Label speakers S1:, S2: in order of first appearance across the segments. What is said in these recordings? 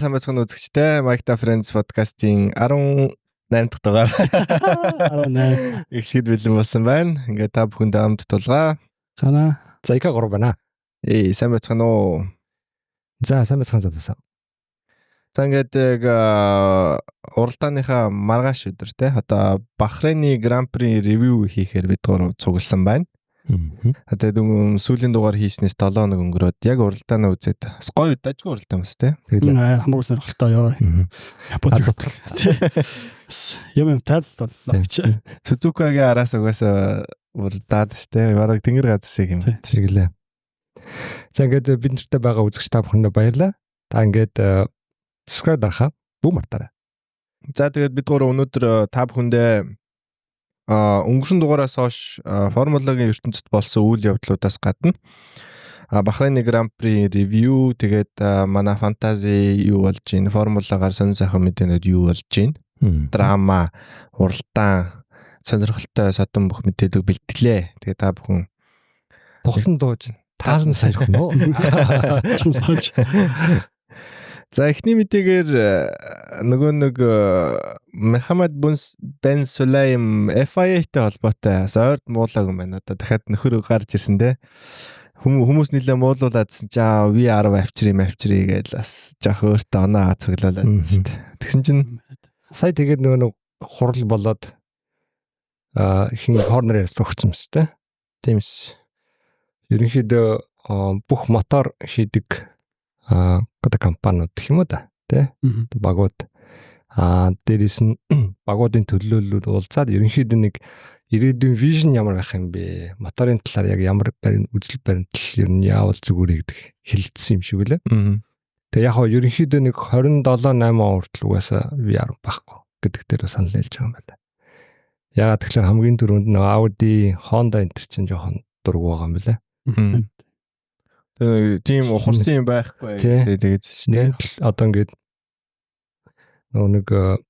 S1: Сайн бацхан үзэгчтэй Mike Friends podcast-ийн 18 дахь дугаар
S2: 18
S1: эхлэхэд бэлэн болсон байна. Ингээд та бүхэндээ хамт тулгаа.
S2: Хана.
S3: За ика 3 байна.
S1: Сайн бацхан уу.
S3: За сайн бацхан заасан.
S1: За ингээд уралдааныхаа маргааш өдөр те одоо Бахрейны Grand Prix review хийхээр бид гурав цугласан байна. Тэгээд сүүлийн дугаар хийснээс 7 хоног өнгөрөөд яг уралдаанаа үзээд бас гоё дажгүй уралдаан бас те.
S2: Тэгээд хамаагүй сонирхолтой яваа. Юм тал боллоо гэж.
S1: Сузукагийн араас угаасаа уралдаад штэ. Бараг тэнгэр газар шиг юм.
S3: Тэгэлээ. За ингээд бид нартай байгаа үзэгч та бүхэндээ баярлалаа. Та ингээд subscribe дарахаа бүү мартаарай.
S1: За тэгээд бид гурав өнөөдөр та бүхэндээ өнгөрсөн дугаараас хойш формулагийн ертөнцид болсон үйл явдлуудаас гадна Бахрейны Grand Prix review тэгээд манай фэнтези юу болж байна, формулагаар сонир сайхан мэдээнүүд юу болж байна, драма, уралдаан, сонирхолтой содон бүх мэдээлэл бэлтгэлээ. Тэгээд та бүхэн
S3: тухлан дууж таалан саярах нь уу?
S1: За эхний мэдээгээр нэг Мохаммед бен Сулайм FIA-тэй холбоотой ойрд муулаг юм байна. Одоо дахиад нөхөр гарч ирсэн те. Хүмүүс нэлээ муулуулаадсэн чинь V10 авчирый гэж бас жоох өөртөө оноо цоглуулад шүү дээ. Тэгсэн чинь
S3: сая тэгээд нэг хурал болоод хин корнерээс тогтсон мэт те.
S1: Тиймс.
S3: Ерөнхийдөө бүх мотор шийдэг гот компаниуд гэх юм уу да тий багууд дээрээс нь багуудын төлөөллүүд уулзаад ерөнхийдөө нэг ирээдүйн вижн ямар байх юм бэ, моторын талаар яг ямар үзэл баримтлал ер нь яавал зүгээр гэдэг хэлэлцсэн юм шиг үлээ. Тэгээ яг хоо ерөнхийдөө нэг 27-8 хүртэл угаасаа VR байхгүй гэдэг дээр санал хэлж байгаа юм байна. Ягаад тэгэхээр хамгийн түрүүнд нэг Audi, Honda энэ чинь жоохон дургу байгаа юм билээ.
S1: Тийм ухарсан юм байхгүй. Тэгээд
S3: нэг одоо ингээд нэг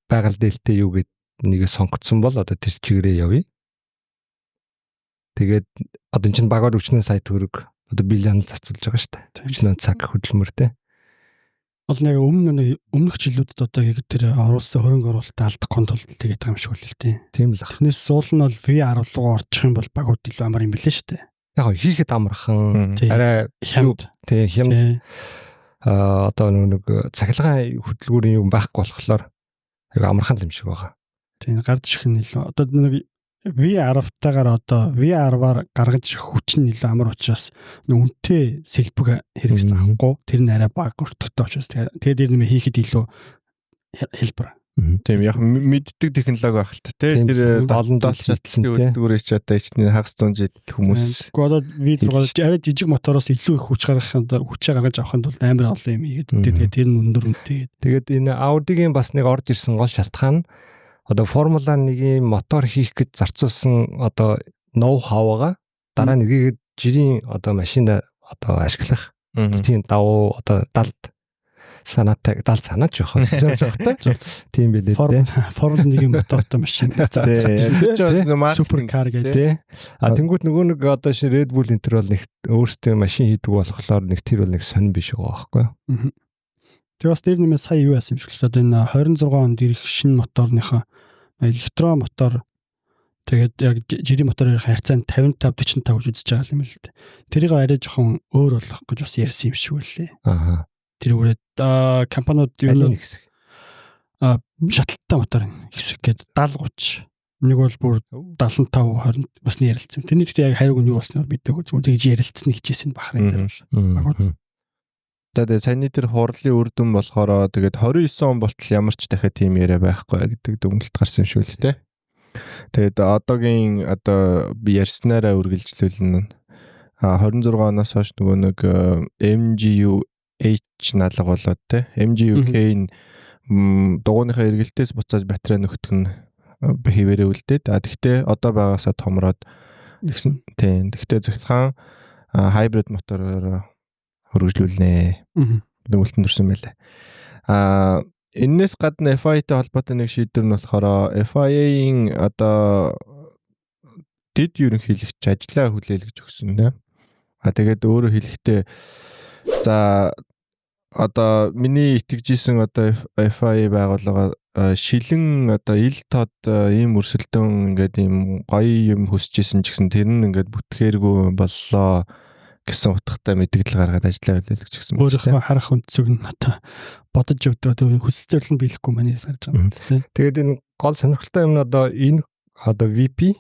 S3: байгаль дээлтэй юу гэд нэгэ сонгоцсон бол одоо тэр чигээрээ явъя. Тэгээд одоо энэ чинь багаар 40 сая төгрөг одоо биллион зарцуулж байгаа шүү дээ. 40 цаг хөдөлмөртэй.
S2: Бол нэг өмнөх жилүүдэд одоо яг тэр оруулсан хөрөнгө оруулалтаа алдахгүй тул тэгээд байгаа юм шиг үл л тийм л ах. Тэрнээс суул нь бол VR руу орчих юм бол багууд илүү амар юм билээ шүү дээ.
S3: Яг хийхэд амархан арай
S2: хямд
S3: одоо нэг цахилгаан хөдөлгүүрийн юм байхгүй болохоор яг амархан юм шиг байгаа.
S2: Тийм гарч ирэх нь илүү одоо нэг VR-тайгаар одоо VR-аар гаргаж ирэх хүч нь илүү амар учраас үнэтэй сэлбэг хэрэгсэл авахгүй тэр нь арай бага өртөгтэй учраас тэгээд нэмээ хийхэд илүү хэлбэр.
S1: Тийм яг мэддэг технологи байх л та тий. Тэр 7 шатлсан хөдөлгүүрээс ч одоо ичний хагас 100 жил хүмүүс.
S2: Гэхдээ одоо V6-аас арай жижиг мотороос илүү их хүч хүчээ гаргаж авахын тулд амар олон юм хийгээд тэгээд тэр нь өндөр үнэтэй.
S3: Тэгээд энэ Audi-гийн бас нэг орж ирсэн гол шалтгаан одоо Формула 1-ийн мотор хийх гэж зарцуулсан одоо ноу хавгаа дараа нь эргээд жирийн одоо машина одоо ашиглах тийм давуу одоо далд санаатай далд санаач явах зорилготой тийм билээ дээ.
S2: Формула 1-ийн мотортой машин
S1: суперкар
S3: гэдэг. Тэнгүүт нөгөө нэг одоо Red Bull энтер бол нэг өөрсдөө машин хийдэг болохоор нэг тэр бол нэг сонир биш байгаа байхгүй.
S2: Тэгээ бас тэр нэмээ сая юу яасан юм шиг л одоо энэ 26 онд ирэх шинэ моторныхоо электрон мотор тэгээд яг жирийн моторын харьцаанд 55 45 гэж үзэж байгаа юм л дээ. Тэрийг арай жоохон өөр болгох гэж бас ярьсан юм шиг үлээ. Тэр үрээд компаниуд юу нэг хэсэг шаталтай мотор хэсэг гээд 70 30 нэг бол бүр 75 20 бас ярилцсан. Тэрний гэхдээ яг хариуг нь юу болсноор мэдээгүй зүгээр тэгж ярилцсан хичээсэн Бахрейн дээр бол.
S1: Тэгээд саяны тэр хурлын үр дүн болохоор тэгээд 29 он болтол ямар ч дахиад тийм яриа байхгүй гэдэг дүгнэлт гарсан юм шиг л тий. Тэгээд одоогийн одоо би ярьснараа үргэлжлүүлнэ. 26 оноос хойш нөгөө нэг MGU-H наалга болоод тий. MGU-K-ийн дугууныхаа эргэлтээс буцааж батарей нөхтөх нь хэвээрээ үлдээд. Тэгтээ одоо байгаасаа томроод тэгсэн. Тийм. Тэгтээ зөвхөн хайбрид мотороор хөргөжлүүлнэ. Дүгнэлтэн төрсөн байлаа. Энээс гадна FIA-тэй холбоотой нэг шийдвэр нь болохоор FIA-ийн одоо дэд ерөнхийлөгч ажлаа хүлээл гэж өгсөн нэ. Тэгээд өөрөөр хэлэхдээ за одоо миний итгэжсэн одоо FI байгууллага шилэн одоо ил тод ийм өрсөлдөөн ингээд ийм гоё юм хүсэжсэн ч гэсэн тэр нь ингээд бүтгэхээргүй боллоо гэсэн утгатай мэдээлэл гаргаад ажиллаа байлаа гэж гэсэн.
S2: Өөрийнхөө харах өнцөг нь одоо бодож явдаг хүсэл зорилго нь биелэхгүй маний гарч байгаа юм тийм.
S3: Тэгээд энэ гол сонирхолтой юм нь одоо энэ одоо VP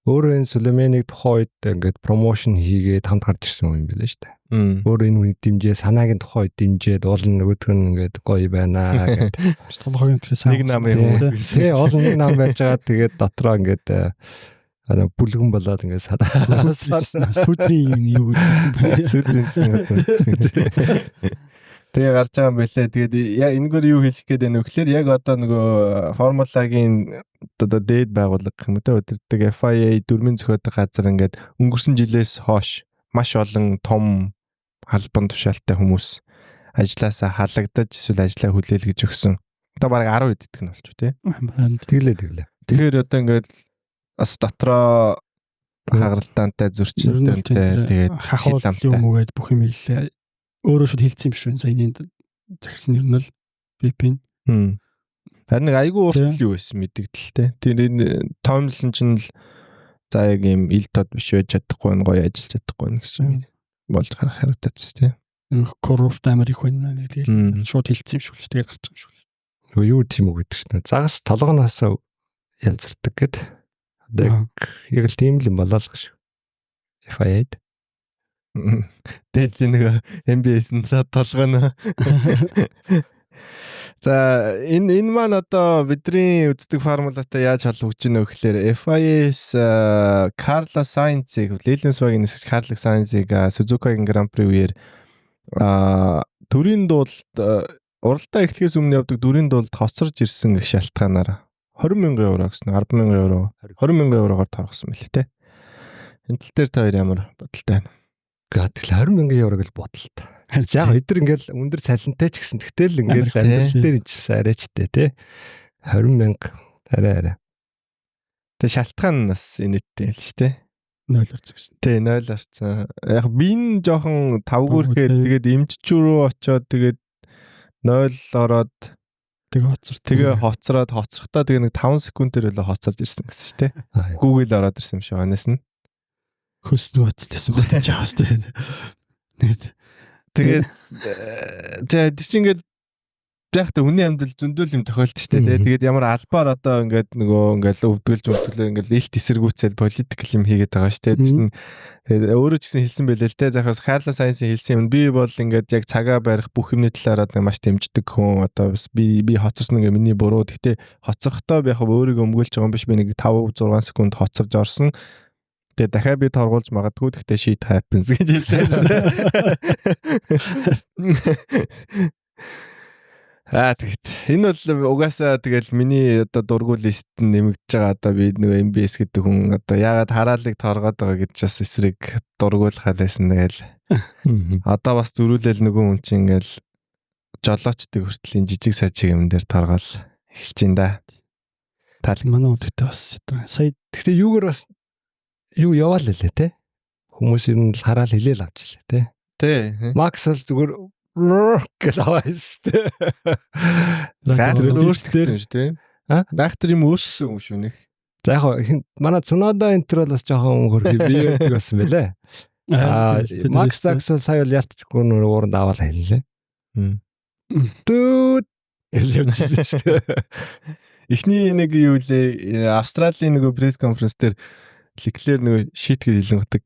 S3: өөрөө энэ Сүлейманыг тухайн үед ингээд промошн хийгээд хамт гарч ирсэн юм билээ шүү дээ. Өөрөө энэ үед дэмжээ, санаагийн тухайн үед дэмжээд олон нөгөөх нь ингээд гоё байна гэдэг.
S2: Толгойн төлөө
S1: нэг намын хүмүүс.
S3: Тэгээ олон нэг нам байж байгаа. Тэгээд дотроо ингээд бүлгэн болоод ингээд
S2: сүдрийн юу
S1: сүдрийн тэгээ гарч байгаа юм байлээ. Тэгээд яг энэгээр юу хэлэх гээд байна вэ гэхээр яг одоо нөгөө формулагийн одоо дээд байгууллага гэх юм уу те өдөртөг FIA дөрмийн зохиодог газар ингээд өнгөрсөн жилээс хойш маш олон том албан тушаалтай хүмүүс ажилласаа халагдаж эсвэл ажлаа хүлээл гэж өгсөн. Одоо бараг 10 хэд идэх нь болчих тий.
S3: Тэглээ.
S1: Тэгэхээр одоо ингээд бас дотроо хагаралдаантай зөрчилдөөнтэй тэгээд
S2: хахуул юм угээд бүх юм хэлээ. Өөрөө шууд хэлсэн юм биш үү? Саяны захирлын ер нь л VP-ийн.
S1: Харин нэг айгүй уртл юу байсан мэддэгдэлтэй. Тэр энэ тоомлсон чинь л за яг юм ил тод биш байж чадахгүй нь гоё ажиллаж чадахгүй нь гэсэн болж гарах харагдаж тий.
S2: Коррупт Америк байна гэдэг шууд хэлсэн юм шүү. Тэгээд гарч байгаа юм шүү.
S3: Юу тийм үг гэдэг чинь загас толгоноос ялзардаг гэд. Одоо яг л тийм л юм болоо л гэж. FIA-д.
S1: Тэгэл нэг MBS нь толгоно. За энэ маань одоо бидний үздэг формулатай яаж холбогдож байна вэ гэхээр FIA-с Carlos Sainz-ийг Williams-ийн нисгч Carlos Sainz-ийг Suzuka-гийн Grand Prix үеэр төрийн дуулалт уралдаа эхлэхээс өмнө явдаг төрийн дуулалт хоцорж ирсэн гэх шалтгаанаар 20,000 евро гэсэн 10,000 евро 20,000 евроор торгосон мэлээ те. Энэ тал дээр та хоёр ямар бодолтой байна?
S3: Гэтэл 20,000 еврог л бодолт. Яг өдөр ингээл өндөр цалинтай ч гэсэн тэгтэл ингээл амьдрал дээр ичсэн арайчтай тий 20,000 арай.
S1: Тэг шалтгаан нас инээдтэй л ч тий
S2: 0 орсон гэсэн.
S1: Тий 0 орсон. Яг би нь жоохон тавгүрхэд тэгээд эмчч рүү очиод тэгээд 0 ороод тэгээ хоцрохдоо тэгээ нэг 5 секундээр л хоцорж ирсэн гэсэн шүү тий. Google ороод ирсэн юм шиг анаас нь.
S2: Хөснө хоцлээсэн бодож аваас тий.
S1: Тэгээд чи ингээд яахта хүний амьдрал зөндөл юм тохиолдож штэ тэгээд ямар албаар одоо ингээд нөгөө ингээд өвдгөлж ингээд илт эсэргүүцэл политик юм хийгээд байгаа штэ чинь өөрөө ч гэсэн хэлсэн байлээ л те захаас Carlos Sainz-ийн хэлсэн юм би бол ингээд яг цагаа барих бүх юмны талаараа маш дэмждэг хүн одоо бас би хоцорсон ингээ миний буруу гэхдээ хоцрохдоо би яг өөрийгөө өмгөөлж байгаа юм биш би нэг 5-6 секунд хоцорж орсон. Тэгээ дахиад би торгуулж магадгүй гэхдээ shit happens гэж хэлсэн. Тэгэхэд энэ бол угаасаа тэгэл миний одоо дургуул лист нэмэгдэж байгаа одоо би нөгөө MBS гэдэг хүн одоо яагаад хараалыг торгоод байгаа гэж бас эсрэг дургуулахаа лсэн тэгэл. Одоо бас зөрүүлэл нөгөө хүн чинь ингээл жолоочдыг хүртэл жижиг сажиг юм дээр торгоол эхэлж ин да.
S2: Тал манай өдөртөө бас сая
S3: гэхдээ юугаар бас юу яваал лээ те хүмүүс юм л хараал хэлээл авчлаа те Макс л зүгээр гэж аваастай
S1: гайхал өөрчлөлттэй юм шүү те дактер юм өөрчлсөн юм шүү нэх
S3: за яг манай Цунода энтер бол бас жоохон хөрхи би байсан байлээ Макс Аксел сая л ялтчихгүй нөр ууранд аваад хэллээ дүүд гэж явчихсан шүү
S1: эхний нэг юу лээ Австралийн нэг пресс конференц дээр Леклер нөгөө шит гэж хэлэн годог.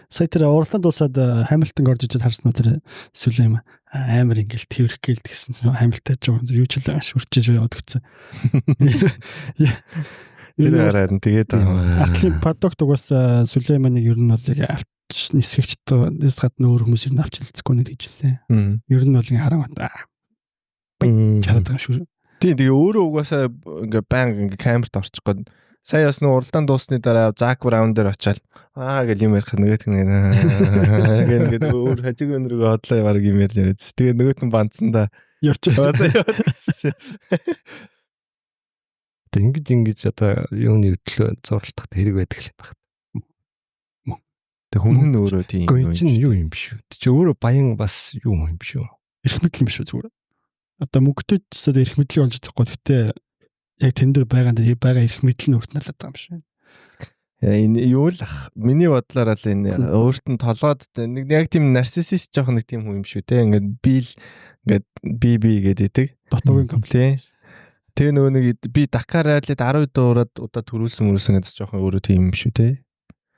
S2: Сая тэр Орланд усаад Хамилтон орж ижил харсан уу тэр Сүлейм амар ингээл тэрх гэлд гэсэн Хамилтон ч юу ч л шүрчиж яваад гисэн.
S1: Тэр хараад тэгээд
S2: Атлин паддогт угаас Сүлейманыг ер нь бол авч нисгэгчдээс гадна өөр хүмүүс ер нь авч хэлцэхгүй нэг хэлжлээ. Ер нь бол хараа чараад байгаа шүү.
S1: Тэгээ өөрөө угаасаа ингээ баян ингээ камерт орчих гээд сая бас нөө уралдаан дуусны дараа Зак Браун дээр очиад гэж юм ярих нөгөөт ингээ өөр хажиг өнрөгөө хотлоо яваар юм ярьж яриад. Тэгээ нөгөөт нь бандсандаа
S2: явчихаа.
S3: Тэг ингэж одоо юуны хөдлөө зурлах хэрэг байдаг л байх.
S1: хүн нь өөрөө тийм
S3: Гэхдээ чинь юу юм биш үү? Чи өөрөө баян бас юу юм биш үү?
S2: Эрх мэдэл юм биш үү зүгээр. Одоо мөнгөтэй ч гэсэн эрх мэдлийг олж чадахгүй. Гэхдээ яг тэн дээр байгаа эрх мэдэл нь өөрт нь алаад байгаа юм шиг.
S1: Энэ юу л миний бодлоор л энэ өөрт нь толгойд нэг яг тийм нарциссист жоох нэг тийм хүн юм шүү те. Ингээд би гэдэг
S2: Дотоогийн комплекс.
S1: Тэгээ нөгөө нэг би Дакар раллид 10 дуурайд удаа төрүүлсэн гэдэг жоох өөрөө тийм юм шүү те.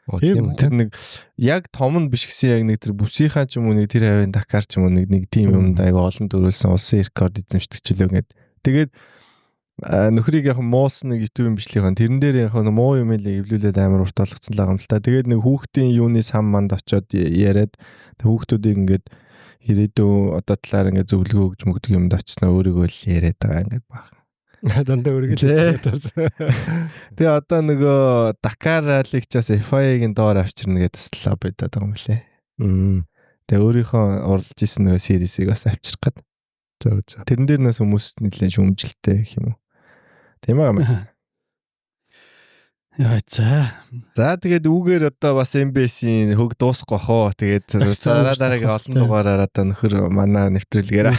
S1: Тэр нэг яг том нь биш гэсэн яг нэг тэр бүсийнхаа ч юм уу нэг тэр хавийн Дакар ч юм уу нэг тийм юмд аяга олон төрүүлсэн улсын рекорд эзэмшдэгчлөө гээд. Тэгээд нөхрийг яг муусан нэг YouTube бичлэгийн тэрэн дээр яг муу юм л эвлүүлээд амар урт болгоцсон л байгаа юм л та. Тэгээд нэг хүүхдийн юуны сан манд очоод яриад хүүхдүүдийг ингээд ирээдүйн одоо талаар ингээд зөвлөгөө өгч мөгдөг юмд очсноо өөрийгөө л яриад байгаа ингээд баг.
S3: Дандаа үргэлжлээд.
S1: Тэгээ одоо нөгөө Дакар раллиг ч бас FIA-гийн доор авчирна гэдэг слаб байдаг юм лээ. Тэгээ өөрийнхөө уралж исэн нөгөө серисийг бас авчрах гээд. Тэрэн дээр нас хүмүүс нэлээд шүмжилтэй гэх юм уу. Тийм аа.
S2: Яа за
S1: тэгээд үүгээр одоо бас MBS-ийн хөг дуусах бахоо. Тэгээд дараагийн олон дугаараар одоо нөхөр манай нэвтрүүлгээр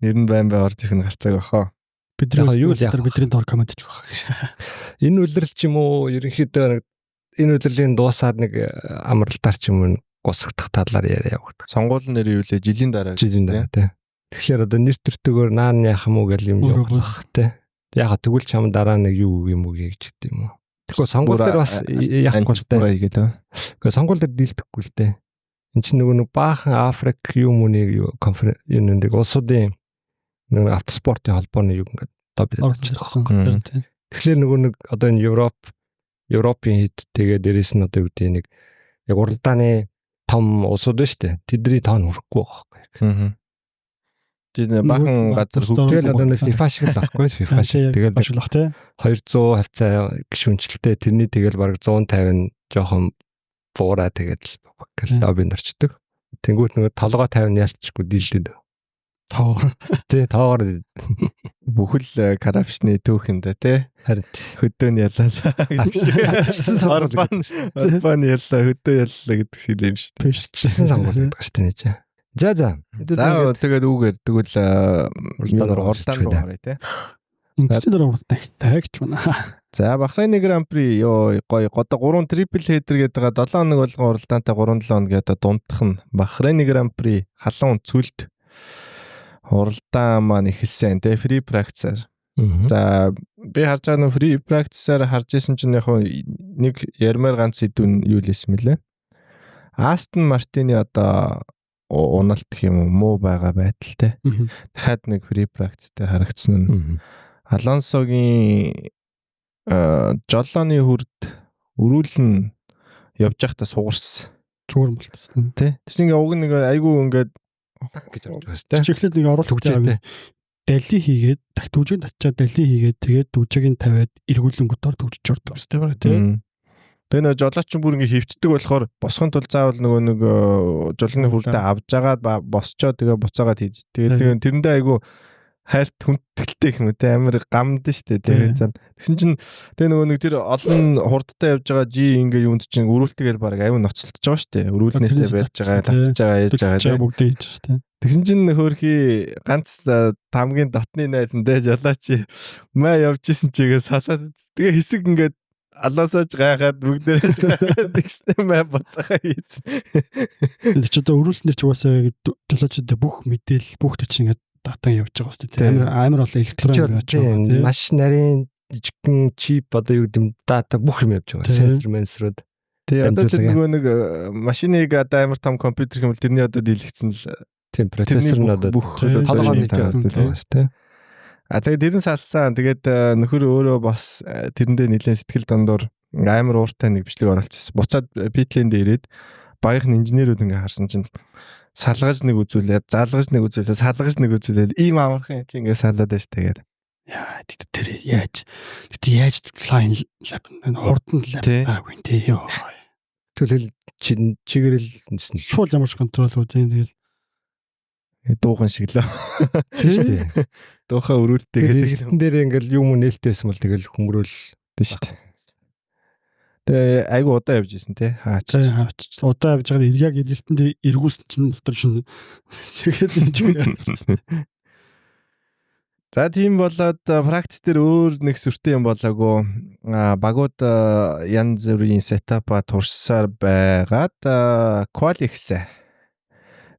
S1: нэр нь байн орж ирэх нь гарцааг бахоо.
S2: Бидний доор комент хийх байх гэж.
S3: Энэ үлрэл ч юм уу ерөнхийдөө энэ үлрэлийн дуусаад нэг амралтаар ч юм уу гусагдах талаар яриа явагдав.
S1: Сонгуулийн нэр юу лээ жилийн дараа
S3: тий. Тэгэхээр одоо нэр төртөгөөр наан яах юм уу гэл юм явах тий. Яг тэгвэл чам дараа нэг юу юм уу гэж гэдэг юм уу. Тэгэхээр сонгуул дээр бас яахгүй л дээ гэдэг. Гэхдээ сонгуул дээр дийлдэхгүй л дээ. Энд чинь нөгөө нэг баахан Африк юм уу нэг конференц энэ нэг улсуудын нэг автоспортын холбооны юм ингээд
S2: орчихсон.
S3: Тэгэхээр нөгөө нэг одоо энэ Европын хэд тэгээ дээрээс нь одоо юу гэдэг нэг яг уралдааны том улсууд байна шүү дээ. Тэдний тоон хүрэхгүй байхгүй.
S1: Тэгээд бахан газар
S3: хөгжөөл одоо нэг FIFA шиг л байхгүй. FIFA шиг тэгэл
S2: башлах тий.
S3: 200 хавцаа гişүнчлэлтэй тэрний тэгэл баг 150 жоохон буураа тэгэл лоббинд орчдөг. Тэнгүүт нөгөө толгой 50 ялчгүй дийлдэд.
S2: Тоогоор.
S3: Тий, тоогоор
S1: бүхэл карапшны түүхэнд тий.
S3: Харин
S1: хөдөө нь яллаа. Орбан яллаа, хөдөө яллаа гэдэг шиг юм шүү дээ.
S3: Тэгсэн сонгуул гэдэг шүү дээ. За.
S1: Тэгээд үүгээр тэгвэл уралдаан руу гараа тий.
S2: Ингээд дараа уралдаан байна.
S1: За Бахрейн Гран При гоё одоо 3 трипл хедер гэдэг 7 хоног болгон уралдаантай 3-7 хоног гэдэг дундах нь Бахрейн Гран При халуун цүлд уралдаан маань эхэлсэн тий фри практисаар. За би харж байгаа нөх фри практисаар харж исэн чинь яг нэг ярмаар ганц сэдвэн юу лээсэн мөлий. Астон Мартины одоо уналт гэх юм уу муу байгаа байдалтай. Дахиад нэг фри практис дээр харагдсан нь Алонсогийн жолооны хүрд өрүүлэн явж байхдаа сугарсан.
S2: Зүгээр болтсон
S1: тий. Тэс ингээ уг нэг айгүй ингээд
S3: гэж орж байгаа тий.
S2: Чиглэлд нэг оруулах гэж дали хийгээд дахь түвжиг татчаад дали хийгээд тэгээд түвжигийг тавиад эргүүлэнгүүд дор төвчж ордог өстэй байгаа тий.
S1: Тэгээ нөө жолооч бүр ингээ хөвчдөг болохоор босхын тул заавал нөгөө нэг жолооны хүрдээ авж агаад босчоо тэгээ буцаагаад хийж. Тэгээд тэрэндээ айгүй хайрт хүндэтгэлтэй юм те амар гамд штэ тэгээд зал тэгсэн чинь тэгээ нөгөө нэг тэр олон хурдтай явж байгаа ингээ юунд чинь өрүүлтэйгээр баг аюу ноцолтож байгаа штэ өрүүлнээсээ барьж байгаа татж байгаа ээж байгаа
S2: бүгд хийж штэ
S1: тэгсэн чинь хөөрхий ганц тамгийн дотны найзан те жолооч маа явж исэн чигээ салаад тэгээ хэсэг ингээд алаасаж гайхаад бүгдээрээ гайхаад тэгснэ маа буцаахаа хийц
S2: тэр ч одоо өрүүлснээр ч угаасаа жолоочдод бүх мэдээл бүх төч ингээд датан явж байгаа шүү дээ. Амар олон электрон явж байгаа.
S3: Маш нарийн жижигхэн чип одоо юу гэдэм дата бүх юм явж байгаа. Сенсор менсрууд.
S1: Тэгээ одоо тэр нөгөө нэг машиныг одоо амар том компьютер юм бол тэрний одоо дийлэгдсэн л
S3: температур нь одоо
S1: бүх
S3: толгойн таастай тийм.
S1: Тэгээд тэрэн салсан. Тэгээд нөхөр өөрөө бас тэрэндээ нэлээд сэтгэл дондор амар ууртай нэг бичлэг оруулчихсан. Буцаад питлэнд ирээд багийнх нь инженерүүд ингээ харсан чинь салгаж нэг үзүүлээд, залгаж нэг үзүүлээд, салгаж нэг үзүүлээд ийм амархан чи ингээ салаад байж тэгээд.
S2: Яа, тэр яаж flying lab хурдан lab аагүй тий ёо.
S3: Тэгэл чигэрэл
S2: шууд ямарч контрол үү тий тэгэл
S1: дуухан шиг л.
S3: Тий.
S1: Дуухаа өрүүлдэг
S3: гэдэг. Тэрэн дээр ингээл юм нээлттэйсэн бол тэгэл хөмрөөл
S1: тий шүү дээ. Тэгээ айгу удаа явж исэн те.
S2: Хаач. Удаа явж байгаа яг эргэлтэнд эргүүлсэн чинь дотор шин. Тэгээд чигээр.
S1: За тийм болоод практис дээр өөр нэг сүртэй юм болоогүй. Багууд янз бүрийн сетапа туршсаар байгаад quali ихсэн.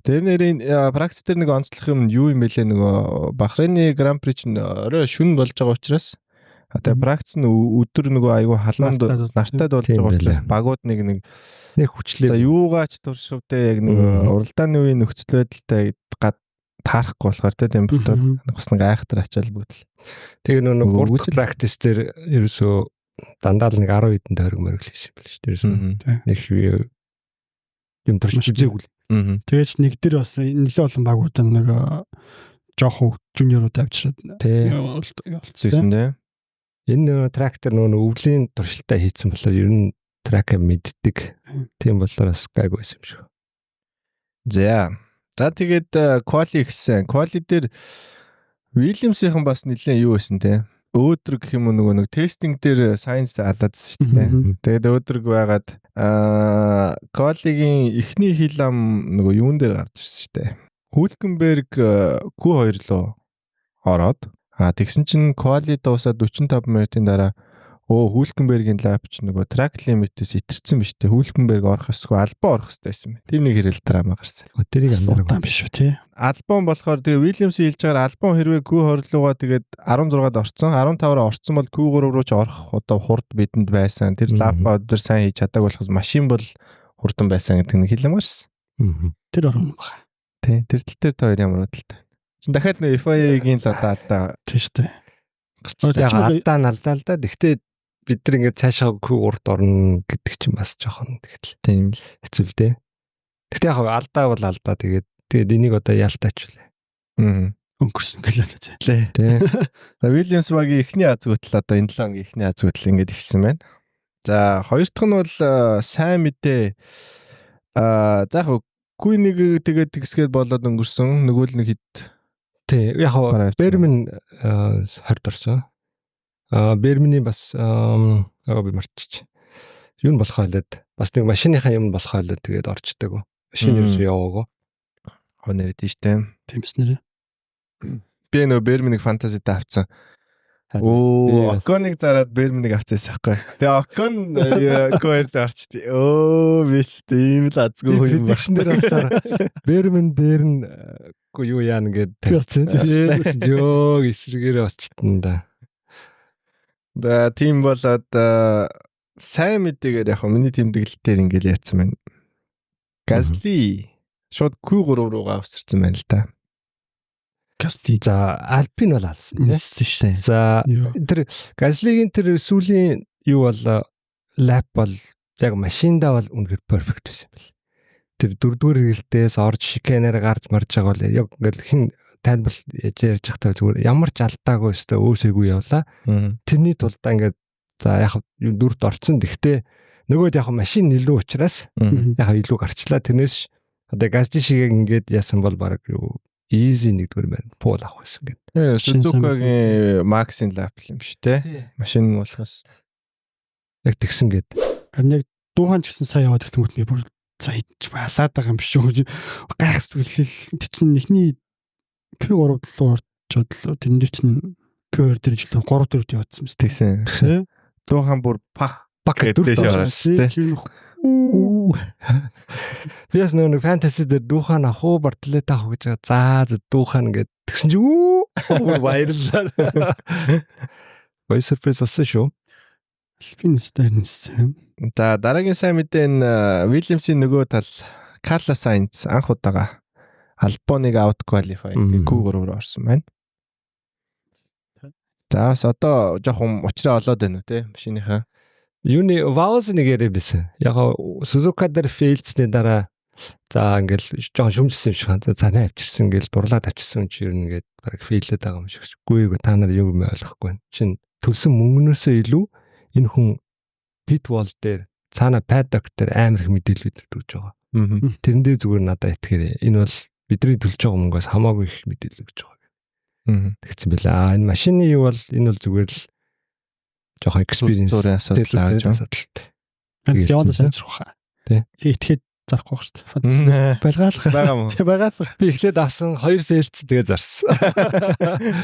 S1: Тэр нэрийн практис дээр нэг онцлох юм юу юм бэлээ нөгөө Бахрейны гран при чинь орой шүн болж байгаа учраас тэгээ практис нь өдөр нөгөө айгүй халуунд нартад болж байгаа учраас багууд нэг
S3: хүчлээ.
S1: За юугаач туршивдээ яг нэг уралдааны үеийн нөхцөл байдалтай таарахгүй болохоор тийм ботор бас нэг айхтар ачаал бүгд.
S3: Тэгээ нөгөө гурт практис дээр ерөөсөө дандаа л нэг 10 хэдэн тойрог мөрөг хийсэн байл шүү дээ. Ерөөсөө нэг юм туршиж үзээгүй.
S2: Тэгэж нэг дээр бас нэлээд олон багуудаа нэг жоох жуниорууд авчираад
S1: явуулсан тийм.
S3: Энэ трактор нөгөө өвлийн туршилтаа хийсэн болохоор ер нь трак мэддэг. Тийм болохоор бас гайгүй байсан юм шиг.
S1: За тэгээд quali ихсэн. Quali дээр Williams-ийн бас нэлээд юу байсан те. Өөдрөг гэх юм уу нөгөө тестинг дээр science алаадсан шүү дээ. Тэгээд өөдрөг байгаад quali-гийн эхний хил ам нөгөө юун дээр гарч ирсэн шүү дээ. Hülkenberg Q2 руу ороод тэгсэн чинь quali дуусаад 45 минутын дараа Hülkenberg-ийн лап ч нөгөө track limit-ээс итэрсэн биз дээ. Hülkenberg орох ёсгүй, Albon орох ёстой байсан. Тийм нэг хэрэл драма гарсан.
S2: Тэрийг амлаа биш үү тий.
S1: Albon болохоор тэгээ Williams-ийн хэлж байгаа Albon хэрвээ Q2 руугаа тэгээд 16-ад орцсон, 15-аар орцсон бол Q3 руу ч орох одоо хурд бидэнд байсан. Тэр лапа өдөр сайн хийж чадаагүй болохос машин бол хурдан байсан гэдэг нэг хэлэм гарсан.
S2: Тэр орно баг.
S1: Тий, тэр тал дээр та хоёр ямар бодлоо. Чин дахиад нэг FIA-гийн л одоо
S2: тий штэ.
S3: Алдаа л да. Гэхдээ бид нар ингээд цаашаа урд орно гэдэг чинь бас жоохон тэгтэл тийм хэцүү л дээ. Гэхдээ яг алдаа бол алдаа тэгээд энийг одоо яалтаачлаа.
S2: Өнгөрсөн гэлээ
S3: тий.
S1: Williams багийн эхний аз гүтэл одоо энэ 7 хоногийн эхний аз гүтэл ингээд ихсэн байна. За хоёр дахь нь бол сайн мэдээ за яг Q1 тэгээд тэгсгээд болоод өнгөрсөн нөгөө л нэг хэд
S3: тий яг Бермен 20 орсон. Бермний бас би мартчих. Юу нь болох байлаад бас нэг машиныхаа юм болох байлаад тэгээд орчдөг. Машин ерөөсөө яваагүй.
S1: Нэрээ тийштэй.
S2: Тиймс нэрээ.
S1: Би нөө Бермнийг фантазид авцсан. Оконыг зараад Бермнийг авчихсан байхгүй. Тэгээ Окон Q2-д орчтой. Бич тийм л азгүй юм байна.
S3: Машинээр авлаа. Бермен дээр нь юу яана гэд тавьчихсан. Ёо эсрэгээр очтон да.
S1: Да тийм болоод сайн мэдээгээр яг миний тэмдэглэлтээр ингээл яатсан байна. Газли шууд Q3 руугаа авчирсан байна л да.
S2: Газли.
S3: За Альпин бол алсан
S2: тийм.
S3: За тэр Газлигийн тэр сүүлийн юу бол лап бол яг машиндаа бол үнэхээр перфект байсан юм бэл. Тэр дөрөвдүгээр хэрэглэлтээс орж шиканаар гарч марж байгаа бол яг ингээл хин тайлбар ярьж захтаа зүгээр ямар ч алдаагүй өстой өөсөөгүй явлаа. Тэрний тулдаа ингээд за яг дүрт орцсон. Гэхдээ нөгөөд яг машин илүү учраас яг илүү гарчлаа. Тэрнээс одоо газди шиг ингээд яасан бол баг юу easy нэгдүгээр байна. Пол авах гэсэн ингээд.
S1: Suzuka-гийн Max-ийн лап юм шүү те. Машин болохоос
S3: яг тэгсэн гээд.
S2: Харин яг дуухан ч гэсэн сайн яваад их тэмгтний бүр за хийж балаад байгаа юм биш үү. Гайхс бүглэл тэр чинь эхний Q3 руу орчод л тэрэн дээр чинь Q2 дээр жилээ 3-4-д явуулсан мэт.
S1: Тэгсэн. Дуухан бүр пак гэдэг шаарсан тийм.
S3: Бияс нэг фэнтези дээр дуухан ах уу Бартолет ах гэж за дуухан ингээд тэгсэн чи баярлалаа. Бай сюрприз болсон шүү.
S2: Альпин стайнс.
S1: За дараагийн сайн мэдээ энэ Williams-ийн нөгөө тал Carlos Sainz анх удаага Albon-ыг out qualify Q3 руу орсон байна. За одоо жоохон учраа олоод байна үү те машиныхаа.
S3: Юуны Vowels нэг яриа байсан. Яг Suzuka дээр failsны дараа за ингээл жоохон шүмжсэн юм шиг хандаа цаанаа авчирсан ингээл дурлаад авчирсан чи ер нь ингээд баг fail-ээд байгаа юм шиг. Гүйгүй та нар юу юм ойлгохгүй байна. Чин төлсөн мөнгнөөсөө илүү энэ хүн pit wall дээр цаана paddock дээр амар их мэдээлэлүүд өгч байгаа. Тэрэн дээр зүгээр надад итгээрэй. Энэ бол бидний төлж байгаа мөнгөөс хамаагүй их мэдээлэл өгч байгаа. Тэгсэн байлаа. Энэ машины юу бол энэ бол зүгээр л жоохон experience
S1: асуудал.
S2: Яваад сайжрах хаа.
S3: Тий.
S2: Итгэхэд зарахгүй байх шүү дээ. Байлгаалах
S1: байгаа мó.
S2: Тэг байгаалах.
S3: Би эхлээд авсан 2 фейлц тэгээ зарсан.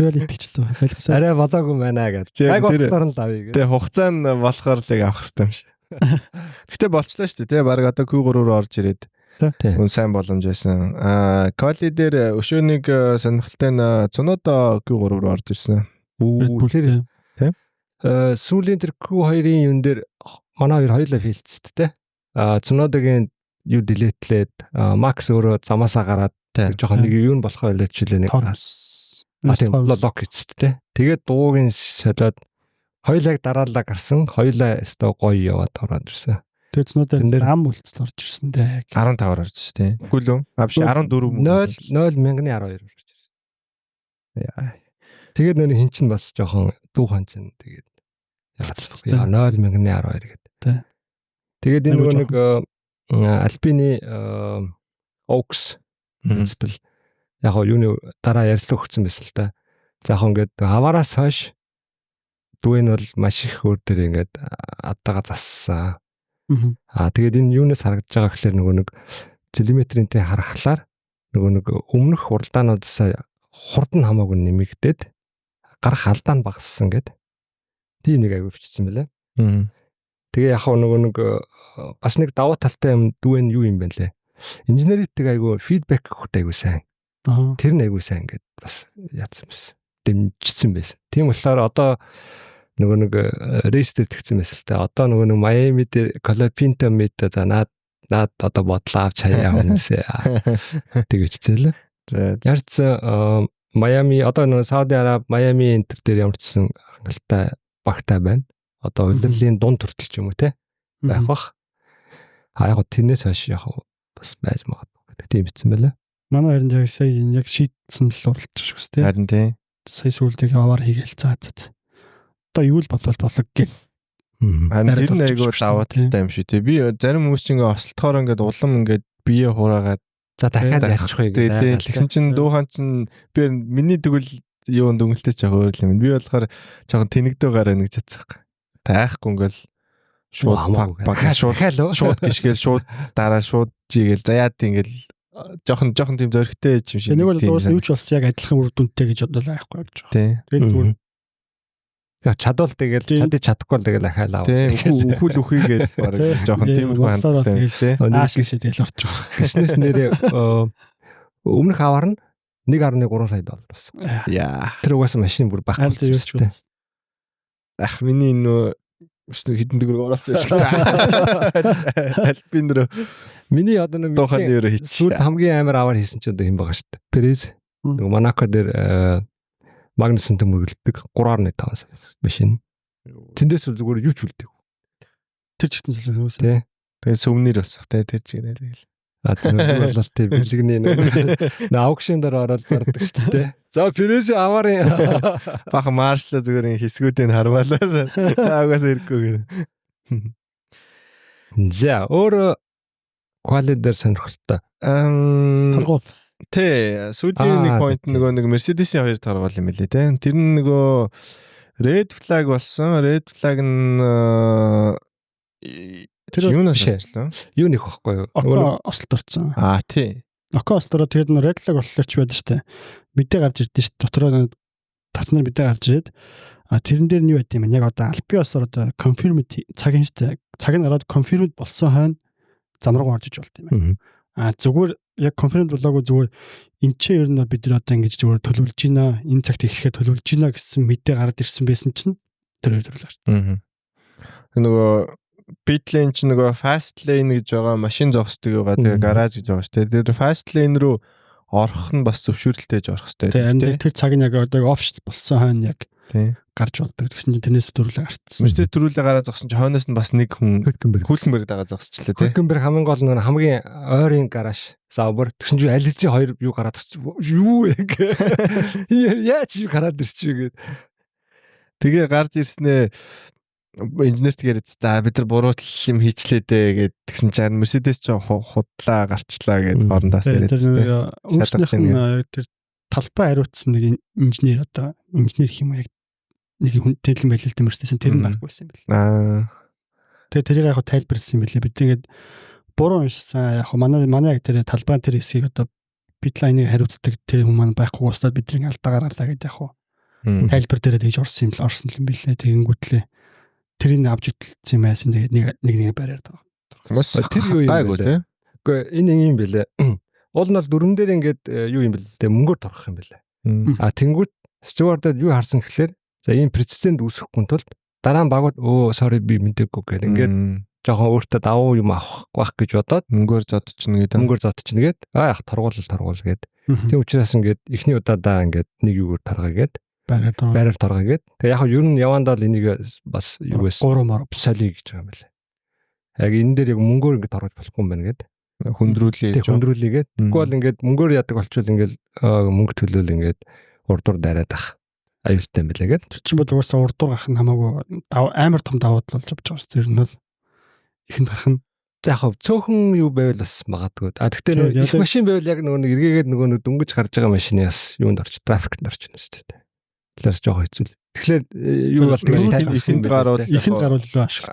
S2: Тэгэл итгэжлээ. Байлгасаа.
S3: Арай болоогүй байна гэж. Яг болохоор л авъя гэж.
S1: Тэгээ хугацаа нь болохоор л авах хэрэгтэй юм шиг. Гэтэ болчлаа шүү дээ. Бараг одоо Q3 руу орж ирээд. Үн сайн боломж байсан. Коли дээр өшөөнийг сонирхолтой нь Цунодо Q3 руу орж ирсэн.
S2: Тэр
S3: Сүүлийн тэр Q2-ын юун дээр манай хоёулаа фейлцтэй те. Цунодогийн юу дилетлээд Макс өөрөө замаасаа гараад жоохон нэг юу нь болох байлаа жишээлээ нэг лок хийцтэй те. Тэгээд дуугийн солиод хоёулаа дараалал гарсан. Хоёулаа өстой гоё яваад ороод ирсэн.
S2: Тэгээд Цунодо ам үлцэл орж ирсэн дээ.
S1: 15-аар орж тий. Үгүй л биш 14
S3: 0.12 орж ирсэн.
S1: Яа.
S3: Тэгээд нөө хин чин бас жоохон дуухан чин тэгээд яа 0.12 гэдэг. Тэгээд энэ нөгөө нэг Альпины Oaks принципл яг юуны дараа ярьцлага өгсөн байсан л да. За яг ингээд аваараас хойш дүү нь бол маш их өөр дээр ингээд адтайгаа зассан. Тэгээд энэ юунаас харагдаж байгаа гэхээр нөгөө нэг телеметринтэй харахлаар нөгөө нэг өмнөх уралдаануудаас хурдан хамаагүй нэмэгдээд гарах алдаа нь багассан гэдэг. Тийм нэг аягүй бичсэн байлаа. Тэгээ яг нөгөө нэг бас нэг давуу талтай юм дүү нь юу юм бэ лээ. Инженеритэг аягүй фидбек өгөхтэй аягүй сайн. Тэр нь аягүй сайн ингээд бас яатсан байсан. Дэмжсэн байсан. Тийм болохоор одоо нөгөө нэг рейстер тэгсэн байсан л та. Одоо нөгөө нэг Майами дээр Колопинто мэд за наад одоо бодлоо авч хаяа хүнсээ. Тэгэж зээлээ. Ярц Майами одоо нөгөө Сауди Араб Майами энтер дээр ямарчсан хангалттай багтай байна. Одоо улирлын дунд хүртэл ч юм уу те байх бах. Яг тэрнээс хойш яг бас байж магадгүй гэдэг тийм бичсэн байлаа.
S2: Манай харин яг сая яг шийдсэн л уралдаж шүү дээ.
S1: Харин тий.
S2: Сая сүүлдээ аваар хийгээл цаацад. Одоо юу л болвол гэл.
S1: Харин тэр нь айгүй даваа талтай юм шүү те. Би зарим хүмүүс ч ингээ ослтохоор ингээ улам ингээ бие хураагаад
S3: за дахиад ярьчихгүй
S1: гэдэг. Тэгсэн чинь дуухан чинь би миний тэгвэл юунд өнгөлтэй ч яг өөр юм. Би болохоор жоохон тэнэгдөө гараа нэг чадсах. Тайхгүй ингээл шууд баг шууд гიშгээл шууд дараа шууд жигээл заяад ингээл жоохон тийм зөрөгтэй юм шиг.
S2: Нэг бол дуус юу ч болсон яг адилхан үр дүнтэй гэж бодлоо байхгүй гэж байна. Тэгэл зүгээр
S3: яг чадвал тэгэл чадахгүй л тэгэл ахаалаа.
S1: Үхэл үхийгээд баг жоохон тийм хандтай
S2: тий. Ааш гişээ тэгэл орж байгаа.
S3: Бизнес нэрээ өмнөх аваар нь 1.3 сая доллар болсон.
S1: Яа.
S3: Тэр угаасаа машин бүр байхгүй шүү дээ.
S1: Ах миний нөө хэдэн төгрөг ороосоо шүү дээ. Альпин руу
S3: миний одоо нэг
S1: тухайн нэрээ хийчих.
S3: Сүүлд хамгийн амар аваар хийсэн чинь одоо хэм байгаа шүү дээ. Перез нэг Монако дээр Магнусын төмөрлөдөг 3.5 сая машин. Тэндээс зүгээр юу ч үлдээв.
S2: Тэр чигтэн салсан хүмүүс.
S3: Тий.
S1: Тэгээ сүмнэр босох тий тэр чигнээ.
S3: Тэр бол тий бэлгний нэг аукшн дээр ороод зардаг шүү дээ. За Перез аварын
S1: бах маршла зүгээр хэсгүүдийг хармаалаа. Аагаас ирэхгүй гэнэ.
S3: За өөр quality дээр сонирхолтой.
S2: Торгуул.
S1: Тэ сүүлийн нэг point нэг Mercedes-ийн хоёр торгуул юм лээ те. Тэр нь нөгөө red flag болсон. Red flag нь тэр юунаас ажиллаа?
S3: Юу нэх байхгүй юу?
S2: Око ослт орсон.
S1: Тий.
S2: Око ослороо тэгээд red flag болохоор ч байдаг штэ. Мэдээ гарч ирдэ штэ. Дотроо тавцнаар мэдээ гарч ирээд тэрэн дээр нь юу байд юм бэ? Яг одоо Alpios одоо confirmed цаг нь штэ. Цаг нь гараад confirmed болсон хойно зам руу орж иж болт юм байна. Зүгээр яг confirmed болоогүй зүгээр энэ ч ер нь бид нар одоо ингэж зүгээр төлөвлөж байна. Энэ цагт эхлэхээр төлөвлөж байна гэсэн мэдээ гараад ирсэн байсан чинь тэр хоёр төрөл гарчихсан.
S1: Нөгөө pit lane ч нөгөө fast lane гэж байгаа машин зогсдог байгаа. Тэгээ гараж гэж байгаа шүү дээ. Тэр fast lane руу орох нь бас зөвшөөрлөлтэйж орох хэрэгтэй.
S2: Тэр цаг нь яг одоо off болсон хойно яг гарч болдог. Тэгсэн чинь тэрнээс төрүүлээ гарцсан.
S1: Мэдээ төрүүлээ гараа зогсон чинь хойноос нь бас нэг хүн Хülkenberg дагаа зогсчлаа тий.
S3: Hülkenberg хамгийн гол нь хамгийн ойрын гараж Sauber. Тэгсэн чинь ализийн хоёр юу гараад юу яг яач юу гараад ирчихвэ гээд.
S1: Тэгээ гарч ирснээ инженерт яриад за бид нар буруу юм хийчлээ дээ гэд тэгсэн чинь Mercedes ч худлаа гарчлаа гэд орондоос яриадсан.
S2: Үүснийхэн тэр талбай хариуцсан нэг инженер одоо инженер хэм яг нэг хүн тэлэн байлээ Mercedes-ийн тэр нь байхгүй байсан юм бэл. Тэгээ тэрийг яг тайлбарласан юм билээ. Бид ингээд буруу уншсан. Яг манай яг тэр талбайн тэр хэсгийг одоо битлайныг хариуцдаг тэр хүмүүс маань байхгүй устдаад бидний алдаа гаргалаа гэдэг яг тайлбар дээрээ тэгж орсон юм билээ. Тэгэнгүүтлээ тэрийг авч итлсэн юм байсан. Тэгээд нэг бариад байгаа.
S1: Бас тэр юу юм бэ?
S3: Гэхдээ энэ юм билээ. Уул нь бол дөрөн дээр ингээд юу юм бэл тэ мөнгөөр торгох юм билээ. Тэнгүүт стюардад юу харсан гэхэлэр за ийм прецедент үүсгэхгүй тулд дараа нь багууд sorry би мэдээгүй гэх ингээд жоохон өөртөө давуу юм авах байх гэж бодоод
S1: мөнгөөр зодчихно гэдэг.
S3: Яг торгуул гээд. Тийм учраас ингээд эхний удаадаа ингээд нэг юугаар таргаа гээд байраар таргаа гээд. Тэгээ яг ер нь явандаа л энийг бас юу байсан
S2: 3 мөр
S3: солий гэж байгаа юм билээ. Яг энэ дээр яг мөнгөөр ингээд торгож болохгүй юм байна гээд. Хөндрүүлээгээд. Тэгэхгүй бол ингээд мөнгөөр яадаг болчвол ингээд мөнгө төлөөл ингээд урдуур дараад ах. Аюултай юм билээ гээд.
S2: Тэр чинь бол угаасаа урдуур гарах нь хамаагүй амар том давуу тал болж авч байгаа. Тэр нь бол ихэнд гарах нь
S3: за яг цөөхөн юу байвал бас магадгүй. Тэгтээ их машин байвал яг нөгөө эргээгээд нөгөө дөнгөж гарч байгаа машины бас юунд орч трафикт орчихно шүү дээ. Тэрс жоохон хэцүү. Тэгэхээр юу бол тэгээд
S1: ихэнд гарвал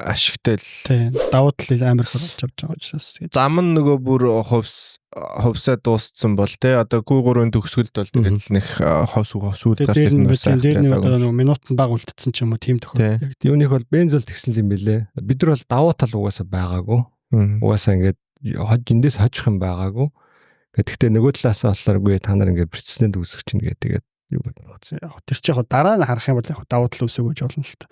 S2: ашигтай л тийм давуу тал амар их болж авч байгаа учраас
S1: зам нь нөгөө бүр хувьсаа дууссан бол те одоо Q3-ын төгсгөлд бол тэгээд нэг ховсууд
S2: дээр нь одоо нөгөө минут нь баг үлдсэн ч юм уу тийм тохиол.
S3: Яг юуных бол бензол тэгсэн юм билээ. Бид нар бол давуу тал угаасаа байгаагүй. Угаасаа ингээд эндээс хожих юм байгаагүй. Гэхдээ нөгөө талаасаа болохоор та нар ингээд прецедент үүсгэж чинь тэгээд юу гэдэг вэ?
S2: Тэр чи яг дараа нь харах юм бол яг давуу тал үсэг гэж болно л та.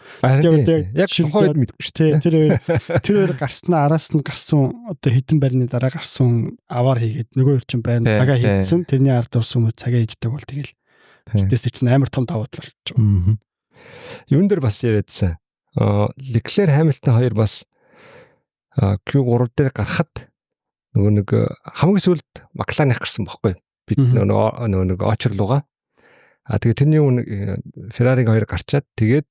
S3: Яг хойд мэдгүй шүү
S2: дээ. Тэр гарснаа араас нь гарсан одоо хитэн байрны дараа гарсан аваар хийгээд нөгөө чинь байрны цагаа хийцэн тэрний ард орсон хүмүүс цагаа хийждэг бол тэгэл. Тэс чинь амар том давуу тал болж байгаа.
S3: Юун дээр бас яриадсан. Leclerc Hamilton хоёр бас Q3 дээр гарахад нөгөө хамгийн сүүлд McLaren-ыг гарсан байхгүй. Бид нөгөө очрлуугаа. Тэгээ тэрний Ferrari-г хоёр гарчаад тэгээд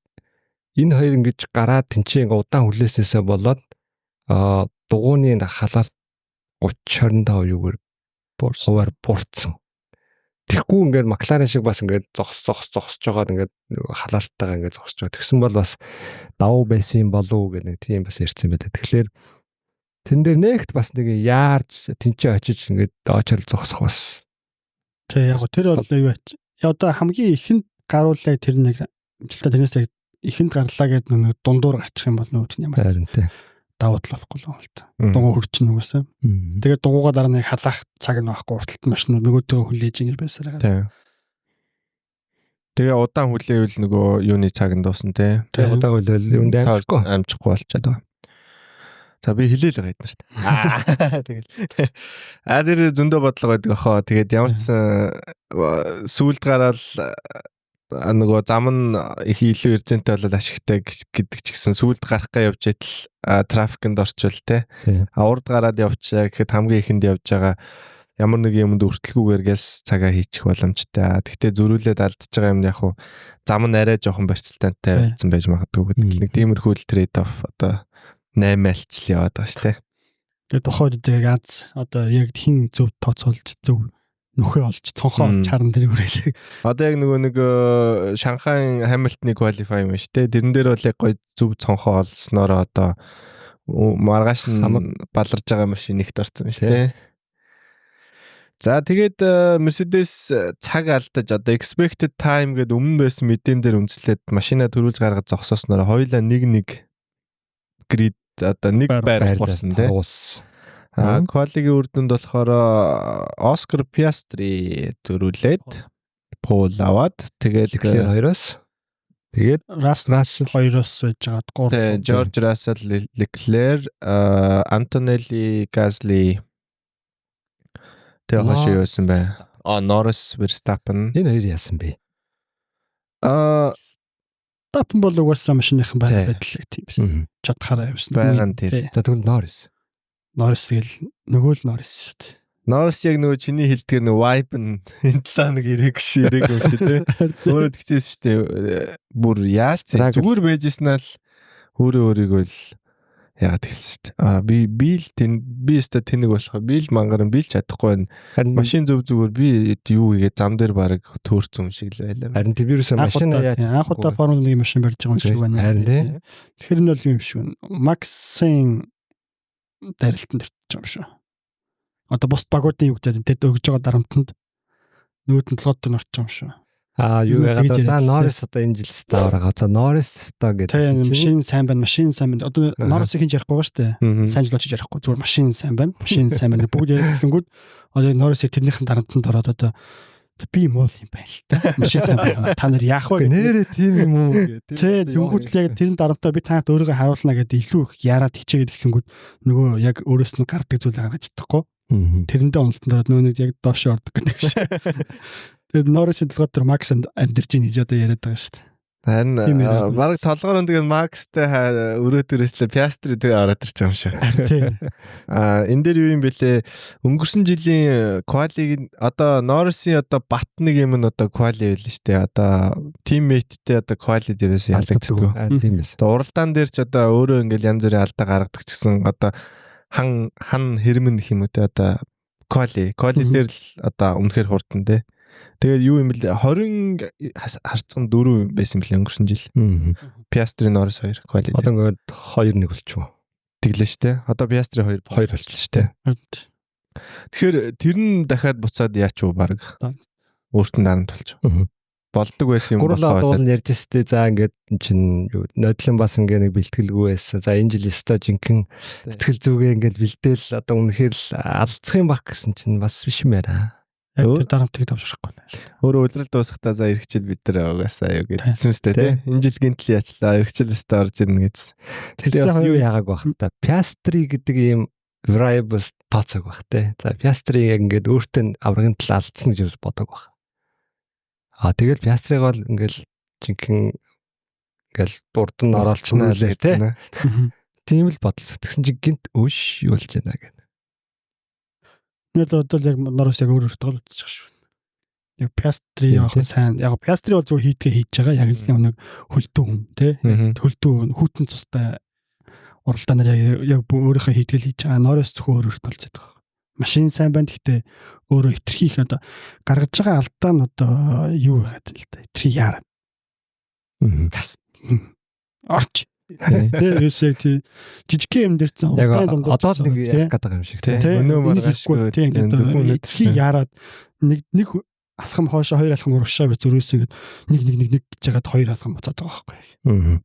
S3: энэ хоёр ингэж гараад тэнцээ удаан хүлээснээсээ болоод дугууны халаалт 30-25 юугаар хуваар буурсан. Тэгэхгүй ингээд McLaren шиг бас ингээд зогсож байгаад ингээд халаалттайгаа ингээд зогсож байгаа. Тэгсэн бол бас давуу байсан болов гэх нэг тийм бас ярьсан байлаа. Тэгэхээр тэн дээр нэгт бас нэг яарч тэнцээ очиж ингээд очрол зогсох бас.
S2: Тэг яг тэр бол юу вэ? Одоо хамгийн ихэнд гаруулаа тэр нэг амжилтаа тэрнээс яг ихэнд гарлаа гэдэг нэг дундуур гарчих юм бол нүүд ямар
S3: харинтэй
S2: давуу тал болохгүй л байна л та. Дугуй хөрчин нүгээс. Тэгээд дугуйгаа дараа нэг халаах цаг нь байхгүй урталт машинууд нөгөөдөө хүлээж ингэж байсараа.
S1: Тийм. Тэгээ удаан хүлээвэл нөгөө юуны цагт дуусна те.
S3: Тэгээ удаан хүлээл юунд
S1: амжихгүй болчиход байгаа. За би хэлээл байгаа юм шүү дээ. Тэгэл. Тэр зөндөө бодлого байдаг ахаа. Тэгээд ямар ч сүулт гараад нөгөө зам нь их илүү эрдэнэтэй болоод ашигтай гэдэг ч гэсэн сүулт гарах га явж байтал трафикэнд орчвол те. Урд гараад явчаа гэхэд хамгийн ихэнд явж байгаа ямар нэг юмд өртөлгүйгээр гэлс цагаа хийчих боломжтой. Гэхдээ зөрүүлээд алдчихж байгаа юм яг хуу зам нь арай жоохон барьцалтайтай байсан байж магадгүй гэдэг. Нэг тиймэрхүү трейд офф одоо 8 альцл яваад байгаа шүү дээ.
S2: Тэгээд тохойд аз одоо яг хин зөв тооцоолж зөв нөхөө олж цонхоо олж харна тэрийг хүрээлээ.
S1: Одоо яг нөгөө нэг Шанхай Хамилтны квалифай юм шүү дээ. Тэрэн дээр бол яг гоё зөв цонхоо олсноор одоо маргааш нь баларж байгаа машин ихт орсон шүү дээ. За тэгээд Mercedes цаг алдаж одоо expected time гэдэг өмнө байсан мэдэн дээр үндэслээд машина төрүүлж гаргаж зогсоосноор хоёулаа нэг грид одоо нэг байр хурсан тий. Квалигийн үр дүнд болохоор Оскар Пиастри төрүүлээд пол аваад тэгээд
S3: хоёроос тэгээд
S2: Рассел хоёроос байж байгаа 3.
S1: Жорж Рассел, Leclerc, Antonelli, Gasly тэгээд хашаа явсан бай. Norris, Verstappen
S3: энэ хоёр яасан бэ?
S2: Тапн бол угаасаа машиныхан байдал тийм байсан. Чадхаараа явсан.
S1: Байган тэр.
S3: За тэгвэл Norris
S2: тэгэл нөгөө л Norris шүү дээ.
S1: Norris яг нөгөө чиний хэлдгээр нөгөө vibe нь энэ талаа нэг ирээг юм шүү дээ. Өөрөө тэгчихсэн шүү дээ. Бүр яаж зүгээр байжснаа л өөрийгөө л ягаад хэлсэн шүү дээ. Би өстө тэнэг болох. Би л мангарын би л чадахгүй байна. Машин зүгээр би юу хийгээд зам дээр баг төөрцөн шиг л байлаа.
S3: Харин тэрээс машин яаж
S2: анх удаа Формул 1 машин барьж байгаа юм шиг байна.
S3: Харин тий.
S2: Тэгэхээр энэ бол юм шиг байна. Максын дарилтанд өртөж байгаа юм шүү. Одоо бус багуудын юу гэдэг тэд өгж байгаа дарамтанд нүүдэн толгойд нь орчих юм шүү.
S3: Юу яагаад за Норрис одоо энэ жил стаар байгаа. За Норрис стаа гэдэг.
S2: Тийм машин сайн байна. Одоо Норрисыг хинж ярихгүй байгаа шүү дээ. Сайн жил очиж ярихгүй. Зүгээр машин сайн байна. Бүгд яриад хэлэнгүүд одоо Норрисыг тэрнийхэн дарамтанд ороод одоо би муу юм байна л та. Машин сайн байна. Та нар яах вэ?
S3: Нэрээ тийм юм уу гэдэг.
S2: Тэнгүүд л яг тэрэн дарамтаа би танад өөрийгөө харуулна гэдэг илүү их яраад хичээгээд эхлэнгүүд нөгөө яг өөрөөс нь гардаг зүйл гаргаж чадахгүй. Тэрэндээ уналтанд ороод нөөник яг доош ордог гэдэг шиг. Тэгээд Норрисийн толгойд тэр Макс амьдэрж ийн гэж одоо яриад байгаа шүү дээ.
S1: Харин баг толгоор тэгээд Макстай өрөөдөрөөслөө Piastri тэгээ ороод ирж байгаа юм шиг.
S2: Тийм.
S1: Энэ дээр юу юм бэлээ? Өнгөрсөн жилийн quali одоо Норрисын одоо бат нэг юм нь одоо quali байл шүү дээ. Одоо teammate-тэй одоо quali дээрээс ялагддаг.
S3: Тийм эс.
S1: Одоо уралдаан дээр ч одоо өөрөө ингээл янз бүрийн алдаа гаргадаг ч гэсэн одоо хан хэрмэн гэх юм уу те одоо quali дээр л одоо үнэхээр хурдан те. Тэгээд юу юм бэл 20 харцсан 4 байсан бэлээ өнгөрсөн жил. Piastri Norris 2 quali.
S3: Одоо ингээд 2-1 болчихоо.
S1: Тэглээ штэ. Одоо Piastri 2 болчихлоо штэ. Тэгэхээр тэр нь дахиад буцаад яач уу баг. Өөртөө дарамт болж. Болдог байсан юм
S3: болохоор гурван ярьж өстэй за ингээд чинь нодлон бас ингээд нэг бэлтгэлгүй байсан. За энэ жил өстой жинхэнэ сэтгэл зүгээ ингээд бэлдээл одоо үнэхээр л алдчих юм баг гэсэн чинь бас биш юм байна.
S2: Яг тэр дарамтыг давшрахгүй байна.
S1: Өөрөө үлрэл дуусахтаа за эргэжил бид нар угаасаа юу гэдсэн үстэй тий. Энэ жил гинтл яачлаа эргэжил өстой орж ирнэ гэсэн.
S3: Тэгэхээр бас юу яагааг байх та. Piastri гэдэг ийм variables тооцоог байх тий. За Piastri яг ингээд өөртөө аврагын тал алдсан гэж бодог байх. Тэгэл Piastri-г бол ингээл жинхэнэ ингээл дурд нь оролцсон үлээ тий. Тийм л бодлоо. Тэгсэн чинь гинт өш юу болж байна гэдэг.
S2: Нэг одоо яг Норрис яг өөрөөр тоглож байгаа шүү. Яг Piastri яг сайн. Яг Piastri бол зүгээр хийдгээ хийж байгаа. Яг л нэг хөлтөө хүн тий. Хөлтөө хүүтэн цустай уралдаанаар яг өөрийнхөө хийдгээл хийж байгаа. Норрис зөвхөн өөрөөр тоглож байгаа. Машин сайн байна гэхдээ өөрөө хитрхийх одоо гаргаж байгаа алдаа нь одоо юу байгаад л та. Хитрхий яарад. Орч. Тэрээсээ тий жижиг юм дэрсэн уралдааны дунд
S3: одоо нэг яг гэдэг юм шиг тий.
S1: Өнөө маргаашгүй
S2: тий ингээд хитрхий яарад нэг алхам хоошоо хоёр алхам урагшаа би зөрөөсөө нэг гэж яагаад хоёр алхам буцаад байгаа байхгүй.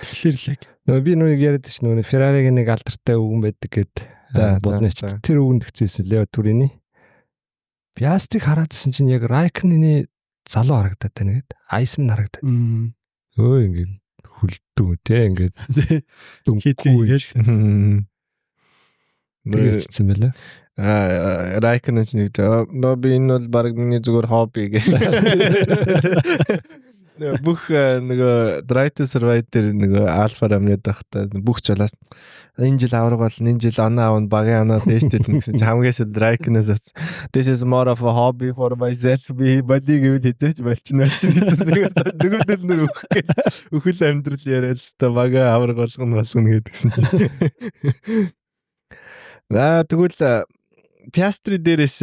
S2: Тэгэхээр л яг
S3: би нүг яриад ш нүг Ferrari-гийн нэг алдартай өвгөн байдаг гэд болны ч тэр өвгөнд гцээсэн Лео Турини. Piastri-г хараадсэн чинь яг Raikkonen-ы залуу харагдаад байна гэд. Iceman харагдаад. Өө ингээд хүлдүү те ингээд
S2: хийдгээд
S3: тэгсэн байлаа.
S1: Raikkonen ч нэг би энэ бол баг миний зүгээр хобби гэх. Бүх нөгөө Drive to Survive дээр нөгөө Alpha Romeo дахта бүх жолоос энэ жил авраг бол энэ жил оноо авна багын оноо дээштэй гэсэн чинь хамгийн сүүлд Raikkonen-аас this is more of a hobby for myself би body гэвэл хизээч болчихно гэсэн нөгөөдөл нөр өхөл амьдрал яриад л та багаа авраг болгоно гэдгсэн чинь тэгвэл Piastri дээрээс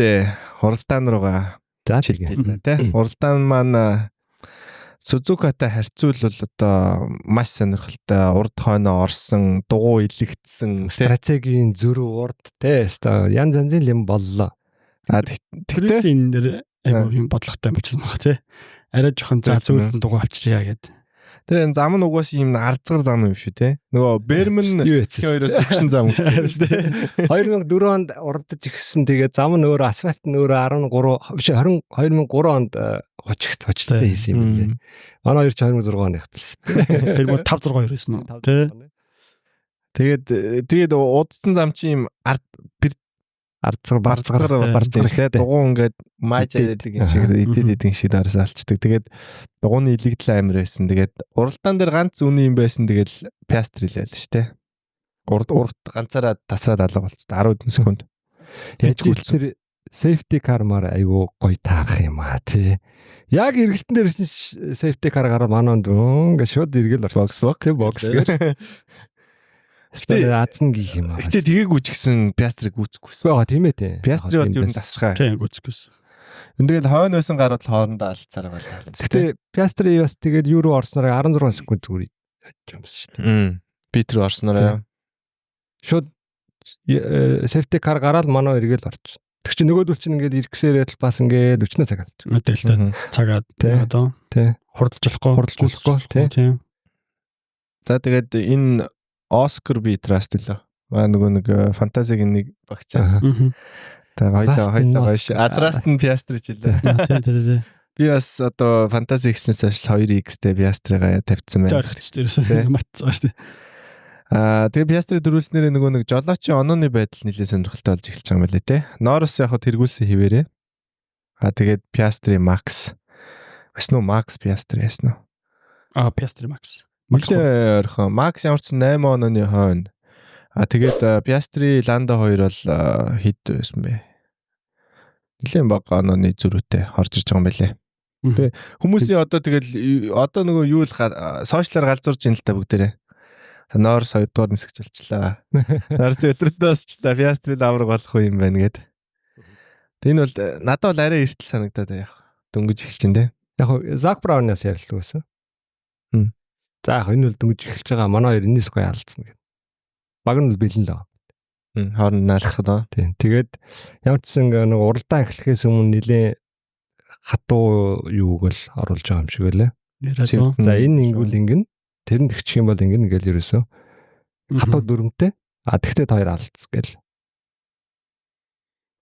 S1: хуралдаан руугаа чилжээ тий хуралдаан маань Сузукатай харьцуулбал одоо маш сонирхолтой урд хойноо орсон дугуй илэгдсэн
S3: стратегийн зөрүү урд те өстой янз янзын юм боллоо.
S2: Тэгэхээр энэ дэр юм бодлоготой юм бичсэн баг те. Арай жоохон за зөвлөн дугуй авчиръя гэдэг.
S1: Тэр энэ зам нь угаас юм арцгар зам юм шүү те. Нөгөө Бермен хоёроос өгшин зам те.
S3: 2004 онд урдж ирсэн тэгээ зам нь өөр асфальт нь өөр 2003 онд хожигдтой хийсэн юм лээ. Манай хоёр ч 2006 онд явбал шүү дээ.
S2: Тэр мөр 562 байсан уу?
S1: Тэгээд удсан зам чи юм барцгаар те. Дугуй ингээд мааж яадаг юм шиг идэдэг шиг дараас алчдаг. Тэгээд дугууны илэгдэл амир байсан. Тэгээд уралдаан дээр ганц үний юм байсан. Тэгээд Piastri л байл шүү те. Урд ганцаараа тасраад алга болчихсон 10 секунд.
S3: Яаж тэр safety car маар айгүй гоё таарах юм аа тий. Яг эргэлтэн дээр safety car гараа манад ингээд шууд эргэл
S1: бокс гэж.
S3: Азн гих юм аа.
S1: Гэтэ тэгээгүй ч гэсэн Piastri гүцэхгүйсэн.
S3: Байгаа тийм ээ тий.
S2: Piastri
S1: бол ер нь тасархаа.
S2: Тийм гүцэхгүйсэн.
S1: Тэгэл хойно байсан гарууд хоорондоо алцаараа байлаа.
S3: Гэтэ Piastri бас тэгээд юу руу орсноор 16 секунд зүгээр яж юмсан шүү дээ.
S1: Питер орсноор
S3: шууд safety car гараад манай эргээл орч. Тэг чи нөгөөдөл чинь ингээд ирэх гэсээрээ бас ингээд 40 цаг алдчих.
S2: Мэдээлэл цагаад одоо
S3: тий.
S2: Хурдж болохгүй тий.
S1: За тэгээд энэ Оскар би траст лөө. Нөгөө нэг фантазигийн нэг багчаа. Тэгээд хоёлоо Адраст нь Piastri ч лээ.
S2: Тий.
S1: Би бас одоо фантази X-нээс хойш 2X-тэй Piastri-га тавьчихсан байна.
S2: Төрөгч дээрээс мартсан шүү дээ.
S1: Тэгээ Piastri дөрүүлснээр нөгөө нэг жолоочийн онооны байдал нэлээд сонирхолтой болж эхэлж байгаа юм байна лээ. Norris яг хөө тэргүүлсэн хിവэрээ. Тэгээд Piastri Max. Басна уу Max Piastri ясна уу?
S2: Piastri Max.
S1: Нэлээ орхон. Max ямар ч 8 онооны хойно. Тэгээд Piastri Landa 2 бол хэд байсан бэ? Нэлээд бага онооны зөрүүтэй орж ирж байгаа юм байлээ. Тэгээ хүмүүсийн одоо тэгэл одоо нөгөө юу л сошиалар галзуурж ин л та бүгдээрээ. Norris 2 дугаар нисгэж болчлаа. Norris өдрөдөөс ч та Piastri авраг болох юм байна гэд. Тэг энэ бол надад бол арай эртэл санагдаад яг дөнгөж эхэлж байна те.
S3: Яг Zak Brown-аас ярилдаг байсан. За яг энэ бол дөнгөж эхэлж байгаа манай хоёр энэс гоё алдсан гэд. Баг нь бол бэлэн л байгаа.
S1: Хооронд наалцах даа.
S3: Тийм. Тэгээд ямар ч нэг уралдаан эхлэхээс өмнө нэлээ хатуу юуг л оруулж байгаа юм шиг байлаа. За энэ ингүүл ингэн тэр нь тэгчих юм бол ингэн ингээл ерөөсөө хатуу дүрмтэй. Тэгтээ хоёр алдц гэл.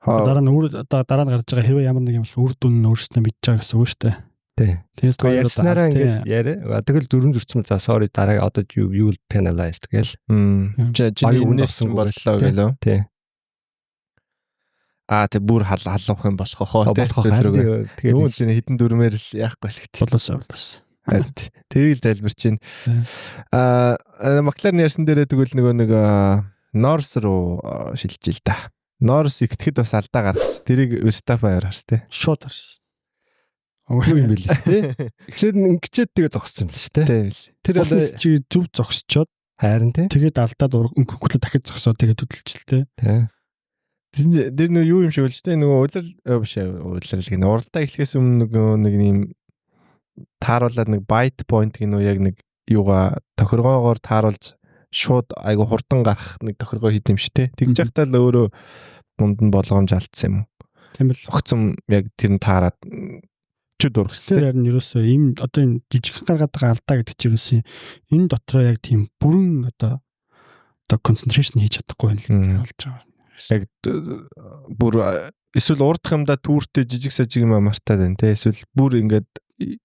S2: Дараа нь гарч байгаа хэрвээ ямар нэг юм бол үр дүн нь өөрснөө мэдж байгаа гэсэн үг шүү дээ.
S3: Тий.
S2: Тэгээс
S3: ярьснараа ингээд яриа. Тэгэл дүрм зөрчмөл за sorry дараа одоо юу penalized гэл.
S1: Жиний үнэс боллоо гэлөө.
S3: Тий.
S1: Тэг бүр халуух юм болох хоо тий. Тэгээд юу ч хитэн дүрмээр л яахгүй л гэх.
S2: Болоос.
S1: Тэрийг залбирч байна. Макларын ярьсан дээрээ тэгвэл нэг Norris руу шилжиж ил та. Norris итгэхэд бас алдаа гарсан. Тэрийг Verstappen харсан тий.
S2: Шууд харсан.
S3: Юу юм бэ л тий. Эхлээд ингэчээд тэгээ зогссон юм л шүү дээ.
S2: Тэр одоо чи зүв зогсчоод
S3: харин тий.
S2: Тэгээд алдаад өнгөхгүй дахиж зогсоод тэгээд хөдөлж л тий.
S1: Тэр нэг юу юм шиг л шүү дээ. Нөгөө улирал гэнэ. Уралдаа эхлэхээс өмнө нэг юм тааруулаад нэг byte point гэнэ яг нэг юугаа тохиргоогоор тааруулж шууд айгу хурдан гарах нэг тохиргоо хийх юм шиг тий. Тэгж яхтаа л өөрөө дунд нь болгоомж алдсан юм.
S2: Тийм л
S1: огцом яг тэр нь таарад ч дургслээ.
S2: Тэр харин ерөөсөө ийм одоо энэ жижиг гаргаад байгаа алдаа гэдэг чинь ерөөсөө энэ дотроо яг тийм бүрэн одоо концентрашн хийж чадахгүй юм л болж байгаа.
S1: Яг бүр эсвэл урдах юмдаа түүртэй жижиг сажиг юм мартаад байна те. Эсвэл бүр ингээд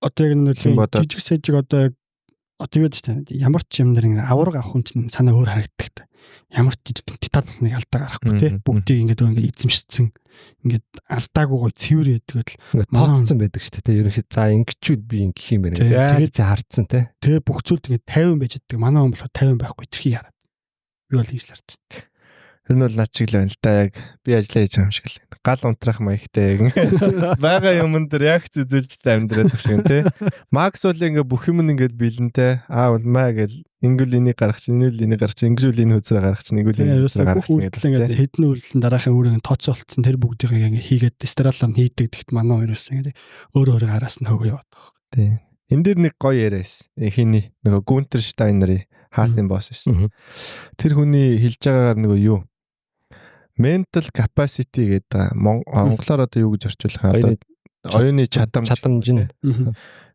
S2: одоо яг нэг жижиг сажиг одоо юу гэдэг чинь ямар ч юм нэр авраг авах хүн чинь санаа өөр харагддаг. Ямар ч жижиг титаныг алдаа гарахгүй те. Бүгдийг ингээд эзэмшсэн ингээд алдаагүй гоё цэвэр яадаг л
S3: тооцсон байдаг шүү дээ. Ерөнхийд за ингэчүүд би ингэх юм байна. Тэгээд хардсан те.
S2: Тэгээ бүх зүйл тэгээд 50 байж байгаа. Манай хүн болохоор 50 байхгүй тэрхий хараад. Би бол хийж л харж байна.
S1: Тэр нь бол над шиг л байна л да яг би ажиллаа хийж байгаа юм шиг л. Гал унтрах маягтай байгаа юмн дээр яг зөзөлжтэй амьдраад байх шиг те. Макс бол ингээ бүх юм ингээд бэлэнтэй. Бол маа гэл ингүүл энийг гаргач, инүүл энийг гаргач, ингүүл энэ хөөцрөө гаргач, ингүүл энэ хөөцрөө гаргач гэдэг.
S2: Ингээд хэдэн үйлдэл дараахан өөрийн тооцоолцсон тэр бүгдийг ингээ хийгээд дистралаар хийдэг тэгт манай хоёроос ингээ өөрөө араас нь хөвөө яваад байгаа.
S1: Тийм. Энд дэр нэг гоё яриас. Хиний нөгөө Гүнтер Штайнерийн хаалтын босс байсан. Тэр хүний хэлж байгаагаар нөгөө юу mental capacity гэдэг монголоор одоо юу гэж орчуулах одоо оюуны чадамж
S3: нь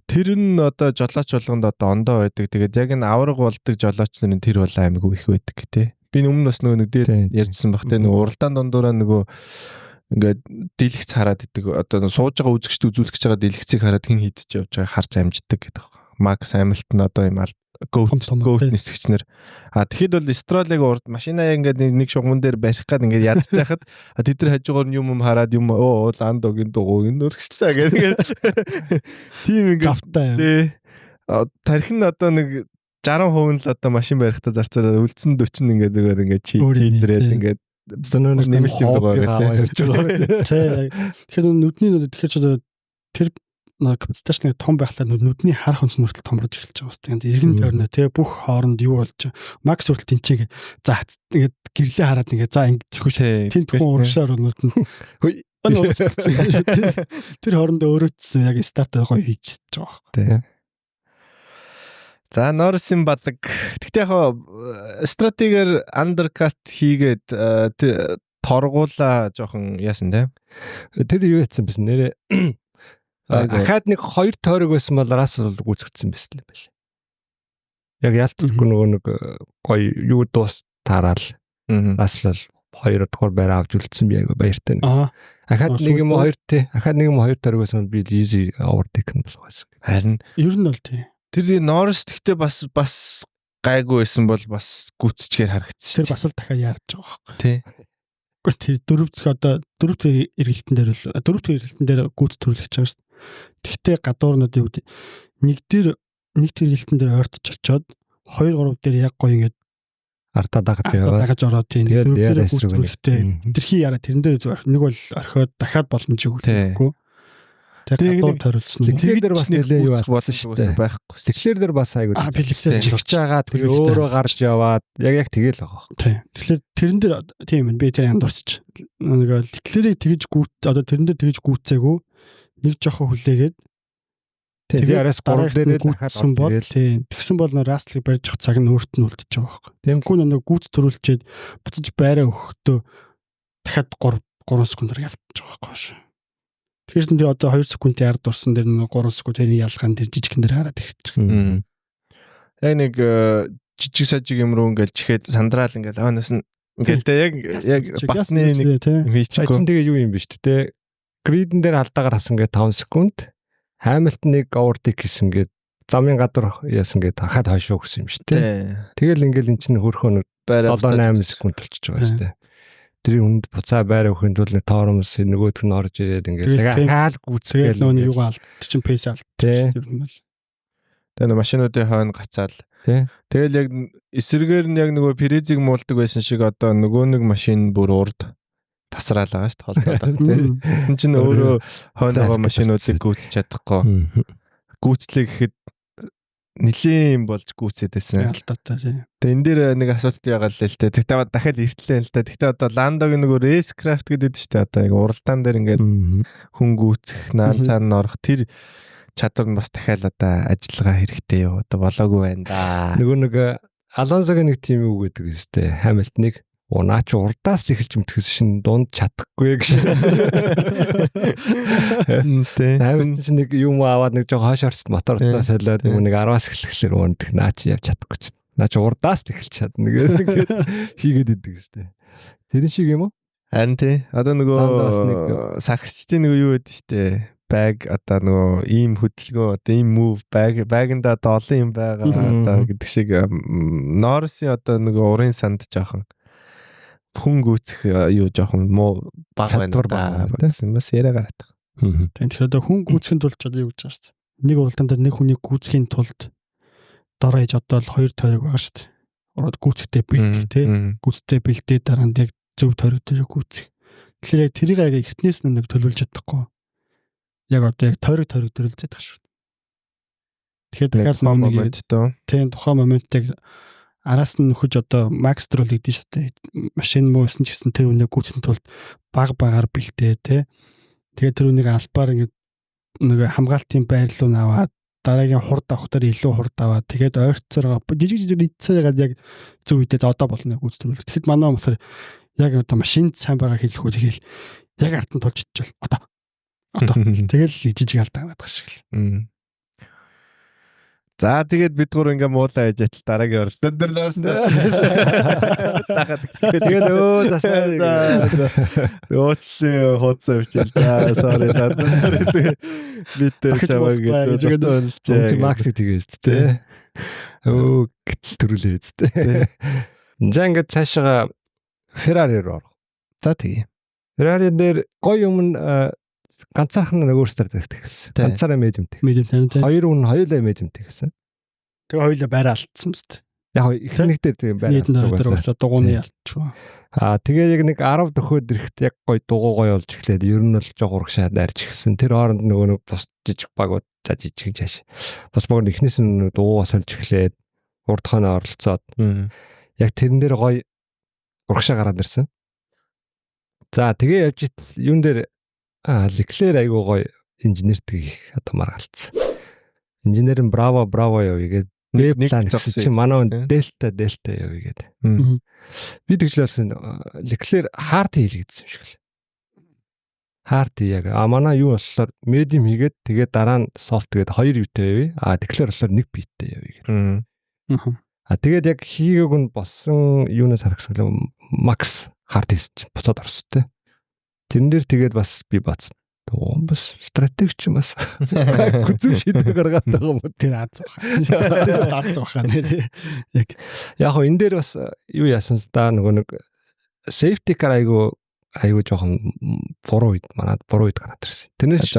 S1: тэр нь одоо жолооч болгонд одоо ондоо байдаг. Тэгээд яг энэ авраг болдог жолооч нарын тэр бол аймаг их байдаг гэдэг. Би өмнө бас нөгөө нэг дээр ярьжсэн баг те нөгөө уралдаан дундуура нөгөө ингээд дэлгэц хараад идэг одоо сууж байгаа үзэгчд үзүүлэх гэж байгаа дэлгэцийг хараад хэн хийдэж явж байгааг харж амждаг гэдэг. Макс Хамилтон одоо юм гоут нисгчнэр. Тэгэхэд бол Стролыг урд машинаа ингээд нэг шугамн дээр барих гад ингээд ядчих хахад тэд нар хажуугаар нь юм хараад юм ландогийн дугуй энэ өргөчлээ гэдэг. Тийм ингээд
S2: завтай.
S1: Тархин одоо нэг 60% л одоо машин барихтаа зарцаад үлдсэн 40 ингээд зүгээр ингээд чийдрээд ингээд нэмэлт юм байгаа гэдэг.
S2: Тэгэхээр нүдний тэгэхээр тэр капациташ нэг том байхлаар нүдний харах онц нүртэл томрож эхэлж байгаа юм. Тэгээд иргэн тойрно те бүх хооронд юу болж макс хүртэл тэнцээ за ингээд гэрлээ хараад ингээд за ингэж хөш тийм тухайн урагшаар нүд нь тэр хооронд өөрөөцсөн яг старт гоё хийж байгаа
S1: байхгүй. За Норрисын бадаг. Гэхдээ яг стратегиэр андеркат хийгээд торгуула жоохон яасан те.
S3: Тэр юу яцсан бис нэрээ ахаад нэг 2 тойрог байсан бол Рассел гүйцэгдсэн байсан юм байна. Яг ялтгүй нөгөө нэг гоё юу дуус таараал Рассел 2 дугаар байраа авч үлдсэн би айгу баяртай. Ахаад нэг юм 2 тий. Ахаад нэг юм 2 тойрог байсан бол би easy overtake нь болох байсан.
S2: Харин ер нь бол тий.
S1: Тэр Норрис гэхдээ бас гайгүй байсан бол бас гүцчгээр харагдсан.
S2: Тэр бас л дахиад яарч байгаа байхгүй.
S1: Тий.
S2: Тэр дөрөвт эргэлтэн дээр гүйц төрүүлж байгаа шүү дээ. Тэгтээ гадуурнууд юу гэдэг нэг эргэлтэн дээр ойртож очиод 2 3 дээр яг гоё ингээд
S3: артаа дагаж
S2: ороод тийм дөрөв дээр гүйц төрүүлэхтэй тэрхий яраа тэрэн дээр зөв нэг бол орхиод дахиад боломжийг өгөхгүй. Тэгээд гадуур тойруулсан.
S3: Тэгэхээр дээр бас нэлээ юу болсон шүү дээ. Байхгүй. Тэгэхээр дээр бас айгуу чигч байгаа тэр өөрөө гарч яваад яг тэгэл байгаа.
S2: Тийм. Тэгэхээр тэрэн дээр тийм ээ би тэр андуурч нэг леклэрийг тэгж одоо тэрэн дээр тэгж гүйцээгүй нэг жоохон хүлээгээд
S3: тэгээд араас 3 дээр
S2: гүйцсэн бол тийм тэгсэн бол нөө Раслыг барьж явах цаг нь өөрт нь үлдчихэж байгаа байхгүй. Тиймгүй нэг гүйц төрүүлчихэд буцаж байраа өгөхдөө дахиад 3 секундаар ялтж байгаа байхгүй. Тэгэхээр тэр одоо 2 секундын ард орсон дээр нэг 3 секунд тэрний ялгаан тэр жижигхэн дээр хараад ирчих.
S1: Яг нэг жижиг сажиг юм руу ингээл чихээд сандраал ингээл хойноос нь ингээл яг батны нэг
S3: хийчихгүй. Тэгээ юу юм бэ шүү дээ. Гридэн дээр алдаагаар хасан гээ 5 секунд. Хаймилтон нэг overtake хийсэн гээ замын гадуур яасан гээ хахад хойшоо өгсөн юм шүү дээ. Тэгэл ингээл эн чинь хөрхөө 7-8 секунд болчихж байгаа шүү дээ. Тэр хүнд буцаа байраа өгөхийн тулд тоормос нөгөөдг нь орж ирээд ингээд хаал гүцгээл
S2: нөө юугаа алт чинь пейс алт
S3: тийм
S2: юм л.
S1: Тэгээ машинуудын хойно гацаал. Тэгэл яг эсрэгээр нь яг нөгөө Перезиг муулдаг байсан шиг одоо нөгөө нэг машин бүр урд тасраал байгаа шүү дээ холдоод тийм. Тин чинь өөрөө хойноогоо машинуудыг гүйцэж чадахгүй. Гүйцлээ гэхэд нилийн болж гүйцээд байсан.
S2: Алдаатай тийм.
S1: Тэгээ энэ дээр нэг асуулт яагаад л л тэ. Тэгтээ дахиад иртлээ л да. Тэгтээ одоо Ландогийн нөгөө рейскрафт гэдэг шүү дээ. Одоо яг уралдаан дээр ингээд хүн гүйцэх, наан цаана орох тэр чадвар нь бас дахиад одоо ажиллагаа хэрэгтэй юу. Одоо болоогүй байна да.
S3: Нөгөө нэг Алонсогийн нэг тим үг гэдэг юм шүү дээ. Хамилтныг наач урдаас л эхэлж өмтгөөс шин дунд чадахгүй гэж. Хамилтон чинь нэг юм аваад нэг жоо хойш орчт мотортой солиод нэг 10-аас эхлэхлээр өндөг наач явж чадахгүй ч. Наач урдаас л эхэлж чадна гэдэг хийгээд идэг шүү дээ. Тэрэн шиг юм уу?
S1: Харин тий. Одоо нөгөө сагсчдын нөгөө юу гэдэг шүү дээ. Баг одоо нөгөө ийм хөдөлгөөн одоо ийм move багнда одоо олон юм байгаа одоо гэдэг шиг Норрисын одоо нөгөө урын санд жоохон хүн гүйцэх юу жоохон муу баг байна гэсэн бас яриа гараад байгаа.
S2: Тэгэхээр одоо хүн гүйцэхийн тулд одоо юу гэж байгаа шүү дээ. Нэг уралдаан дээр нэг хүнийг гүйцэхийн тулд дараа иж одоо л 2 тойрог байгаа шүү дээ. Ороод гүйцэхтэй бэлдэх тий. Гүйцэхтэй бэлдээ дараа нь яг зөв тойрог дээр гүйцэх. Тэгэхээр яг тэрийг яг эртнээс нь нэг төлөвлөж чадахгүй. Яг одоо яг тойрог төрүүлж чадах шүү. Тэгэхээр дахиад
S1: момент тоо.
S2: Тийм тухайн моментыг араас нь нөхөж одоо макс руу хийдэж шүү дээ. Машин муусан ч гэсэн тэр үнийг гүйцэхийн тулд багаар бэлдээ тий. Тэгээд тэр үнийг албаар ингэ нэг хамгаалтын байр руу наваад дараагийн хурд авахтаар илүү хурд аваад тэгээд ойрцоороо жижиг идцээгээд яг зөв үедээ за одоо болно гүйц төрүүл. Тэгэхэд манай болохоор яг одоо машин сайн байгаа хэлэхгүй тэгэл яг ард нь тулж ичвэл одоо тэгэл жижиг алдаа гадах шиг л.
S1: За тэгээд бид гур ингээм муулаа яж атал дараагийн оролтон дээр нөрсөн. Тэгээд өөчлөө хооцсон бичээл. За sorry бид чамаа гэж
S3: олж максиг тэгээс тээ. Гэтэл төрүүлээ үсттэй. За ингээд цаашаа Ferrari руу орох.
S1: За тэгье.
S3: Ferrari дээр гоё юм ганцаархан нэг өөрсдөр тэгсэн. Ганцаараа мэжэмтэй.
S2: Мэжэмтэй.
S3: Хоёр хүн хоёулаа мэжэмтэй гэсэн.
S2: Тэгээ хоёулаа байраа алдсан мэт.
S3: Яг ихнэг дээр тийм
S2: байгаад дугууны ялчгүй.
S3: Тэгээ яг нэг 10 дөхөөд ирэхэд яг гоё дугуй гоё болж эхлээд ер нь бол жоо урагшаа дайрч гисэн. Тэр хооронд нөгөө нэг бус жижиг багууд жижиг жааш. Бас баг ихнээс нь дугуйгаа сольж эхлээд урд хоноо оролцоод яг тэрэн дээр гоё урагшаа гараад ирсэн. За тэгээ явж юун дээр Leclerc айгуу гоё инженертгийг одоо маргалцсан. Инженер нь браво явъя гэдэг B-план гэсэн чинь манай дельта явъя гэдэг. Би тэгжлэрсэн Leclerc хард хийл гэсэн юм шиг л. Хард яг манай юу болохоор medium хийгээд тэгээд дараа нь soft гээд 2 биетэй явъя. Leclerc болохоор 1 биетэй явъя гэдэг. Тэгээд яг хийгээг нь болсон юунаас харагсан Max хард хийсэн чинь буцаад орстой. Тэрэн дээр тэгээд бас би бац. Бас стратегч юм бас хүзүү шийдэл гаргаад байгаа юм.
S2: Тэр азуухан яг
S3: энэ дээр бас юу яасан да нөгөө нэг safety car айгу жоохон буруу үед гараад ирсэн. Тэрнээс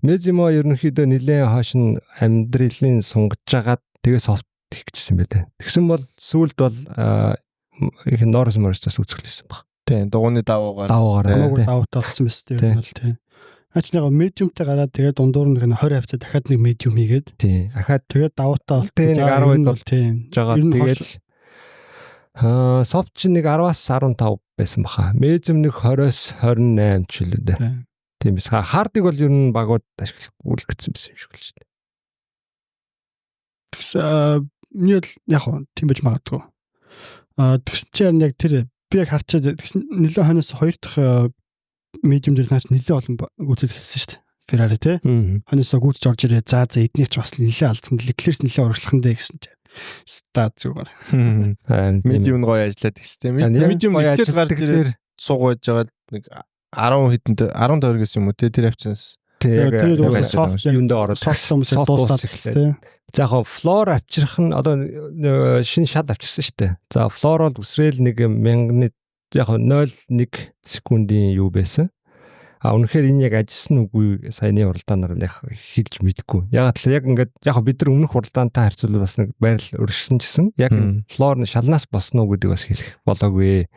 S3: Mezimo ерөнхийдөө нэлээд хойш нь амьдралын сунгаж жагаад тэгээ софт хийх гэсэн байлаа. Тэгсэн бол сүүлд бол их Norris Morris-таас үзэхлээсэн баг.
S1: Тийм дугууны давуугаар
S2: хамаагүй давуутай болсон мэт тийм бол тийм. Аач нэг medium-тай гараад тэгээд дундуур нэг 20 хавцаа дахиад нэг medium хийгээд
S3: тийм. Ахаад
S2: тэгээд давуутай бол
S3: тийм 10-д бол
S2: тийм.
S3: Жагаад тэгээд soft ч нэг 10-аас 15 байсан баха. Medium нэг 20-оос 28 ч үлээ дээ. Тийм эс хардыг бол ер нь багууд ашиглах гэсэн юм шиг л шүү дээ.
S2: Тэгсэн миний бол яг хөө тийм байж магадгүй. Тэгсэн чинь яг тэр би яг харчаад нэлээд хойноос 2 дахь medium дээр наач нэлээд олон гүйцэд хэлсэн шүү дээ. Ferrari тий. Хойноосоо гүйцэж орж ирээ. За эднийх ч бас нэлээд алдсан. Leclerc нэлээд урагшлах нь дээ гэсэн чинь. Ста зүгээр.
S1: Medium гоё ажиллаад гэсэн тийм. Medium Leclerc гардаг дээр суугаад жагаад нэг 10 хэдэнд 12 гэсэн юм уу тий тэр авчнаас.
S2: Тэр soft юунд ороод soft дуусаад эхэлсэн.
S3: За яг floor авчрах нь одоо шинэ шат авчирсан шүү дээ. За floor бол үсрээл нэг 1000-ны яг 0.1 секундын юу байсан. Үнэхээр энэ яг ажилласан үгүй саяны уралдаанаар яг хэлж мэдэхгүй. Яг л яг ингээд яг бид нар өмнөх уралдаантай харьцуулбал бас нэг байрал өршсөн гэсэн. Яг floor нь шалнаас босноо гэдэг бас хэлэх болоогүй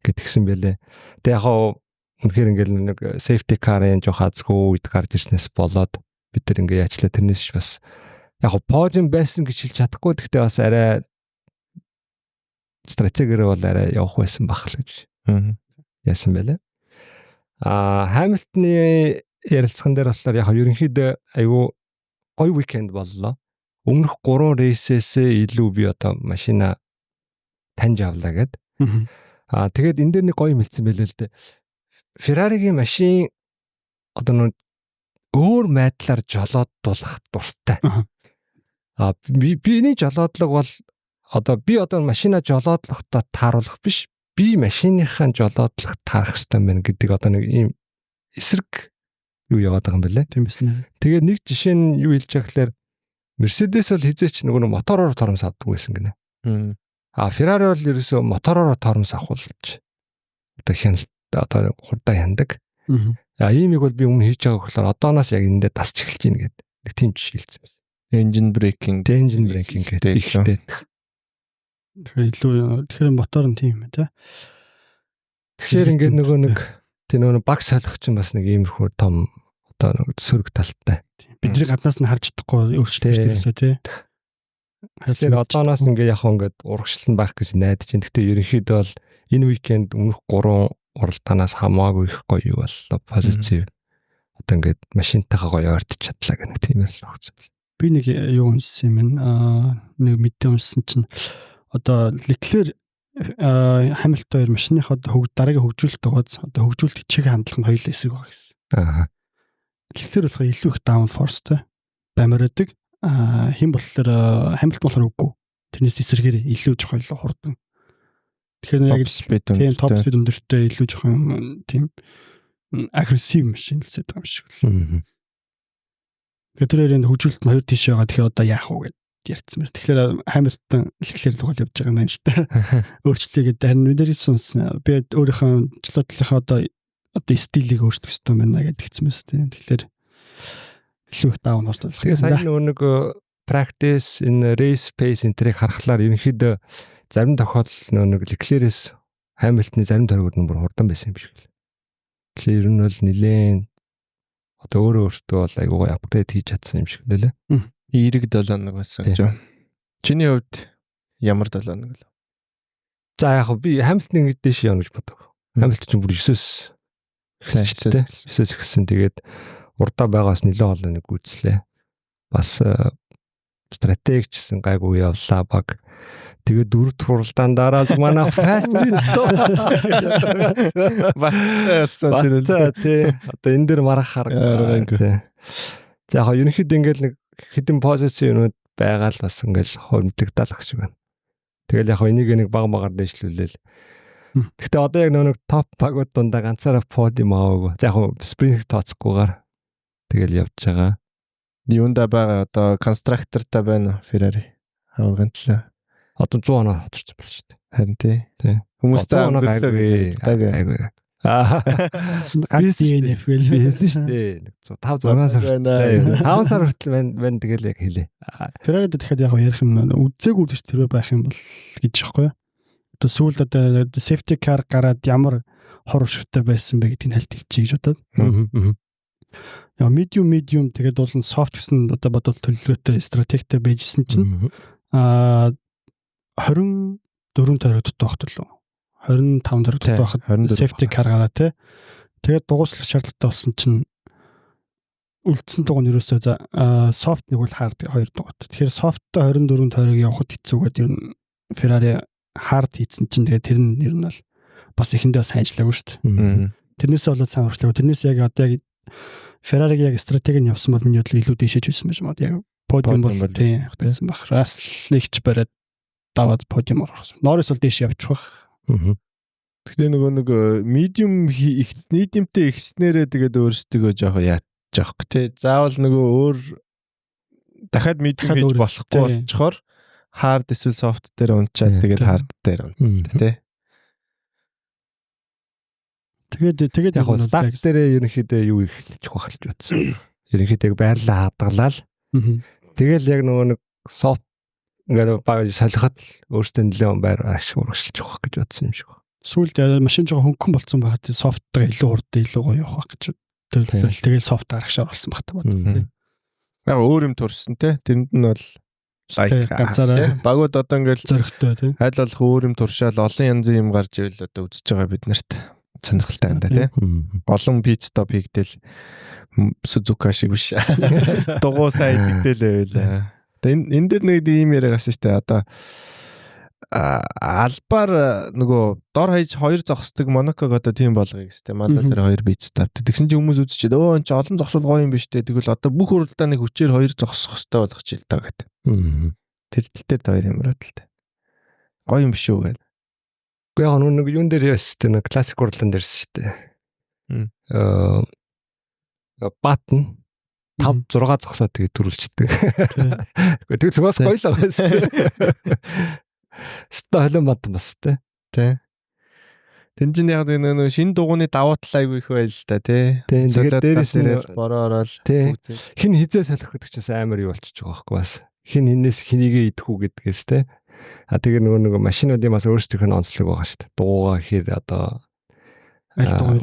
S3: гэдгсэн байлээ. Тэгээ яг үнэхээр ингээд нэг safety car-ын жоох азгүй үед гарч ирснээс болоод бид нар ингээд яачлаа тэрнээс бас яг подиум байсан гэж хэлж чадахгүй. Гэхдээ бас арай стратегиэр бол арай явах байсан бах л гэж яасан байлаа. Хамилтны ярилцсан дээр болохоор яг ерөнхийдөө айгүй гоё уикенд боллоо. Өмнөх 3 рейсээсээ илүү би одоо машина таньж авлаа гэд. Тэгээд энэ дээр нэг гоё мэлцсэн байлээ л дээ. Ferrari-гийн машин одоо нэг өөр майдлаар жолоодлох дуртай. Биний жолоодлого бол одоо би одоо машина жолоодлохдоо тааруулах биш. Би машиныхаа жолоодлох таарах хэрэгтэй байна гэдэг одоо нэг ийм эсрэг юу яваад байгаа юм байна.
S2: Тийм эснэ.
S3: Тэгээд нэг жишээ нь юу хэлж байгаа гэхээр Mercedes бол хизээч нөгөө мотороор торомс авдаг байсан гинэ. Ferrari бол ерөөсөө мотороор торомс авахулж одоо хяналт одоо хурдан яндаг. Иймийг бол би өмнө хийж байгааг болохоор одооноос яг энэ дээр тасч эхэлж гин гэдэг. Нэг тийм жишээ хэлсэн байсан.
S1: Engine braking
S3: гэдэг ихтэй.
S2: Тэгэхээр мотор нь тийм ээ тий.
S3: Тэгэхээр ингээд нөгөө нэг тэр нөгөө баг солих чинь бас нэг иймэрхүү том одоо нэг сөрөг талтай.
S2: Бидний гаднаас нь харж чадахгүй өөрчлөлт шүү дээ тий.
S3: Тэгэхээр одооноос ингээд яг ингээд урагшлан байх гэж найдаж байна. Гэхдээ ерөнхийдөө бол энэ уикенд өмнөх 3 уралдаанаас хамаагүй их гоё юу боллоо. Позитив. Одоо ингээд машинтайгаа гоё ойртож чадлаа гэх нэг тиймэр л багц.
S2: Би нэг юу уншсан юм нэг мэдээ уншсан чинь одоо Leclerc Hamilton хоёр машиныхаа дараагийн хөгжүүлэлт байгааз одоо хөгжүүлэлт чиг хандлах нь хоёулаа эсрэг байгаа гэсэн. Leclerc болохоор илүү их down forceтэй баймараадаг. Хэн болохоор Hamilton болохоор үгүй. Тэрнээс эсрэгээр илүү жоох илүү хурдан. Тэгэхээр яг тийм топ спид өндөртэй илүү жоохон тийм агрессив машин л зүйл юм шиг л. Тэрээр энэ хөгжүүлэлт нь хоёр тийш байгаа. Тэгэхээр одоо яах вэ гэд ярьсан мэт. Тэгэхээр Hamilton Leclerc л явж байгаа юм байна л та. Өөрчлөлтгээд харин мэдэрч сонсон. Би өөрийнхөө жолоодлынхаа одоо стилийг өөрчлөх хэрэгтэй байна гэдэг хэлсэн мэт. Тэгэхээр илүү их даун орсон.
S3: Тэгээ сайн нэг practice энэ race pace энтрийг харахаар ерөнхийдөө зарим тохиолдол нэг Leclerc-ээс Hamilton-ы зарим тойрогууд нь бүр хурдан байсан юм шиг л. Тэгэхээр ер нь бол нэлээд одоо өөртөө бол айгуу апгрейд хийж чадсан юм шиг лээ.
S1: Эерэг 7 хоног байсан гэж байна. Чиний хувьд ямар 7 хоног вэ?
S3: За яг би Hamilton-ыг дэш явна гэж бодог. Hamilton ч бүр 9-өөс эхэлсэн. Тэгээд урдаа байгаас нэлээд олон нэг гүйцлээ. Бас стратегичсэн гайгүй явлаа баг. Тэгээд дөрөвд хуралдаан дараа манай fast race тоо. Бата тий. Одоо энэ дэр марах хараг. За яг ерөнхийдөө ингээл нэг хэдэн позицийн юмуд байгаа л бас ингээл хөрмтөгдалах шиг байна. Тэгэл яг энийг нэг баг-багаар дэвшлүүлээл. Гэхдээ одоо яг нэг топ багууд дундаа ганцаараа подиум аваагүй. За яг спринт тооцохгүйгээр тэгэл явж байгаа.
S1: Юунда байгаа одоо констракторта байна Ferrari. Хавган талаа.
S3: Одоо 100 оноо хоцорсон байна шүү дээ.
S1: Харин тий. Хүмүүс
S3: айгүй.
S2: Ганц DNF гээл
S3: байсан шүү дээ. 5 6 сар. 5 сар хүртэл байна тэгэл яг хэлээ.
S2: Ferrari дахиад яг ярих юм үзээгүй гэж тэр байх юм бол гэж аахгүй. Одоо сүүлд одоо safety car гараад ямар хор уршигтай байсан бэ гэдгийг хальт хэлчихье гэж бодоод. Яа medium тэгээд бол soft гэсэн одоо бодвол төлөвлөгөөтэй стратегтэй байжсэн чинь 24 тойрогт тогтолоо. 25 тойрогт байхад safety car гараа те. Тэгээд дугуйслах шаардлагатай болсон чинь үлдсэн дугуй нь ерөөсөө soft нэг бол hard 2 дугуйт. Тэгэхээр soft-тай 24 тойрог явахад хэцүүгээд ер нь Ferrari hard хийсэн чинь тэгээд тэр нь ер нь бол бас эхэндээ сайн ажиллаагүй шүү дээ. Тэрнээсээ болоод сайн уршлаагүй. Тэрнээс яг одоо яг Ferrari-г яг стратеги нь явсан бол миний бодлоо илүү дэшэж байсан байж магадгүй. Яг подиум бол тийм байсан баг. Russell-ийг бариад даваад подиумор орсон. Norris бол дэш явчих бах.
S1: Гэхдээ нөгөө medium-тэй ихснээрээ тэгээд өөрсдөө жоохон яачих واخ тий. Заавал нөгөө өөр дахиад medium хийж болохгүй болчоор hard эсвэл soft дээр унчаад тэгээд hard дээр унтдаг тий.
S3: Тэгээд яг стart дээрээ ерөнхийдөө юу ихлэж бахалж утсан. Ерөнхийдөө байрлаа хадгалаад тэгэл яг нөгөө нэг soft ингээд баг салхад өөртөө нэлээд байр ашиг урагшилж байгаа гэж бодсон юм шиг байна.
S2: Сүүлд машин жоо хөнгөн болцсон байхад софттайгаа илүү хурдан илүү гоё явах гэж төлөвлөл. Тэгэл софт аргашаар болсон багтаа бод.
S1: Яг өөр юм төрсөн те. Тэрэнд нь бол лайк
S2: ганцаараа
S1: багууд одоо ингээд
S2: зөрөгтэй тий.
S1: аль болох өөр юм туршаал олон янзын юм гарч ивэл одоо үзэж байгаа бид нарт сонирхолтой байна тий. Олон пит стоп хийгдэл Сузука шиг биш. Дугуй сайн хийгдэл байвал. Энэ дэр нэг ийм яриа гарсан шүү дээ. Одоо албаар нөгөө дор хаяж хоёр зогсдог Монаког одоо тийм болгоё гэжтэй. Манда тэр хоёр пит стоп. Тэгсэн чинь хүмүүс үзчихээд өө энэ ч олон зогсвол гоё юм биш үү. Тэгвэл одоо бүх уралдааныг хүчээр хоёр зогсох хэрэгтэй болгоч ил таа гэдэг. Тэр тал дээр хоёр ямар бодлоо. Гоё юм биш үү гэдэг.
S3: Гэхдээ яг нэг юун дээр ястэй нэг классик уралдаан дээрсэн шүү дээ. Батн 5 6 зогсоод тэгээ төрүүлчихдэг. Тэгвэл бас гоё л байгаа шүү. Ста холон бат бас тий. Тэн чинь яг нэг шинэ дугууны давуу тал айгүй их байл л да тий. Тэгээд дээрээс нь бороо ороод хин хизээ салхих гэдэг чинь амар юу болчих жоох байхгүй бас. Хин хинээс хинийгээ идэх үү гэдгээс тий. Тэгээ нөгөө машинуудын бас өөрсдийнх нь онцлог байгаа шүү дээ. Дугуугаа ихээр одоо аль дугуй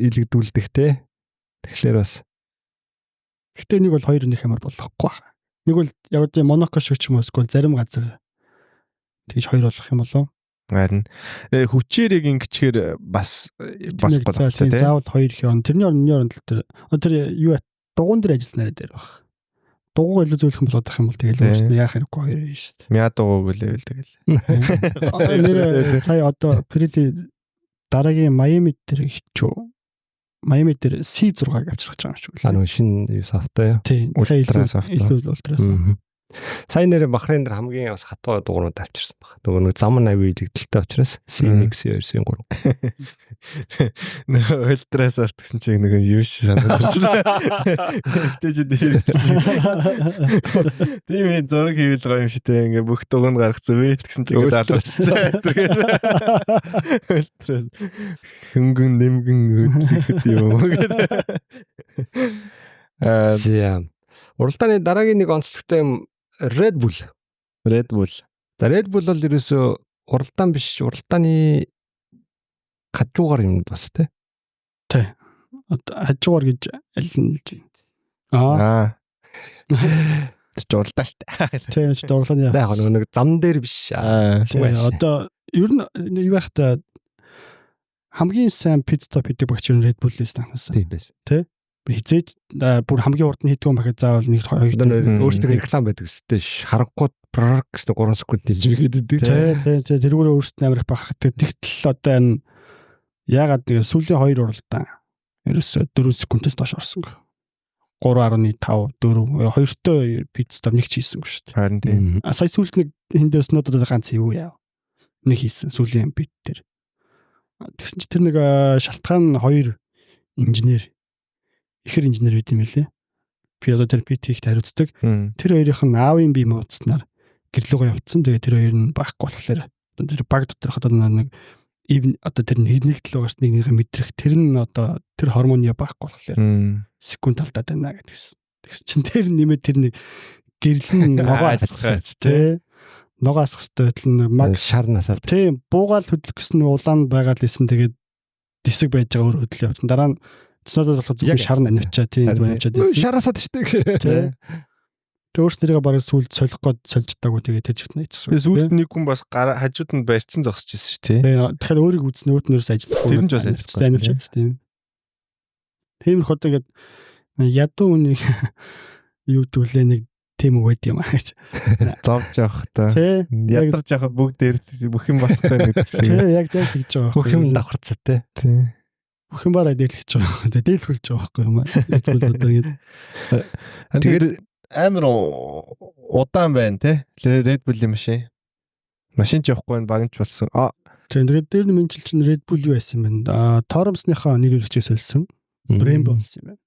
S3: илэгдүүлдэг тий. Тэгэхээр бас
S2: гэхдээ нэг бол хоёр нэг амар болохгүй. Нэг бол яг тийм Монако шиг ч юм уу эсвэл зарим газар тэгж хоёр болох юм болов.
S1: Харин хүчээр яг ингэчээр бас болохгүй байна тийм.
S2: Заавал хоёр их юм. Тэрний оронд л тэр юу дугуун дээр ажилласнараа дээр баг. Дугуй илүү зөөлөх юм болоод их юм бол тэгэл өөрснөө яах хэрэггүй хоёр юм шүү дээ.
S1: Мяа дугуйг лээвэл тэгэл.
S2: Нэр сая одоо Pirelli дараагийн Miami дээр хичүү. Miami дээр C6-г авчрах гэж байгаа юм шиг үлээ.
S3: Нөгөө шинэ софттой юу?
S2: Тийм.
S1: Ультра софт.
S2: Илүү ультра софт.
S3: Сайн нэр Бахрейн дээр хамгийн бас хатуу дугуйнууд авчирсан баг. Нөгөө нэг зам навиг илэгдэлтэй учраас C1, C2, C3.
S1: Нөгөө ультра софт гэсэн чинь нөгөө юу шиг санагдаж байна. Тэгтээ чи дээр. Тийм ээ зураг хийвэл гоё юм шиг те. Ингээ бүх дугуйн гаргацсан вэ гэсэн чинь ингээ даалгавчсан. Ультра хөнгөн нэмгэн хөдлөхөд юм уу гэдэг.
S3: Уралдааны дараагийн нэг онцлогтой юм Red Bull.
S1: Red Bull.
S3: Red Bull бол ерөөсөө уралдаан биш, уралдааны хажуугаар юм бас тий.
S2: Тэ. Одоо хажуугаар гэж альнэлж байна.
S1: Ч уралдаа штэ.
S2: Тийм ч уралдааны.
S3: Яг нэг зам дээр биш.
S2: Одоо ер нь юу байхтай хамгийн сайн пит стоп хийдэг багч нь Red Bull-ээс танаас.
S3: Тийм байсан.
S2: Тэ? Хизээж бүр хамгийн урд нь хийдэг юм бахад заавал 1 2
S3: өөртөө реклам байдаг өстэй харангууд пророк гэсэн 3 секунд хийж ирэхэд дээ.
S2: Тэ тэргүүрээ өөрсдөө амирх бахархдаг. Тэгтэл одоо энэ ягаад нэг сүүлийн 2 уралдаан ерөөсөө 4 секундээс доош орсон. 3.5 4 хоёртой пит стоп нэг ч хийсэнгүй шүү дээ.
S1: Харин тийм.
S2: Сая сүүлд нэг хин дээр снодод ганц юу яав. Нэг хийсэн сүүлийн пит дээр. Тэгсэн чи тэр нэг шалтгаан 2 инженер ихэр инженер байт юм лээ. Би одоо тэр пит хийхд хариуцдаг. Тэр хоёрын аавын бие муудснаар гэрлүүгөө явцсан. Тэгээ тэр хоёр нь байхгүй болохоор тэр баг доторх одоо нэг одоо тэр нэг талаас нэг мэдрэх тэр нь одоо тэр гормоны байхгүй болохоор секунд алдаад байна гэдгийгс. Тэгс чин тэр нэмээ тэр нэг гэрлэн ногоо асгах тий. Ногоо асгах хэвэл маг
S3: шар насаад
S2: тийм буугаал хөдлөх гэсэн улаан байгаад лсэн тэгээд дэвсэг байж байгаа өөр хөдөл явсан. Дараа нь цэцнодод болох зөвхөн шар намчаа тийм намчаад байсан.
S3: Шараасаад штэ.
S2: Тий. Тэр өөрсдөө бараг сүлд солих гээд сольжтаагүй тэгээд тэр жигт найцсан.
S1: Тэгээ сүлд нэг хүн бас хажууд нь барьцсан зогсож байсан шүү тий.
S2: Тэгэхээр өөрийг үзнэ өөтнөөс ажиллах.
S1: Тэр нь ч бас ажиллах.
S2: Тийм. Тиймэрхүү тэгээд ядуу үнийг юу дүүлээ нэг тийм үг байд юм аа гэж.
S1: Зовж явах та. Ядарч явах бүгд дээр бүх юм болохгүй гэдэг шиг.
S2: Тий, яг тэгж байгаа.
S3: Бүх юм давхарцаа тий.
S2: Бүх юм бараа дээрлэж байгаа. Тэгээд дээрлүүлж байгаа байхгүй юм аа.
S1: Тэгээд амар удаан байна тий. Red Bull-ийн машин. Машин ч явахгүй багч болсон.
S2: Тэгээд дээр нь минжил чинь Red Bull юу байсан юм бэ? Торомсныхаа нэр хүчээс олсон. Brembo болсон юм байна.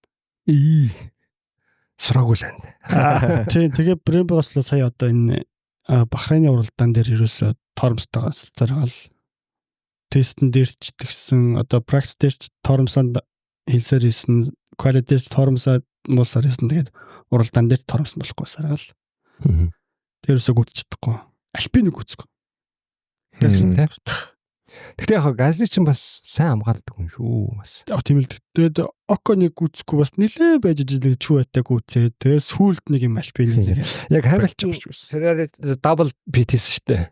S3: Сураагүй л байна.
S2: Тийм тэгээ Brembo-с л сая одоо энэ Бахрейны уралдаан дээр ерөөсө Тормстойгоо заргаал тестэн дээр ч тэгсэн одоо практис дээр ч Тормсонд хэлсээр исэн quality дээр Тормсоо муулсаар исэн тэгээд уралдаан дээр Тормс болохгүй саргаал. Тэрөөсө гүтч чадахгүй. Альпиныг гүцэхгүй.
S3: Гэхдээ яг Газли ч бас сайн хамгаалдаг хүн шүү бас.
S2: Яг тийм л. Тэгээд Оконыг гүцэхгүй бас нилээ байж ижлэг чүүэтэй гүцээ. Тэгээд сүулт нэг юм альпин.
S3: Яг Хамилтон Ferrari double PT-с штэ.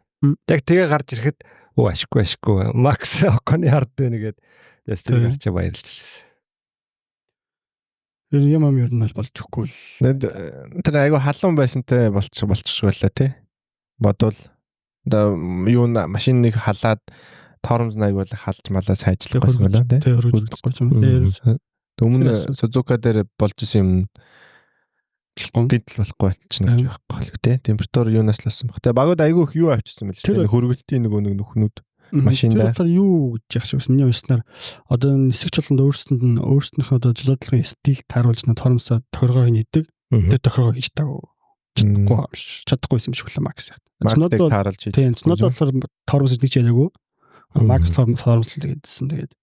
S3: Яг тэгээ гарч ирэхэд ашиггүй. Макс Оконы ард байна гэгээд ястэр гарч баярлж лээс.
S2: Юм ер нь болж өгөхгүй л.
S1: Тэр айгу халуун байсантай болчих байлаа тий. Бодвол юу машиныг халаад Тормс найг бол халж малаа сайжлах байсан байлаа тий.
S2: Хөргөхгүй юм.
S1: Өмнө Сузука дээр болж исэн юм гидл болохгүй болчихно гэж байхгүй тий. Температур юунаас л болсон баг. Тэгээ багууд айгу их юу авчихсан мэл тий. Хөргөлтийн нэг нөхнүүд машиндаа.
S2: Тэр юу гэж яах шиг байсан. Миний унснаар одоо нисэгч болонд өөрсдийнхөө одоо жилодлогын стилд тааруулж на Тормсоо тохиргоо хийдэг. Тэр тохиргоо хийж таагүй. Чадахгүйсэн юм шиг байна Макс.
S1: Цнодод тааруулж хийж.
S2: Тийм цнодод болохоор Тормс гэж яриаггүй. Макс Тормс л гэдсэн тэгээд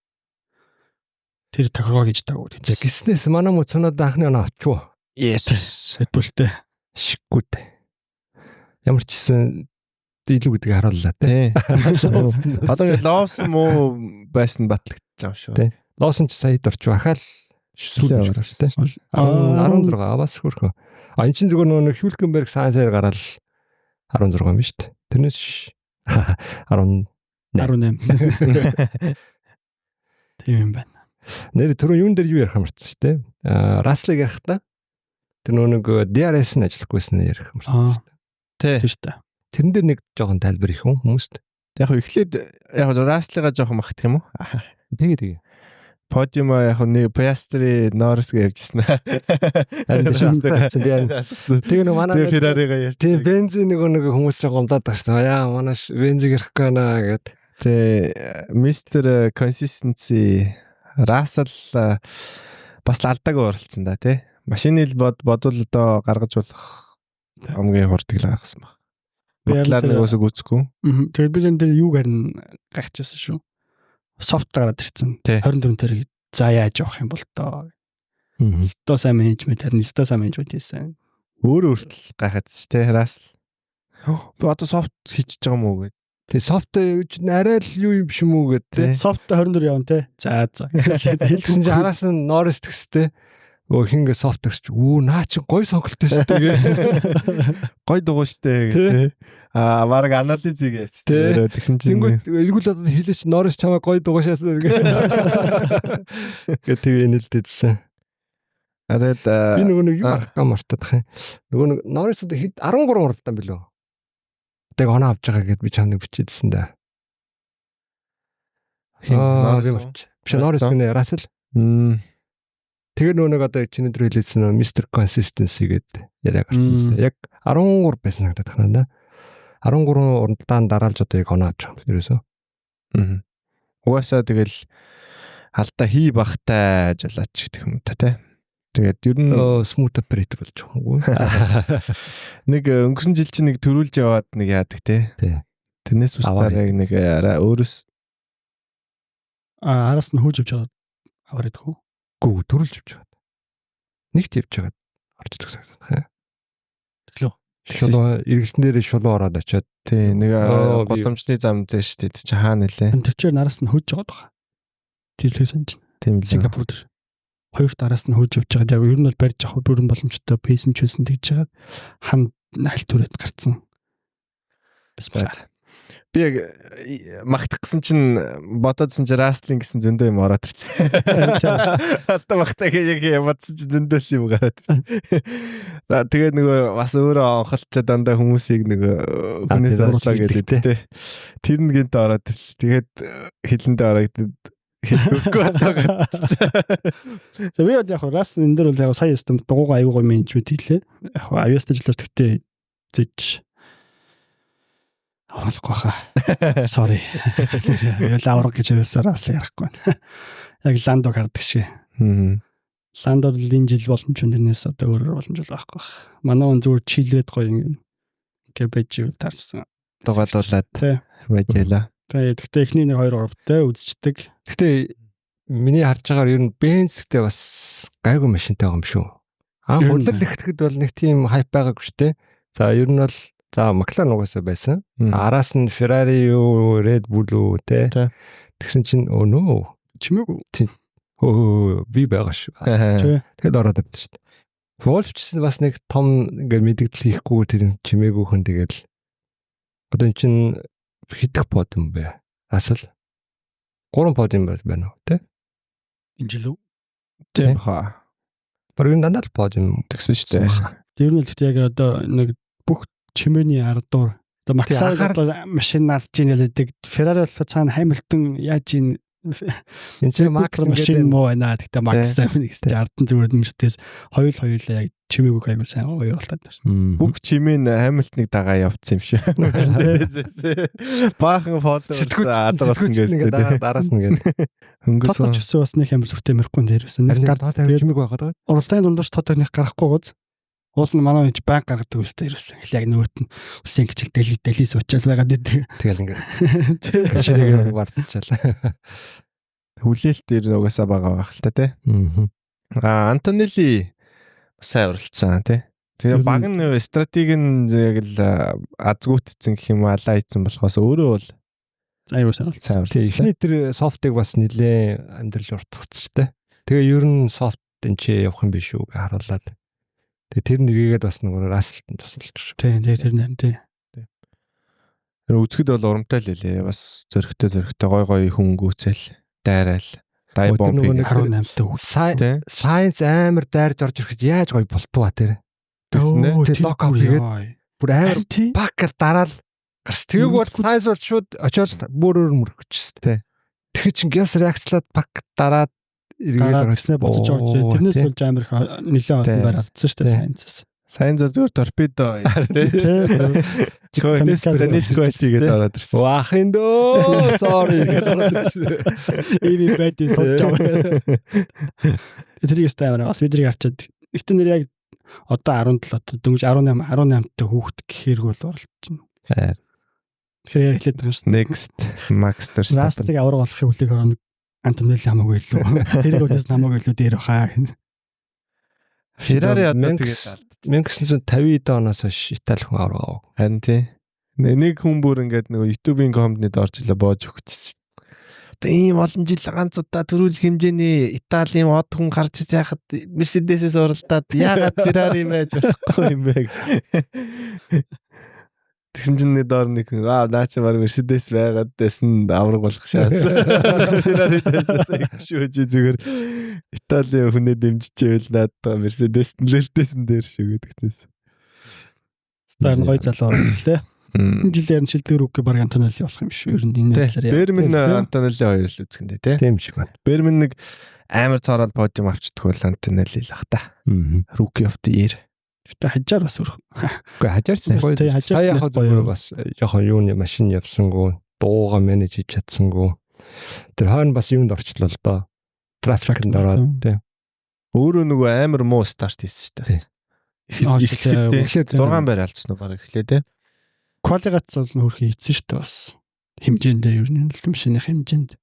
S2: тэр тохиргоо хийж таагүй.
S3: Гиснес манай мө цнодод анхны оноо авчгүй.
S2: Yes. Хэдүүлтэй.
S3: Шиггүй. Ямар ч гэсэн илүү гэдгийг харууллаа тий.
S1: Одоо Лоусон муу байсан батлагдчих юм шүү.
S3: Тий. Лоусон ч сая дорч бахаал сүүл шүү тий. 16 бас хөрхөө. Энэ чинь зөвхөн нэг Хюлкенберг сайнсаар гараад 16 юм шүү дээ. Тэрнээс
S2: 18. Тийм юм байна.
S3: Нэр түрүү юун дээр юу ярих юм марцсан шүү дээ. Раслыг ярих та. Тэр нэг DRS нь ажиллахгүйсэн ярих юм марцсан шүү дээ.
S2: Тий шүү дээ.
S3: Тэрэн дээр нэг жоохон тайлбар их хүмүүст.
S1: Яг эхлээд яг Раслига жоохон магтах юм уу?
S3: Тэгээ.
S1: Подиум яг нэг Piastri Norris гэж явжсэн.
S3: Харин шаардсан би. Тэгээ нэг манай
S1: Ferrari-га ярьж.
S3: Тэгээ бензин нэг хүмүүс гомдоод байгаа шүү дээ. Яа манай бензин ирэхгүй байна гэд.
S1: Тэгээ Mr. Consistency Russell бас алдаагүй оролцсон да тий. Машиныг бодвол одоо гаргаж болох хамгийн хурдыг л гаргасан баг. Батлаар нэг өсөг үцэхгүй.
S2: Тэгээд би энэ юу гарна гайхчихсан шүү. Софт гараад ирсэн. 24 тэрэг за яаж явах юм бол тоо. Өстө сайн менежмент харин өстө сайн менежмент хийсэн.
S1: Өөр өөртөл гайхацч те Russell. Би одоо софт хийчихэж байгаа юм уу гэдэг.
S3: Тэгээ софт арай л юу юм биш юм уу гэдэг те.
S2: Софт 24 явна те. За.
S3: Хэлсэн чи араас нь Norris тгстэй. Хингээ софт тгсч. Наа чи гой сонголттой шүү дээ.
S1: Гой дугуй штэ гэдэг. Бараг анализ хийгээч. Тэгсэн чинь
S3: эргүүл одоо хэлээч Norris чамаа гой дугуйшаасан гэдэг энэлдэдсэн.
S1: Тэгээд
S3: би нөгөө юу арах гам мартах юм. Нөгөө Norris одоо 13 уралдаан билүү. Тэг оноо авч байгаа гэд би чамныг бичээдсэн дээ. Norris гэнэ Russell. Тэгээ нөгөө одоо чиний дээр хэлсэн Mr. Consistency гэдэг яриа гарсан юмсан. Яг 13 байсан надад ханаа. 13 уралдаан дараалж одоо яг оноо авч байгаа юм ерөөсөө.
S1: Угаасаа тэгэл алдаа хий бахтай ажиллаач гэх юм та тий. Тэгээд ер нь
S3: smooth operator болж байгаа юм.
S1: Нэг өнгөрсөн жил чинь нэг төрүүлж яваад нэг яадаг тий. Тэрнээс устаар яг нэг өөрөөс
S2: араас нь хөөж авч аваад идэх үү?
S3: Гүү төрүүлж авч байгаа. Нэгт явж байгаа. Орж идэх санагдах.
S2: Тэглөө.
S3: Шулуу эргэлтэн дээр шулуу ороод очиод
S1: тий нэг годомчны зам дээр шүү дээ. Чи хаана нэлээ?
S2: Тэр чинь нараас нь хөөж байгаа даа. Тэрлэг санаж.
S1: Тийм л.
S2: Сингапур дээр. Хоёр дараас нь хөөж авч байгаа. Яг ер нь бол барьж авах бүрэн боломжтой пейсэн ч байсан тэгж байгаа. Хан аль түрээд гарцсан. Бас бат.
S1: Би яг магтах гэсэн чинь бодоодсэн чинь Russell гэсэн зөндөө юм ороод ирлээ. Алта магтаа яг бодсон чинь зөндөө юм гараад ирлээ. Тэгээд нөгөө бас өөрөө онхолчоо дандаа хүмүүсийг нөгөө хүнээс орлоо гэдэг тий. Тэр нь гинт ороод ирлээ. Тэгээд хилэндээ ороод хэлэхгүй байгаа.
S2: За би яг Russell энэ дөр бол яг сая систем дугуйгаа аюугаа менежмент хийлээ. Яг авьяастай жилээр тэгтээ зэж оруулахгүй хаа. Sorry. Яг авраг гэж ярьсан Russell ярахгүй байна. Яг Lando гардаг шиг. Lando энэ жил боломж өнөрнөөс одоо өөр боломж байхгүй. Манай хүн зүгээр чилээд гоё юм. Гэбэж юу таарсан.
S1: Дугаалуулаад байж ялаа.
S2: Гэхдээ эхний нэг 2 урагтай үзчихдэг.
S3: Гэхдээ миний харж байгаагаар ер нь Benz-тэй бас гайгүй машинтай байгаа юм шүү. Хөндлөл ихтгэд бол нэг тийм хайп байгаагүй шүү дээ. За ер нь бол за McLaren угаасаа байсан. Араас нь Ferrari юу, Red Bull үү те. Тэгсэн чинь нөө
S2: чимээгүй.
S3: Би байгаа шүү. Тэгэд ороод ирдэ шүү дээ. Wolf ч бас нэг том ингээ мэдгдэл хийхгүй тэр чимээгүй хүн тэгэл. Одоо эн чинь хитэх подиум бэ. Асал 3 подиум байна уу те?
S2: Энэ жил үү?
S1: Тийм хаа.
S3: Баруун дандаа л подиум
S1: тэгсэн шүү дээ.
S2: Тэр нь л гэхдээ яг одоо нэг бүх чимээний ардуур одоо McLaren машин алж ийн гэдэг. Ferrari бол цаана Hamilton яаж ийн
S3: энэ чинь Max
S2: машин муу байна. Тэгтээ Max сайн гэсэн чинь ардан зүгээр нэртээс хоёулаа яг чимээгөө айгуу сайн гоё болтаад байна.
S1: Бүх чимээ Hamilton-ыг дагаа явцсан юм шиг. Баахан фолловер адруулсан гэсэн.
S3: Дараас нь гэдэг.
S2: Өнгөрсөн ч бас нэг амар сүртэй мэрхгүй дээрээс нэг
S3: чимээг байгаад байгаа.
S2: Уралдааны дундуур тотог нэг гарахгүй гоц. Уул нь манай хүн банк гаргадаг үстэй ирсэн. Яг нөгөөт нь үсэн гिचл дэлис уучаал байгаад идэв.
S3: Тэгэл ингээд гişэрэг бартчаал.
S1: Хүлээлт дээр угаасаа байгаа байх л та тий. Антонелли сайн уралцсан тий. Тэгээ баг нь стратеги нь яг л азгуутцсан гэх юм алаа ийцэн болохоос өөрөө бол
S2: аюу сайн уралцсан.
S3: Эхний тэр софтыг бас нилээ амьдрал уртгацч тий. Тэгээ ер нь софт энэ чи явах юм биш үү гэж харуулад. Тэгээ тэр нэргээд бас нөгөө Russell-д тусалж шүү.
S2: Тийм тэр нэм тий.
S1: Үзэхэд бол урамтай л хэлээ. Бас зөрөгтэй гой хүн гүцэл дайраал. Дай бомбыг
S2: 18-т үг.
S3: Science амар дайрж орж ирэхэд яаж гой болтуа тэр.
S1: Тэснэ.
S3: Локап хийгээд бүр амар паккал дараал гарс. Тэгийг бол Science бол шууд очиод бүрөөр мөрөгчс тээ. Тэгэхээр чин gas реакцлаад пак дараад
S2: эргээд буцаж орж тэрнээс болж амар их нэлээд олон байр алдсан шүү дээ Science-аас.
S1: Science зүгээр торпедо тий. Чихэнэс quality-гээд ороод ирсэн.
S3: Вахын дөө sorry гэж ороод ирсэн.
S2: Эми бэдий суулж байгаа. Тэрийг стаймаар бас бидний харчаад ихтэй нэр яг одоо 17 одоо дөнгөж 18 та хүүхэд гэхэрэг бол оролж байна. Тэгэхээр яг хэлээд байгаа шүү.
S1: Next Max Verstappen.
S2: Russell-ыг авраг болохыг хүлээх орно. Антонелли хамаагүй илүү. Тэрийг өөс хамаагүй илүү дээр баха.
S1: Ferrari одоо тэгээд
S3: 1950 оноос хойш Итали хүн авраа.
S1: харин тий. Нэг хүн бүр ингээд нөгөө YouTube-ийн компанид орж илээ боож өгчихсэн. Одоо ийм олон жил ганц удаа төрүүлэх хэмжээний Италийн мод хүн гарч яхад Mercedes-с уралдаад яагаад Ferrari байж болохгүй юм бэ? Тэгсэн чинь доор нэг наа чи баг Mercedes байгаад дэсэн авраг болох шаас. Ferrari-дэс шүүж зүгээр Италийн хүнээ дэмжижээл наадаа Mercedes нөлөөлтөөсөн дээр шүү гэдэгтээс.
S2: Стаар гой залуу орлоо. Энэ жилээр нь шилдэг рүүгээ баг Антонелли болох юм шүү. Ер нь энэ талаар.
S1: Бермен Антонелли хоёр л үзэхэндээ тий.
S3: Тийм шиг байна.
S1: Бермен нэг амар цаараад подиум авчдаг бол Антонелли л ах та. Rookie of the year.
S2: Тэ хажаар бас өрх.
S3: Үгүй хажаарсан гоё. Сая яг гоё бас жоохон юуны машин явсангүй, дууга менеж хийж чадсангүй. Тэр хойно бас юунд орчлоо л доо. Трафикэнд ороод тий.
S1: Өөрөө нөгөө амар муу старт хийсэн шүү дээ. Эхлээд 6 байр алдсан уу баг эхлээ тий.
S2: Квалигац бол нөхөр хийцэн шүү дээ бас. Хэмжээндээ ер нь машины хэмжээнд.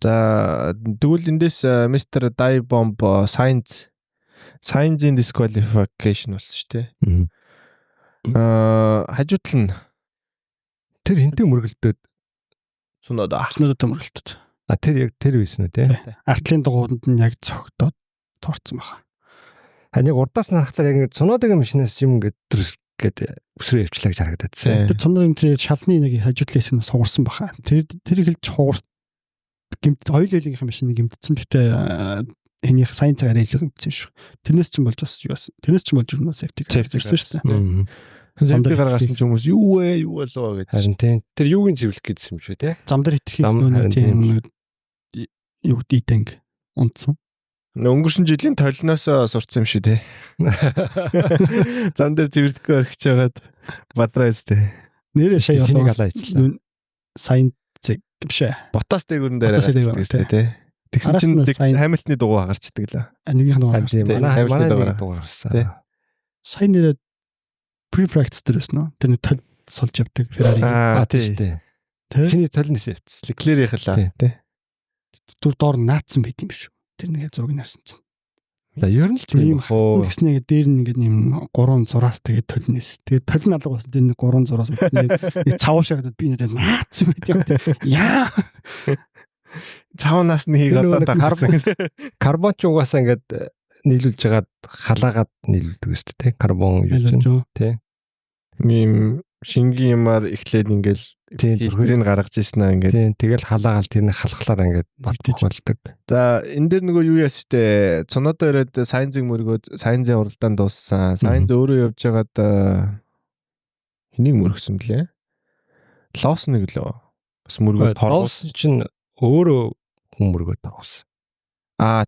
S1: За тэгвэл эндээс Mr. Die Bomb Sainz-ийн disqualification болсон шүү дээ. Хажуудлал нь
S3: тэр хинтээ мөргөлдөөд
S2: Цунодо мөргөлдөд.
S3: Тэр яг тэр байсан үү те?
S2: Артлын дугуйд нь яг цогтоод торцсон байна.
S3: Ханыг урдаас нь харахаар яг Цунодогийн машинаас юм гээд өсрөө явчлаа гэж харагдаад байна.
S2: Тэр Цунодогийн шалны нэг хажуудлын хэсэг нь сугарсан баха. Тэр ихэлж хугарт гэмт хоёулынхын машиныг гэмтсэн. Гэхдээ энийх Sainz арай илүү гэмтсэн шүү. Тэрнээс ч юм болж бас юу байсан. Тэрнээс ч юм болж юу safety гарсан шүү дээ.
S1: Safety гаргасан ч хүмүүс юу болоо гэж.
S3: Харин тийм. Тэр юугийн цэвэрлэх гэсэн юм шүү те.
S2: Зам дээр итгэх нөө тийм юу дитэнг унтсан.
S1: Өнгөрсөн жилийн толноос сурцсан юм шүү те. Зам дээр цэвэрлэхгүй орхиж байгаад бадрайс те.
S2: Нэрээ шээ
S3: хэнийг алаа ичлээ.
S2: Sainz гэмшээ.
S1: Ботас дээгүүрэн дээр гарчдаг те. Тэгсэн чинь Хамилтны дугуй гарчдаг л.
S2: Нэгнийх нь дугуй
S3: манай дугуй гарсан.
S2: Сайн нэрээ pre-practice дээрс нөө. Тэр нэг тол сулж явдаг Ferrari.
S3: Тийм шүү дээ. Хиний тол нэс явчихсан.
S1: Leclerc хэлээ тий.
S2: Түр доор наацсан байт юм биш үү? Тэр нэг зургийг нарсан чинь.
S3: За ер нь л тийм
S2: хоо. Тэгснээр дээр нь ингээд юм 3 зураас тэгээд тол нэс. Тэгээд тол нь алга болсон. Тэр нэг 3 зураас нэг цав шагадад би нэрээ наацсан байт юм. Яа.
S1: Цаанаас нь хийгээд
S3: карбон ч угаасаа ингээд нийлүүлж хагаад халаагаад нийлүүлдэг шүү дээ. Карбон юу ч тий.
S1: Мим шингийн юмар эхлээд ингээл бүрхрийг гаргаж ирсэн аа ингээд.
S3: Тий. Тэгэл халаагаал тэрний халахлаар ингээд батгах болдог.
S1: За энэ дээр нөгөө юу яас штэ. Цунодо ирээд Sainz-ыг мөргөөд Sainz-ийн уралдаанд дууссан. Sainz өөрөө явж байгаад хэнийг мөргсөн блэ? Lawson-ыг лөө. Бас мөргөөд
S3: Lawson чинь өөрөө хүн мөргөөд тавсан.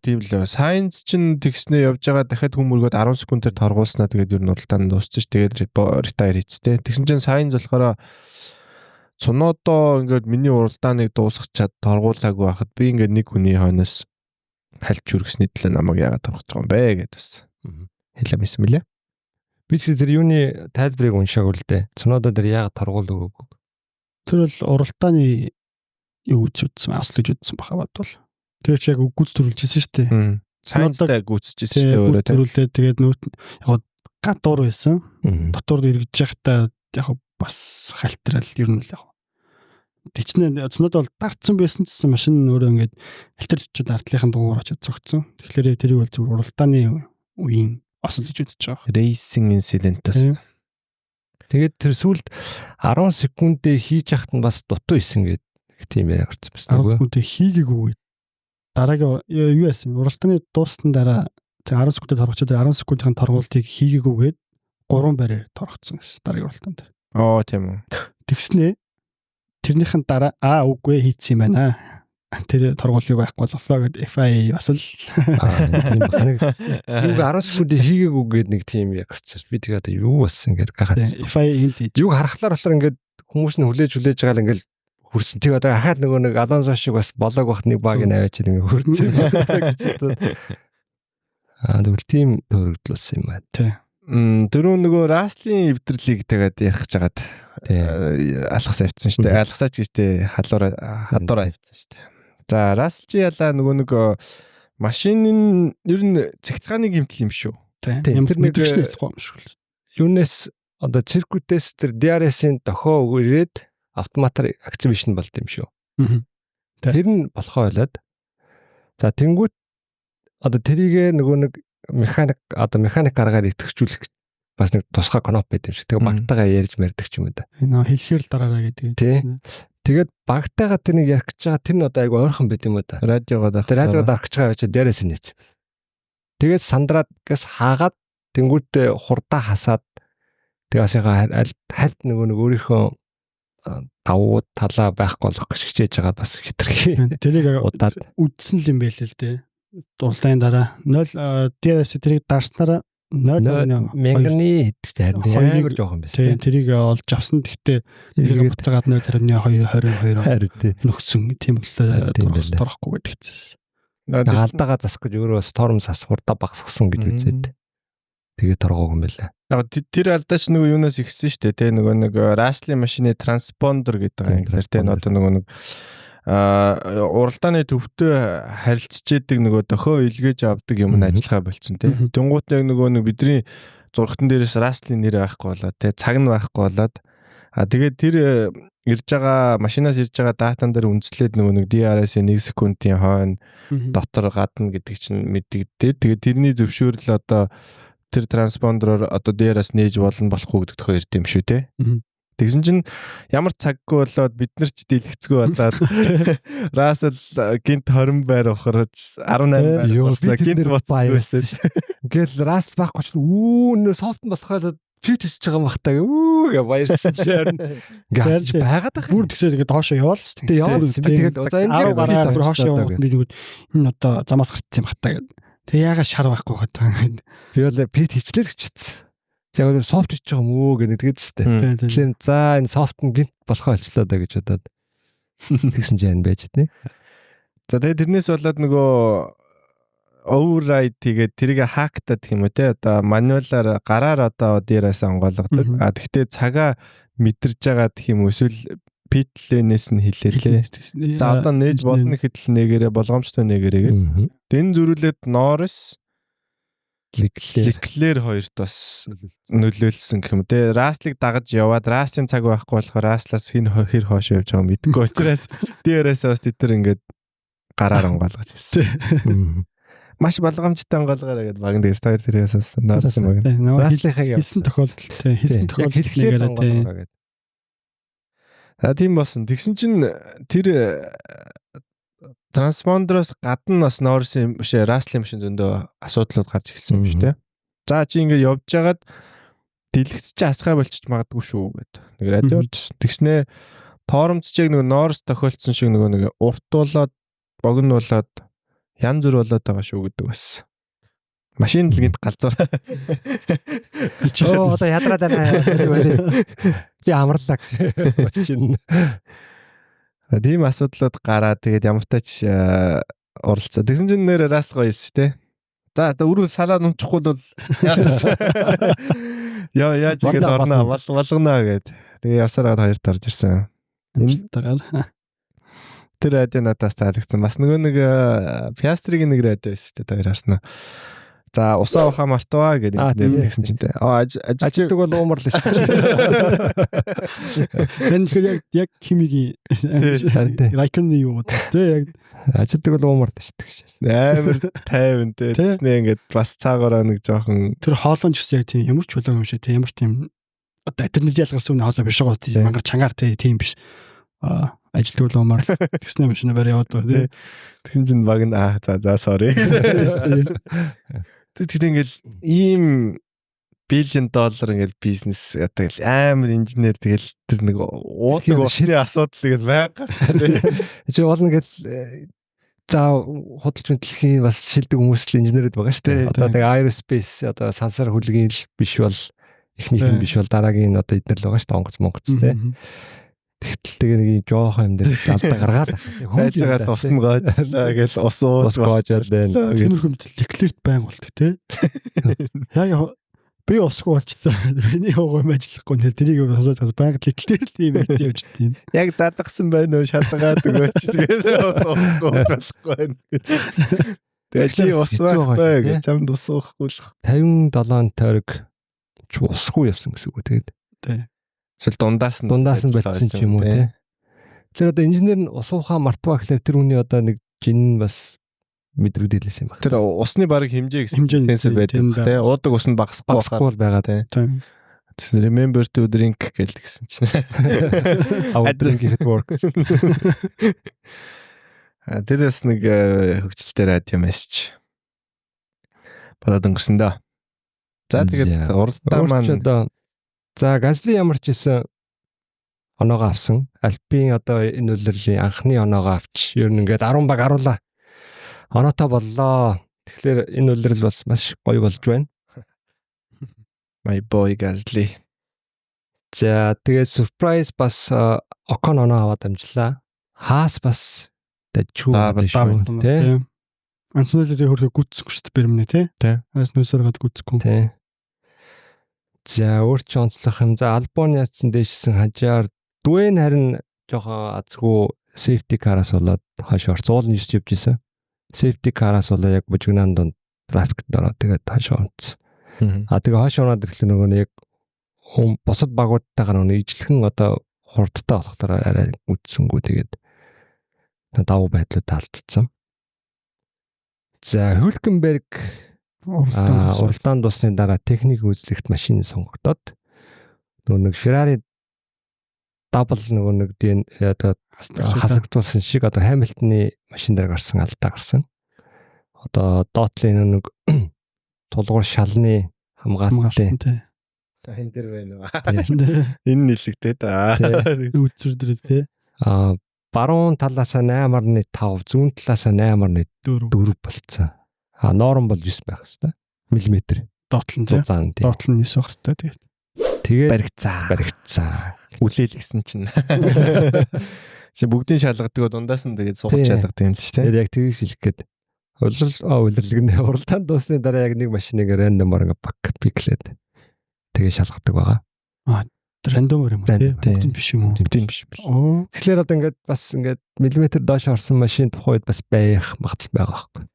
S1: Тийм л. Sainz чинь тэгснээ явж байгаа дахиад хүмүүргөөд 10 секундээр торгуулснаа тэгээд ер нь уралдаанд дууссан ш. Тэгээд retire хийцтэй. Тэгсэн чинь Sainz болохоор Цунодо ингээд миний уралдааныг дуусгачаад торгуулаагүй байхад би ингээд нэг хүний хойноос хальж үргэсний төлөө намайг яагаад торгож байгаа юм бэ гэдээ бас хэлэм юм лээ.
S3: Би тэр юуны тайлбарыг уншаагүй л дээ. Цунодо дээр яагаад торгуулаагүй.
S2: Тэр бол уралдааны юу гэж үзсэн, асал гэж үзсэн баха бат бол. Тэр ч яг гүц төрүүлжсэн шүү дээ.
S1: Sainz-тай гүцчихсэн шүү дээ өөрөө.
S2: Төрүүлээ тэгээд нөт яг гадуур байсан. Дотор эргэж явахдаа яг бас хальтрал ер нь л яг. Тэчнээ Цунодо бол дартсан байсан гэсэн машин өөрөө ингээд хальтарч очиод артлынхын дугуур очиод зогцсон. Тэгэхээр тэрийг бол зөв уралдааны үеийн асал гэж үзэж байгаа.
S1: Racing incident-аас.
S3: Тэгээд тэр сүүлд 10 секундээ хийж яхад нь бас дутуу исэн гэдэг тийм яриа гарсан байсан.
S2: 10 секундээ хийгээгүй. Дараагийн юу яасан? Уралдааны дууссан дараа 10 секундэд торгочод 10 секундын торгуултыг хийгээгүйгээд 3 байраар торгоцсон гэсэн дараагийн уралдаанд.
S1: Тийм үү.
S2: Тэгснээ тэрнийхэн дараа үгүй хийцсэн юм байна. Тэр торгуулийг байхгүй боллоо гэд FIA бас л
S3: тийм байна. Юу 10 секундээ хийгээгүйгээд нэг тийм яг гарсан. Би тэгээд юу болсон ингээд гахаад.
S2: FIA энэ л хийж.
S3: Юу харахлаар болохоор ингээд хүмүүс нь хүлээж байгаа л ингээд хүрсэн. Тэг одоо хахад нөгөө нэг Алонсо шиг бас болоог бахт нэг баг наваач ингэ хүрсэн гэж. Тэгвэл тийм төрөгдлөөс юм байна.
S2: Тий.
S1: Дөрөв нөгөө Раслын эвдэрлийг тэгээд ярих гэж хагаад алхасаа авчихсан шүү дээ. Алхасаач гэжтэй хадуураа авчихсан шүү дээ. За Расл чи ялаа нөгөө нэг машин ер нь цэгцгааны гэмтэл юм шүү.
S2: Тийм. Ямар мэдрэхтэй болохгүй юм шиг л.
S3: Юунес одоо циркутээс тэр DRS-ийн дохоо ирээд автоматар activation болд юм шүү. Тэр нь болохоо ойлоод. За тэнгуут одоо тэрийг нөгөө нэг механик аргаар идэвхжүүлэх бас нэг тусгай кноп байт юм шиг. Тэгээ багтаага ярьж мэрдэг ч юм уу да.
S2: Энэ хэлэхээр л дараараа гэдэг.
S3: Тэгээд багтаага тэр нэг ярих гэж байгаа тэр нь одоо айгу ойрхон байт юм уу да.
S1: Радиогоо дарах.
S3: Тэр радиогоо дарах гэж байгаа учраас DRS нээц. Тэгээд сандраад гэс хаагаад тэнгуүтээ хурдаа хасаад тэгээс хальт нөгөө нэг өөрийнхөө давуу талаа байхгүй болох гэж хичээж байгаа бас хитрхи.
S2: Тэрийг
S3: удаад
S2: үдсэн л юм байлээ л дээ. Дурлалын дараа 0 DRS тэрийг дарснараа 0
S3: мянганы хэдтэй харин амар жоох юм байна.
S2: Тийм тэрийг олж авсан. Гэхдээ тэрийг буцаагаад 0.222 нөхсөн. Тийм болохоор дурахгүй гэдэг хэвчээс.
S3: Алдаага засах гэж өөрөө Storm сас хурдаа багсгсан гэж үзээд тэгээ торгоог юм байлаа.
S1: Яг тэр алдаач нөгөө юунаас ихсэн шүү дээ. Тэ нөгөө нэг Rustly машины транспондер гэдэг юм. Тэр одоо нөгөө нэг уралдааны төвтэй харилцчээдэг нөгөө дохио илгээж авдаг юм нь ажиллахаа болцсон тий. Тэнгуут яг нөгөө нэг бидний зургатан дээрээс Rustly нэр байхгүй болоод тий цаг нь байхгүй болоод тэгээд тэр ирж байгаа машинаас ирж байгаа датан дээр үндэслээд нөгөө нэг DRS-ийн 1 секундын хойно дотор гадна гэдэг чинь мэддэгдээ. Тэгээд тэрний зөвшөөрөл одоо тэр транспондероор одоо DRS нээж болно болохгүй гэдэг тохио ирд юм шүү те. Тэгсэн чинь ямар цаггүй болоод бид нар ч дэлгэцгүй болоод Russell гинт 20 байр ухарч 18 байр болсноо гинт буцаа байсан шүү.
S3: Ингээл Russell байхгүй ч нөө софт болохоо фит хийж байгаа юм бахтаа гээ баярсан шаарн газ байгаад байгаа.
S2: Бүр тэгсээ тэгээд хоошоо яваалсан.
S3: Тэгээд яваалсан. Би тэгээд одоо энэ
S2: гараад бүр хоошоо яваад би тэгвэл энэ одоо замаас гарцсан юм бахтаа гэдэг. Тэг яага шар байхгүй хатаа.
S3: Би бол фит хийчлээ гэж бодсон. Тэгээд софт хийж байгаа юм уу гэдэг тэгээд тест. Тэгэхээр за энэ софт нь гинт болохоо олчлоо да гэж бодоод тэгсэн чинь байж тээ.
S1: За тэгээд тэрнээс болоод нөгөө override тэгээд тэрийг хактад гэх юм уу те одоо мануалаар гараар одоо дээрээс онгойлгодог. Тэгвэл цагаа мэдэрж байгаа гэх юм эсвэл питлэнээс нь хэлээлээ. За одоо нээж болно гэхэд л нэгээрээ болгоомжтой нэгээрээ. Дэн зөрүүлээд Norris Leclerc хоёрт бас нөлөөлсөн гэх юм те. Rustly-г дагаж яваад Rustly-ийн цаг байхгүй болохоор Rustly-аас хэр хоошоо явж байгааг мэдгүй учраас дээрээс бас тэр ингээд гараар онгойлгож ирсэн. Маш болгоомжтой онгойлгоорой гэдэг баг дээс хоёр тэрээс нөөсөн баг.
S2: Rustly-ийн хийсэн тохиолдолд те хийсэн тохиолдолд те.
S1: Тийм болсон. Тэгсэн чинь тэр транспондероос гадна бас Norris-ийн биш Rustly машин зөндөө асуудлууд гарч ирсэн юм шүү те. За чи ингээд явж байгаад дэлгэц чи асгай болчих магадгүй шүү гэд. Нэг радиорч тэгснээ торомцчийг нэг Norris тохиолдсон шиг нэг уртуулаад богинуулаад янз бүр болоод байгаа шүү гэдэг бас. Машин л гинт галзуур.
S3: Одоо ядраад байна. Би амарлаа. Машин.
S1: Тийм асуудлууд гараад тэгээд ямар тач уралцаа. Тэгсэн чинь нэр Rustly гоёсэн шүү дээ. За өрөө салаад унчихгүй бол яаж игээд орно болгоно гэд. Тэгээ явсараад хоёрт орж ирсэн. Тэр радио надаас таалагдсан. Бас нөгөө нэг Piastri-гийн нэг радио байсан шүү дээ. Тэр харснаа. За усаа ухаа мартваа гэдэг инженер тэгсэн чинь тэ.
S3: Ажилтдаг бол уумарлаа шүү.
S2: Энэ тэгэхээр яг химигийн Raikkonen юу бодож тэ яг
S3: ажилтдаг бол уумарлаа шүү.
S1: Амар тайван тэ. Тэснэ ингээд бас цаагаараа нэг жоохон
S2: тэр хоолойч гэсэн яг тийм ямар ч чулуу юм шиг тэ ямар тийм одоо интернет ялгарсан үний хоолой биш байгаа тийм мангар чангаар тийм биш. Ажилтдаг бол уумарлаа. Тэгснэ машина барь яваад тэ.
S1: Тэгсэн чинь баг нь за sorry. Тэгэхдээ ингээл ийм $1 billion ингээл бизнес ятаг амар инженер тэгэл тэр нэг уудлаг усны асуудал ингээл байгаа.
S3: Чи болно ингээл за худалч мэдлэгийн бас шилдэг хүмүүс л инженерүүд байгаа шүү дээ. Одоо нэг aerospace одоо сансар хүлгийн л биш бол эхнийх нь биш бол дараагийн одоо эднэр л байгаа шүү дээ. Монгоц тэ. Тэгтэл нэг жоох юм дээр алдаа гаргаал.
S1: Хайж байгаа тус нь гоожлаа гэл ус ууж
S3: гоожол байна.
S2: Тиймэрхүү Leclerc байн болт те. Яг би усгүй болчихсон. Миний хогоо ажиллахгүй нэр тэрийг хасаад байнга Leclerc тийм ярьж явж тийм.
S1: Яг задагсан байна уу шалгаад өгөөч тэгээд ус уухгүй болохгүй. Тэгээ чи ус байхгүй гэж чамд ус уухгүй л
S3: 57 тойрог усгүй явсан гэсэн үг тэгээд.
S2: Тий.
S1: Эсвэл дундаас нь
S3: болчихсон ч юм уу тий. Тэгэхээр одоо инженер нь ус уухаа мартваа гэхэлэр тэр хүний одоо нэг жин бас мэдрэгдээлсэн юм байна.
S1: Тэр усны бараг хэмжээ гэсэн сенсор байдаг тий. Уудаг ус нь багасгүй
S3: байгаа тий.
S1: Remember to drink гэсэн чинь.
S3: I drink it works.
S1: Тэрээс нэг хөвгчлөлтэй радио мессеж бодоод өнгөрсөн дөө. За тэгээд уралдаа маань за
S3: Газли ямар ч исэн оноогоо авсан. Альпийн одоо энэ үлрэлийн анхны оноогоо авч ер нь ингээд 10 баг аруулаа. Оноотой боллоо. Тэгэхээр энэ үлрэл бас маш гоё болж байна.
S1: My boy Gasly.
S3: За тэгээд surprise бас Ocon оноо аваад амжлаа. Хаас бас дажгүй шүү тий.
S2: Анцнуулаа хөрхө гүцэхгүй шүү дээ бэрмнэ тий. Хаас нөөсөр гад гүцэхгүй.
S3: Тий. За өөр ч онцлох юм. За Albon яатсан дээшсэн хажаар Дуэн харин жоохон азгүй safety car-аас болоод хойш орцуул нь явж исэн. Safety car-аас болоо яг бужигнаан донд трафикт ороод тэгээд хойш орсон. Тэгээ хойш ороод ирэхлээр нөгөө яг босод багуудтайгаар нөгөө ижлэхэн одоо хурдтай болохоор арай үдсэнгүү тэгээд давуу байдлууд алдсан. За Hülkenberg уралдаан дуусны дараа техник үзлэгт машин сонгогдоод нөгөө нэг Ferrari дабл нөгөө нэг дийн одоо хасагдуулсан шиг одоо Hamilton-ы машин дээр гарсан алдаа гарсан. Одоо Dottle-ийн нэг тулгуур шалны хамгаалалтын
S1: энэ дэр байна уу? Энэ нэлэгтэй да.
S2: Үүцэр дээр тий.
S3: Баруун талаас 8.5, зүүн талаас 8.4 болцсон. Норм бол 9 байх хэвээр. Миллиметр.
S2: Доотлон тий. Доотлон 9 байх хэвээр.
S3: Тэгээд
S1: баригцаа. Үлээлгсэн чинь. Чи бүгдийн шалгадаг дундаас нь тэгээд суулж шалгадаг юм л шүү дээ.
S3: Яг тэгж хэлэх гээд. Улирлэгнээ уралдаан дуусны дараа яг нэг машиныг рандомор ингээ бак пиклээд тэгээ шалгадаг байгаа.
S2: Рандомор юм тий. Бүгд биш юм уу?
S1: Тийм биш.
S3: Тэгэхээр одоо ингээд бас ингээд миллиметр доош орсон машин тухайд бас байх магадлал байгаа байхгүй.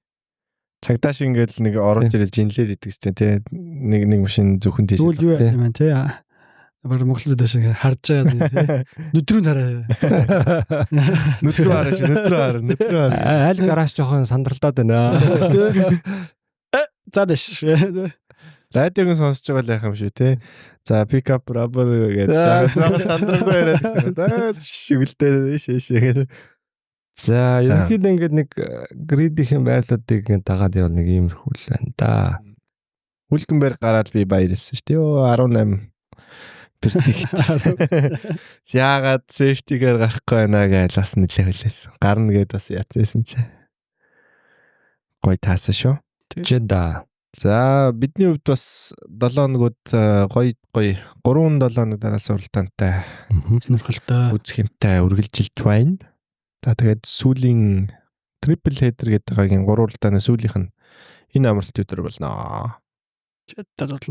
S1: Цагдаа шиг ингээд нэг орж ирэл жинлээд идэг сте тий. Нэг машин зөвхөн тийш.
S2: Тэгвэл юу юм бэ тий. Баг Монголд дэш харж байгаа тий. Нүдрүүнд хараа.
S1: Нүдрүү хараа.
S3: Аль гараж жоохон сандралдаад байна.
S2: За дэш.
S1: Радиог сонсож байгаа л яах юм шүү тий. За pick up rubber гэдэг. За сандраагүй яриад шивэлдээ шээшээ гэдэг.
S3: За ерөнхийдөө ингээд нэг гридийн байрлалуудыг дагаад явал нэг иймэрхүү л байна да.
S1: Hülkenberg гараад би баярлсан шүү дээ. 18 пердикт. Яагаад safety-гээр гарахгүй байна гэж бас нэлээ хэлсэн. Гарна гэдээ бас ятсан чи. Гой таасан шүү.
S3: Жида.
S1: За бидний хувьд бас 7 хоногуд гоё 3-7 хоног дараас уралдаантай
S2: сонирхолтой
S1: үзэх юмтай үргэлжилж байна. За тэгээд сүүлийн triple header гэдэг хагийн 3 уралдааны сүүлийнх нь энэ амралт өдөр болно.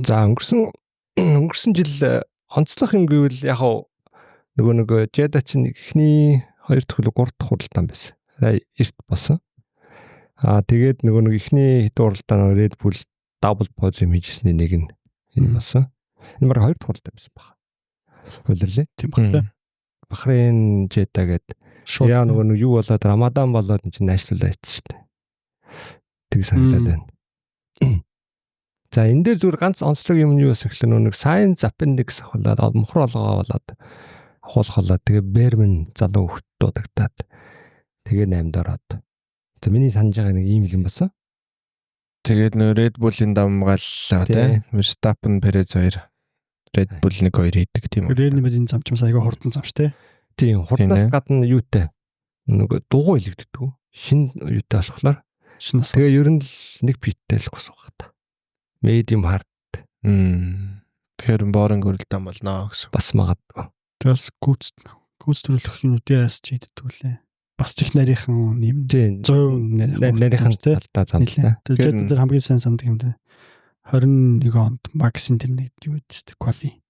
S3: За өнгөрсөн жил онцлог юм гэвэл яг нөгөө Jeddah чинь эхний 2 дахь 3 дахь уралдаан байсан. Эрт босон. Тэгээд нөгөө эхний хэд уралдаан Red Bull double podium хийжсэний нэг нь энэ болсон. Энэ баг 2 дахь уралдаан байсан баг. Хөлрлээ.
S2: Тийм байна.
S3: Бахрейн Jeddah гэдэг яа нөгөө юу болоод Рамадан болоод энэ чинь найшлуулаа ицсэн шүү дээ. Тэг санагдаад байна. За энэ дээр зүгээр ганц онцлог юм юу гэсэн хэвэл нэг Science Appendix авахлаад мохор олгоо болоод авахлаа. Тэгээ Berman залуу хөлт дуудагтаад тэгээ 8-д ороод. За миний санаж байгаа нэг ийм юм болсон.
S1: Тэгээд нөө Red Bull-ын дамгааллаа тий. Verstappen Perez 2 Red Bull 1-2 хийдэг тийм үү.
S2: Тэгээд нэмээд зам ч айгаа хурдан замш тий.
S3: Тийм хурднаас гадна юутай нөгөө дугуй илэгддэг. Шин юутай болохоор
S2: шинээс.
S3: Тэгээ ер нь л нэг питтэй л гос баг та. Medium hard.
S1: Тэгэхээр boring өрөлдөөн болно гэсэн.
S3: Бас магадгүй.
S2: Тэгээс гүйц төрөлх юмнуудын яас ч хийдэг үлээ. Бас тех нарийнхан юм 100
S3: нарийнхан талдаа замлаа.
S2: Тэгээд тэр хамгийн сайн сандаг юм даа. 21 онд Максин тэр нэг юу гэдэг quali.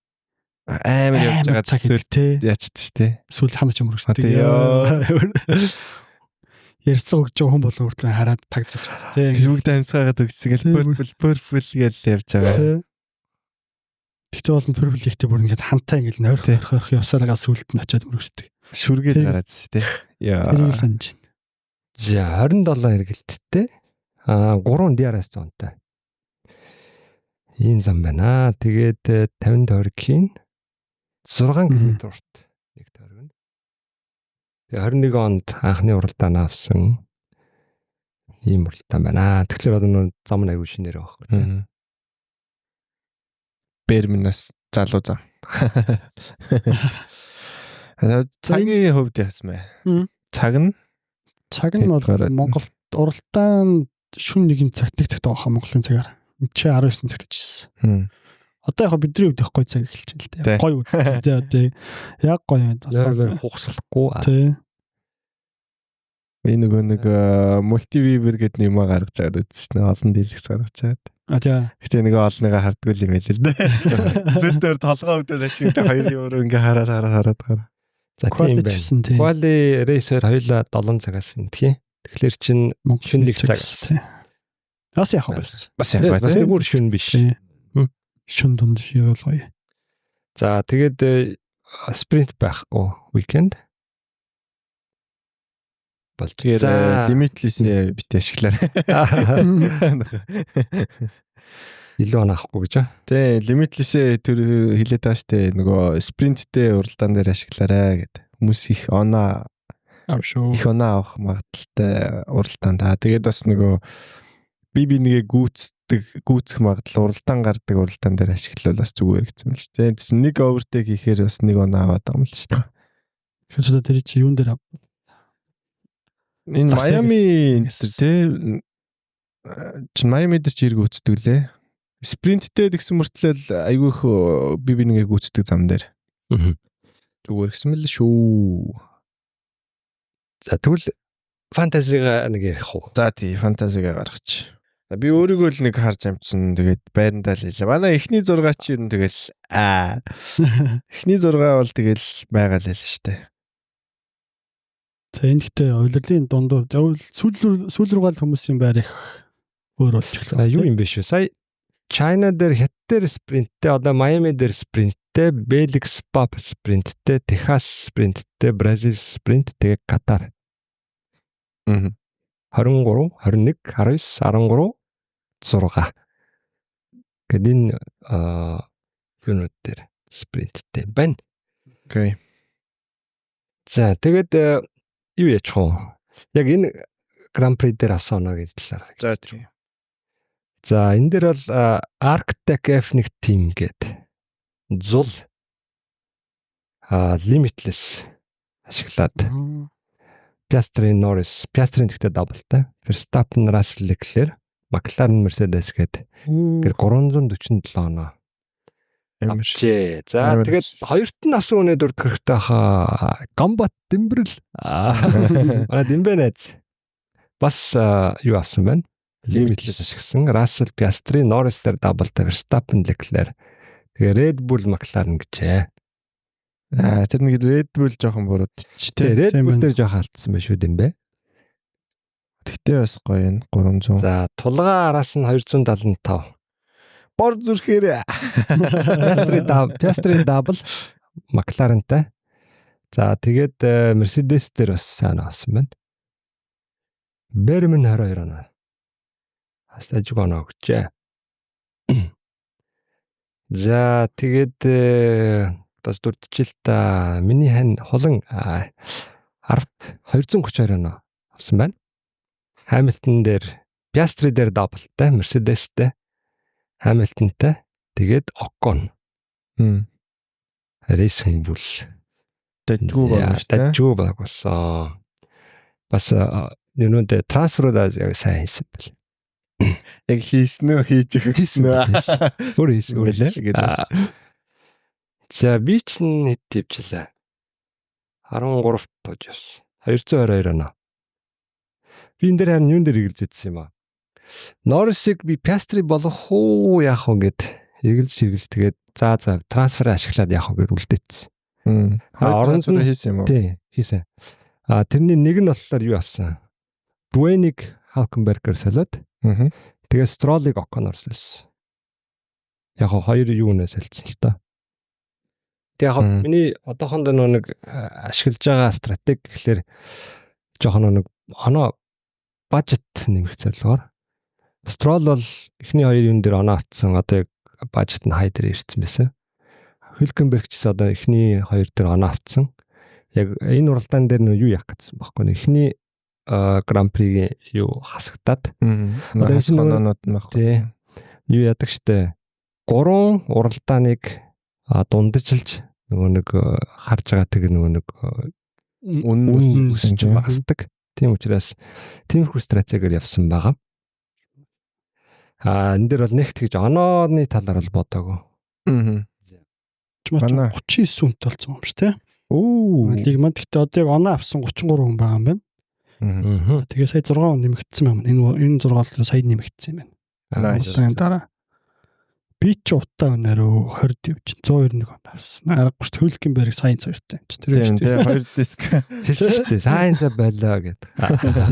S1: Амар явж байгаа зүйл яачдаг шүү дээ.
S2: Эсвэл ханаач өмөрөх шүү
S1: дээ.
S2: ярьцлага өгч байгаа хүн болоо хүртэл хараад таг зогссон тий.
S1: Бүгд амьсгаагаад өгсгөл purple гэж явж байгаа.
S2: Тэгтээ бол purple ихтэй бүр ингээд хантай ингээд нойрох явсараа сүлд нь очиад мөрөждөг.
S1: Шүргээд гараад шүү дээ. Яа.
S2: Тэрийг санаж байна.
S3: За 27 эргэлттэй. 3 DRS зонтой. Ийм зам байна. Тэгээд 50 тойргийн 6 км урт нэг тойрог. Тэгээ 21 онд анхны уралдаан авсан ийм уралдаан байна. Тэгэхээр одоо зам нь аягүй шинээр байгаа байхгүй.
S1: Берминас залуу зам. Цагийн хувьд яасан бэ? Цаг нь
S2: бол Монголд уралдаан шүн 1 цагт байгаа хаа Монголын цагаар. Чи 19 цагт хийжсэн. Одоо яг бидний хувьд гоё цаг эхэлж байна л дээ. Гоё үзтээ одоо яг гоё
S3: хугслахгүй.
S2: Тий.
S1: Би нэг мультививер гэдэг юм гаргаж чаад үзсэн чинь олон дэлгэц гаргаж чаад.
S2: Тий.
S1: Гэтэ нэг олныгаа хардгүй юм байл л дээ. Зүрдээр толгоо өвдөд ачинтэй 2 евро ингээ хараад.
S3: За тийм байна. Quali racer хоёулаа 7 цагаас интхий. Тэгэхээр чин шүн 1 цагаас.
S2: Бас яах вэ?
S3: Бас бүр шүн биш.
S2: Шүн дунд явал гоё.
S3: За тэгээд спринт байхгүй weekend.
S1: Тэгэхээр limitless-ээ бит ашиглаарай.
S3: Илүү анахгүй гэж аа.
S1: Тий, limitless-ээ тэр хэлээд байгаа штэ нөгөө спринттэй уралдаан дээр ашиглаарай гэдэг. Хүмүүс их оноо авах магадaltaй уралдаан та. Тэгээд бас нөгөө би нэгэ гүйцэх магадлал уралдаан гардаг уралдаан дээр ашиглавал бас зүгээр гэсэн юм л штэ. Тэс нэг овертейк хийхээр бас нэг оноо аваад байгаа юм л штэ.
S2: Тэгэхээр тэр чи юун дээр
S1: энэ Майами тий Майами дээр чи хэрэг үүсдэг лээ. Спринттэй гэсэн мөртлөө айгүй их би нэгэ гүйцдэг зам дээр. Зүгээр гэсэн мэл шүү.
S3: За тэгвэл фантазига нэг ярих уу?
S1: За тий фантазига гаргач. Би өөрийгөө л нэг харж амжсан. Тэгээд байрандаа л хэлээ. Манай эхний 6 чи юу тэгэл эхний 6 бол тэгэл байгаа л л штэ.
S2: За энэ гэхдээ улирлын дундуур сүүл рүү гал хүмүүсийн байр их өөр болж
S3: эхэлсэн. Юу юм бэ шүү? Сая China дээр хят дээр спринттэй, одоо Miami дээр спринттэй, Belgium Spa спринттэй, Texas спринттэй, Бразил спринт, тэгээ Катар. 23, 21, 19, 13, 6. Гэтэл энэ юунууд дээр спринттэй байна.
S1: Окей.
S3: За тэгээд юу яачих вэ? Яг энэ Grand Prix дээр авсан оноо гэж талаар.
S1: За тийм.
S3: За энэ дээр бол Arctec F1 team гэдэг зул limitless ашиглаад Piastri Norris, Piastri гэхдээ даблтай, Verstappen, Russell, Leclerc, McLaren, Mercedes гэдэг 347 оноо. Амарчээ. За тэгээд хоёрт нь авсан үнэ дурд хэрэгтэй хаа. Гамбат Дэмбэрл. Манай Дэмбэнэц. Бас юу авсан байна? Limitless ашигласан. Russell, Piastri, Norris дээр даблтай, Verstappen, Leclerc. Тэгээ Red Bull, McLaren гэжээ.
S1: Тэр нэг Red Bull жоохон буруудчих.
S3: Red Bull дээр жоохон алдсан байх шүү Дэмбэ.
S1: Тэгтээ бас гоё энэ 300.
S3: За тулгаа араас нь 275.
S1: Бор зүрхээр
S3: Piastri double McLarenтай. За тэгээд Mercedes дээр бас сайн авсан байна. Berman 22 оноо. Хасаж оноо өгчээ. За тэгээд бас дурдчихил та миний хань холон 10-т 232 оноо авсан байна. Hamilton дээр Piastri дээр даблтай, Mercedes-тэй, Hamilton-тай, тэгээд Ocon. Racing Bull. Дэжгүй багсан. Бас юунууд трансферудаа яг сайн хийсэн бэл.
S1: Яг хийсэн үү, хийж өгсөн үү?
S3: Өөр хийсэн үү? За би ч хэд төвчлээ. 13-т тууж явсан. 222 оноо. Би энэ дээр харин юун дээр эргэлзээдсэн юм аа. Norris-ыг би Piastri болох уу яах вэ гэд эргэлж тэгээд за трансфер ашиглаад яах вэ гэж үлдээсэн.
S1: Орон зай хийсэн юм уу?
S3: Тий, хийсэн. Тэрний нэг нь болохоор юу авсан? Dwayne-ыг Hulkenberg-ээр солиод тэгээ Stroll-ыг Ocon-оор солисон. Яг хоёр юунаас солисон л та. Тэгээ миний одоохондоо нэг ашиглаж байгаа стратеги гэхэлэр жоохон нэг оноо бажет нэмэх зорилгоор Stroll бол эхний хоёр юун дээр оноо авцсан одоо яг бажет нь хай дээр ирсэн байсан. Hulkenberg ч гэсэн одоо эхний хоёр дээр оноо авцсан. Яг энэ уралдаан дээр юу яах гэсэн бэхгүй нэг эхний Гран Пригийн юу хасагдаад
S1: одоо энэ оноод нөх
S3: юу яадаг штэ 3 уралдааныг дунджилж нөгөө нэг харж байгаа тэг нөгөө нэг үнэн өсөж багасдаг. Тийм учраас тиймэрхүү стратегиэр явсан байгаа. Энэ дээр бол нэгт гэж онооны талаар бол бодоагүй.
S2: Манай 39 хүнтэй болсон юм шүү, тэ. Лигманд гэхдээ одоо яг оноо авсан 33 хүн байгаа юм байна. Тэгээ сая 6 хүн нэмэгдсэн юм. Энэ 6 бол сая нэмэгдсэн юм байна. Дараа би ч утаа нэрөө 20 явж 191 он авсан. Аргагүй шүү, Hulkenberg сайн цааштай юм чи. Тэр шүү.
S1: Тэгээ 2 диск
S3: хэлсэн шүү дээ. Сайн цаа байлаа гэдэг.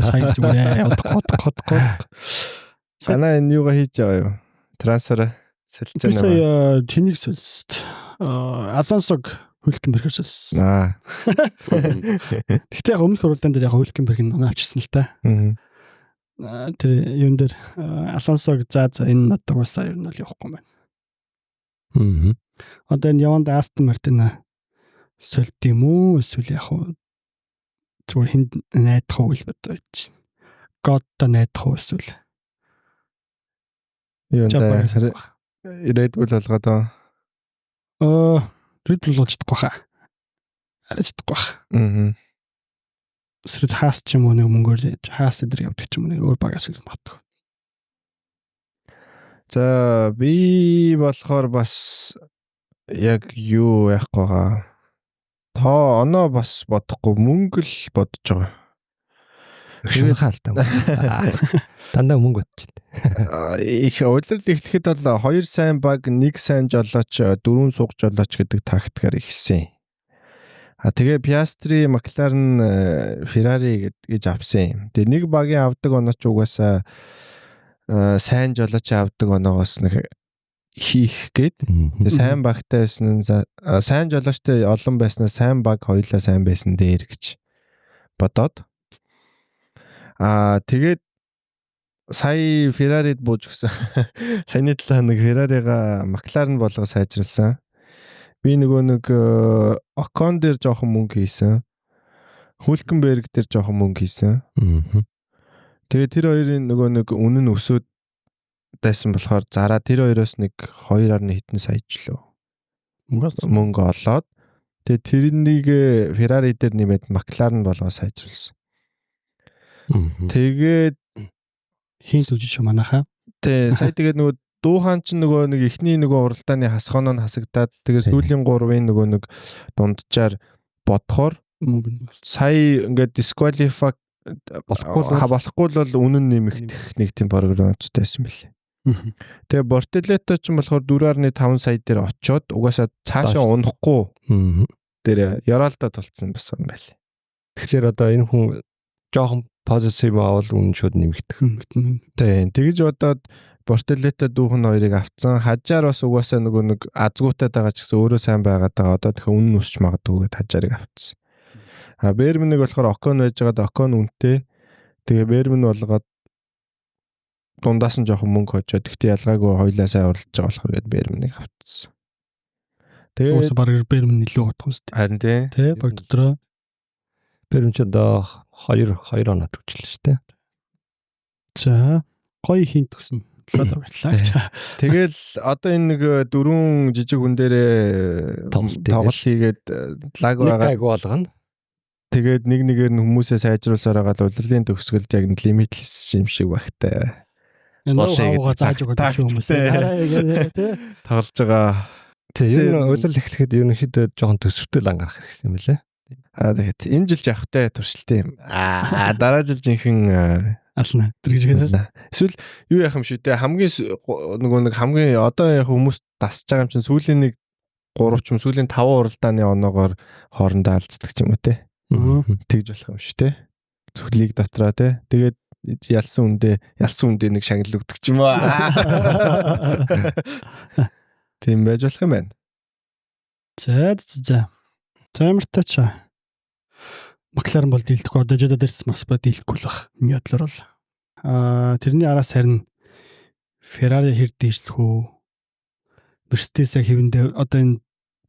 S2: Сайн зүрээ гот.
S1: Санаа энэ юугаа хийж байгаа юу? Трансфер солилцоо
S2: нэ. Сая тэнийг солист. Алонсог Hulkenberg солисон. Гэхдээ яг өмнөх уралдаан дээр яг Hulkenberg-ийг авчихсан л та. Тэр юун дээр Алонсог за энэ надад уусаа ер нь бол явахгүй байна. Одоо энэ яванд Aston Martin сольд юм уу эсвэл яг зүгээр хинд найдах уу гэж бодож байна. Godта найдах уу эсвэл
S1: юу нэ Red Bull болгоод
S2: Red Bull болж чадахгүй хаа. Арай чадахгүй хаа. Эсвэл хаас ч юм уу нэг мөнгөөр хаас дээр явдаг ч юм уу нэг өөр багаас л матдаг.
S1: За би болохоор бас яг юу яахгүй байгаа. Та оноо бас бодохгүй мөнгө л бодож байгаа.
S3: Шунхаалтаа. Дандаа мөнгө бодчихсон.
S1: Их удирдал эхлэхэд бол 2 сайн баг, 1 сайн жолооч, 4 суугч жолооч гэдэг тактикаар ихсэн. Тэгээ Piastri, McLaren, Ferrari гэж авсан юм. Тэгээ нэг багийн авдаг онооч угаасаа сайн жолооч авдаг оноогоос нэг хийх гээд. Тэгээ сайн багтай байсан сайн жолоочтой олон байснаа сайн баг хоёулаа сайн байсан дээр гэж бодоод. Тэгээд сая Ferrari-д бууж өгсөн. Саяны 7 хоног Ferrari-га McLaren болгоо сайжруулсан. Би нөгөө нэг Ocon дээр жоохон мөнгө хийсэн. Hulkenberg дээр жоохон мөнгө хийсэн. Тэгээ тэр хоёрын нөгөө нэг үнэн өсөөд байсан болохоор зараа тэр хоёроос нэг 2.1 сая ч лөө мөнгө олоод тэгээ тэрнийг Ferrari дээр нэмээд McLaren болгоо сайжруулсан. Тэгээд
S2: хин сүжиж манайхаа.
S1: Тэ сая тэгээд нөгөө дуухан ч нөгөө нэг ихний нөгөө уралдааны хасгоноо хасагдаад тэгээд сүүлийн 3-ын нөгөө нэг дунджаар бодохоор сая ингээд disqualify болохгүй бол үнэн нэмэгдэх нэг тийм програмцтай байсан билээ. Тэгээ Бортелето ч юм болохоор 4.5 сая дээр очиод угаасаа цаашаа унахгүй дээр Яралда тулцсан байсан юм байна.
S3: Тэгэхээр одоо энэ хүн жоохон позитив авал үнэн шууд нэмэгдэх.
S1: Тийм. Тэгж бодоод Бортелето дүүхэн хоёрыг авцсан. Хажаар бас угаасаа нөгөө нэг азгуутаад байгаа ч гэсэн өөрөө сайн байгаад байгаа. Одоо тэгэхээр үнэн өсч магадгүй гэд хажаарыг авцсан. Бермнийг болохоор Ocon байж байгаад Ocon үнэтэй. Тэгээ Бермэн болгоод дундаас нь жоохон мөнгө хожоод гэхдээ ялгаагүй хоёлаа сайн уралж байгаа болохоор гээд Бермнийг авцсан. Тэгээ
S2: өөсө баг Бермэн илүү бодох үстэй.
S1: Харин
S2: тий баг дотроо
S3: Бермэн ч одоо 2 оноо төгчлөө шүү дээ.
S2: За гоё хинт өгсөн.
S1: Тэгэл одоо энэ нэг 4 жижиг хүн дээрээ тоглолт хийгээд лаг байгаа
S3: болгоно.
S1: Тэгээд нэгээр нь хүмүүсээ сайжруулсаар байгаа л удирдлагын төгсгөлд яг лимитлес юм шиг багтай.
S2: Болоо зааж өгöd хүмүүсээ
S1: тоглож байгаа.
S3: Тэгээ ер нь удирдал эхлэхэд ерөнхийдөө жоохон төсөвтэй ангарах хэрэгтэй юм лээ.
S1: Тэгээд энэ жил явахтай туршилтын юм. Дараа жил жинхэнэ
S2: ална тэргээд
S1: эсвэл юу яах юм шүү дээ хамгийн нөгөө нэг хамгийн одоо яг хүмүүс дасж байгаа юм чинь сүүлийн нэг 3 ч юм сүүлийн 5 уралдааны оноогоор хоорондоо алддаг ч юм уу те тэгж болох юм шүү дээ зөвлийг дотроо те тэгээд ялсан үндэ нэг шагнал өгдөг ч юм уу. Тийм байж болох юм байна.
S2: За. Таймертай ч Макларен бол дийлдэхгүй одоо Жада дээрс бас ба дийлэхгүй л баг. Миний бодлоор бол тэрний араас харин Феррари хэр дийжлэх үү? Мерседес хэвэндээ одоо энэ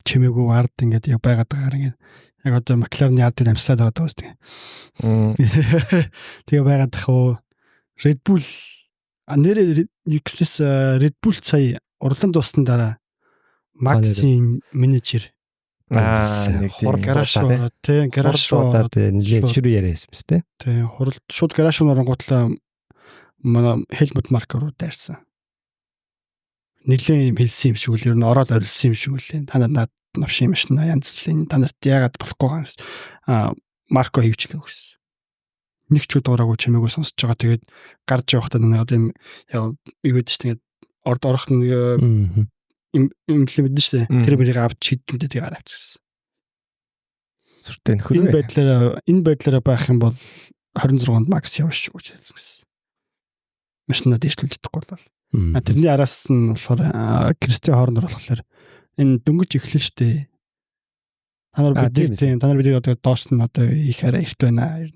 S2: чимээгүй ард ингээд яг байгаад байгаагаар ингээд яг одоо Макларен ардыг амслаад байгаа даа үстэй. Тэгээ байгаад тах уу? Red Bull нэрээ Red Bull сая урлан дууссан дараа Максийн менежер
S1: нэг тийм
S2: гараж руу гараж руу
S3: нэлээд ширүү яриасан биз дээ.
S2: Тий, хурал шууд гараж руу орнгуутлаа манай Хелмут Марко руу дайрсан. Нилээн юм хэлсэн юм шиг үл ер нь ороод орилсан юм шиг үл. Та нар навшин машина янзлын та нарт яагаад болохгүй байгаа юм. Марко хөвчлөө гэсэн. Нэг ч удаараагүй чимээгүй сонсож байгаа. Тэгээд гарч явахдаа нэг юм юу гэдэг чинь орд орох нэг юм мэдэн штэ. Тэр мөрийг авч чидмэдээ тэгээ авчихсан.
S1: Сүртэй нөхөр.
S2: Энэ байдлаараа байх юм бол 26-нд Макс явж гэж хэлсэн. Машинаа дэвшлүүлж чадахгүй бол. Тэрний араас нь болохоор Кристиан Хорнер болохоор энэ дөнгөж эхлэн штэ. Та нар бид одоо доош нь одоо их арай эрт байна.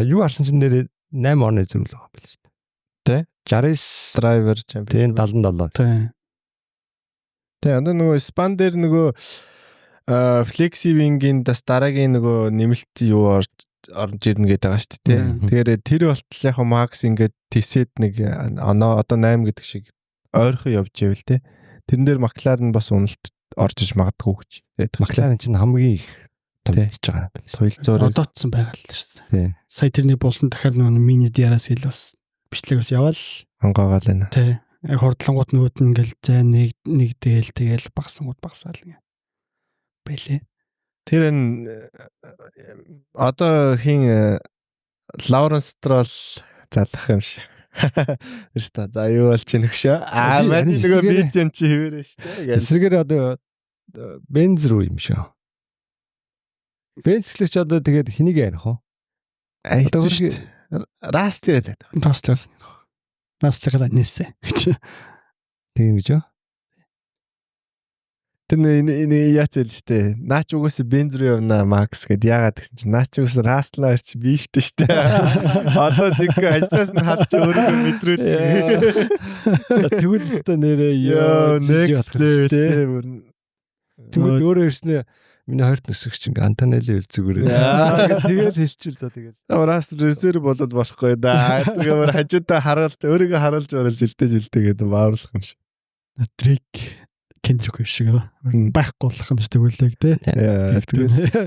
S3: Юу арсан чинь нэр 8 оны зэрэг л байгаа юм биш үү?
S1: Тэ?
S3: 60
S1: драйвер чемпион.
S3: 77.
S2: Тэ.
S1: Тэ одоо нөгөө спан дээр нөгөө флексивингийн дас дараагийн нөгөө нэмэлт юу орж ирнэ гэдэг байгаа шүү дээ. Тэгэхээр тэр болтол яг Макс ингээд тесэд нэг одоо 8 гэдэг шиг ойрхон явж ивэл те. Тэрэн дээр Макларен бас уналт орж иж магадгүй гэж.
S3: Макларен чинь хамгийн их томцож байгаа юм
S2: байна. Одоодсон байгаа л шүү
S3: дээ.
S2: Сая тэрний болон дахиад нөгөө мини диараас хэл бас бичлэг бас яваал
S1: ангаагаал байна.
S2: Тий. Яг хордлонгууд нөгөөт нь ингээл зай нэг тэгэл багсангууд багсаал ингээ байлээ.
S1: Тэр одоо хин Лауренс Строл залах юм шиг. Тэрс та за юу болж чинь өгшөө. Мань нөгөө видео чи хэвээрээ штэ.
S3: Эсрэгээр одоо бенз рүү юм шүү. Бензлэгч одоо тэгээд хэнийг ярих вэ?
S1: Одоо Растл ялаад.
S2: Растл нээсэ.
S3: Тийм гэж юу?
S1: Тэр нэг яац л штэ. Наач угсаа бенз рүү явна Макс гэд яагаад гэсэн чинь наач угсаа Растл орч биифтэй штэ. Одоо чиг ажлаас нь хадч өөрөө мэдрүүл.
S3: Тэгвэл өстө нэрээ
S1: ёо next level.
S3: Тэгвэл өөрөө ирснэ миний хоёрт нөсөгч ингээ Антонелли үлзүүгээр. Тэгэл хэлчихвэл за тэгэл.
S1: Растл резерв болоод болохгүй да. Тэгээд хажуудаа харуулж өөрийгөө харуулж жилдэж бааварлах юм шиг.
S2: Трик Кендрик шиг байхгүй болох юм шүү дээ тий.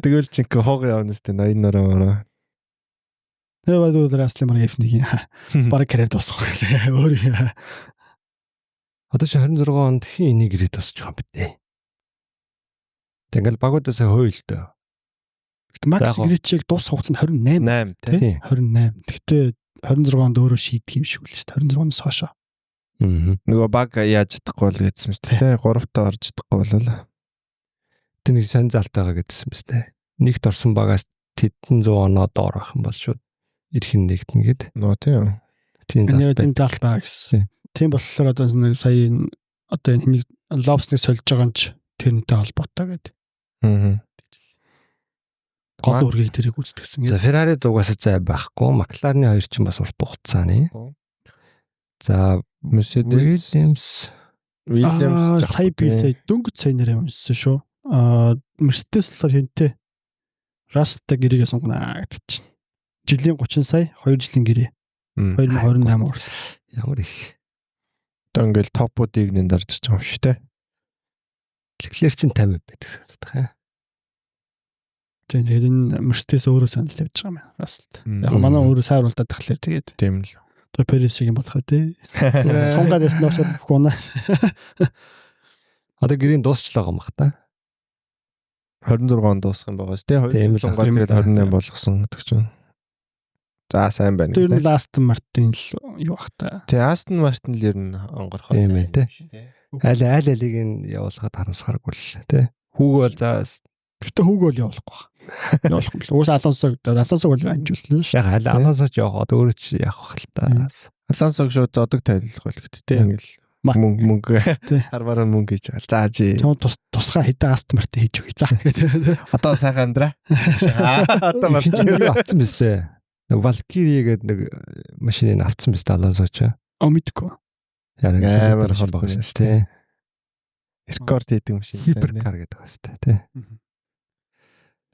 S1: Тэгэл чинь хоог явнаас тэ 80 нороо.
S2: Тэгээд Растл мар F1-ийн баг карьер дуусах. Өөр.
S3: Одоо чи 26 онд хин энийг ирээд тусч байгаа юм бэ? Тэгэл багуудаас хөөөлдөө.
S2: Макс Гричиг дуус хугацаанд 28
S1: тий.
S2: 28. Гэхдээ 26 онд өөрөө шийдэх юм шиг л шүү дээ. 26-оос хойшоо.
S1: Нөгөө баг яаж чадахгүй л гэдсэн мэт тий. 3-таа орж чадахгүй болол.
S3: Тэ нэг сайн залт байгаа гэдсэн мэт тий. Нэгт орсон багаас тэдэн 100 оноо доорох юм бол шууд ирэх нь нэгтэн гээд.
S1: Нөө тий.
S2: Тийм залт байгаа гэсэн. Тийм болохоор одоо сая одоо энэ лобсныг сольж байгаа юм ч тэрнтэй холбоотой гэдэг. Гол үргийг тэрийг үүсгэсэн.
S3: За Ferrari дугасаа зай байхгүй. Макларны хоёр ч бас урт хугацааны. За
S1: Mercedes Williams
S2: сая би сая дөнгөж сая нэр юмсан шүү. Mercedes болохоор хинтээ Rust-тай гэрээгээ сунгана гэдэг чинь. Жилийн 30 сая 2 жилийн гэрээ. 2028 урт.
S3: Ямар их.
S1: Одоо ингээл топуудыг нэнд орж ирж байгаа юм шүү дээ.
S3: Леклер чинь 50 байдаг санагдах.
S2: Тэгээд энэ Mercedes өөрөө санал явж байгаа юм. Rust. Яг манай өөрөө сайруулдаг тахлаар тэгээд
S1: тийм л.
S2: Одоо Paris шиг юм болох үү? Сунгаад ясна доошоо бүхгүнэ.
S3: Одоо гэрийн дуусчлаа юм бах та.
S1: 26 он дуусах юм байгаа шүү дээ. 2 сунгаад тэгээд 28 болгосон гэдэг чинь. За сайн байна.
S2: Тэр нь Aston Martin л юу бах та.
S1: Тэ Aston Martin л ер нь онгорхоо.
S3: Тийм ээ тий. Алийг нь явуулахад харамсахааргүй л тий. Хүүг бол за
S2: гэтээ хүүг бол явуулахгүй. явуулах юм бол. Уус Алонсог бол анжуулна шүү.
S3: Яг Алонсоч явах одоо өөрөө чи явах хэл та.
S1: Алонсог шууд зодог тайлбарлах байлгүй ингээл мөнгө харвараа мөнгө хийж байгаа. За жи.
S2: Чам тусгай хэдэн астмарт хийж өгье. За гэдэг.
S1: Одоо сайхан амьдраа. Одоо
S3: Valkyrie авсан биз дээ. Valkyrie гэдэг нэг машиныг авсан биз дээ Алонсоч.
S2: Мэдгүй.
S3: Ямар холбоо шүү дээ.
S1: Рекорд хийдэг машин.
S3: Hypercar гэдэг байна шүү дээ.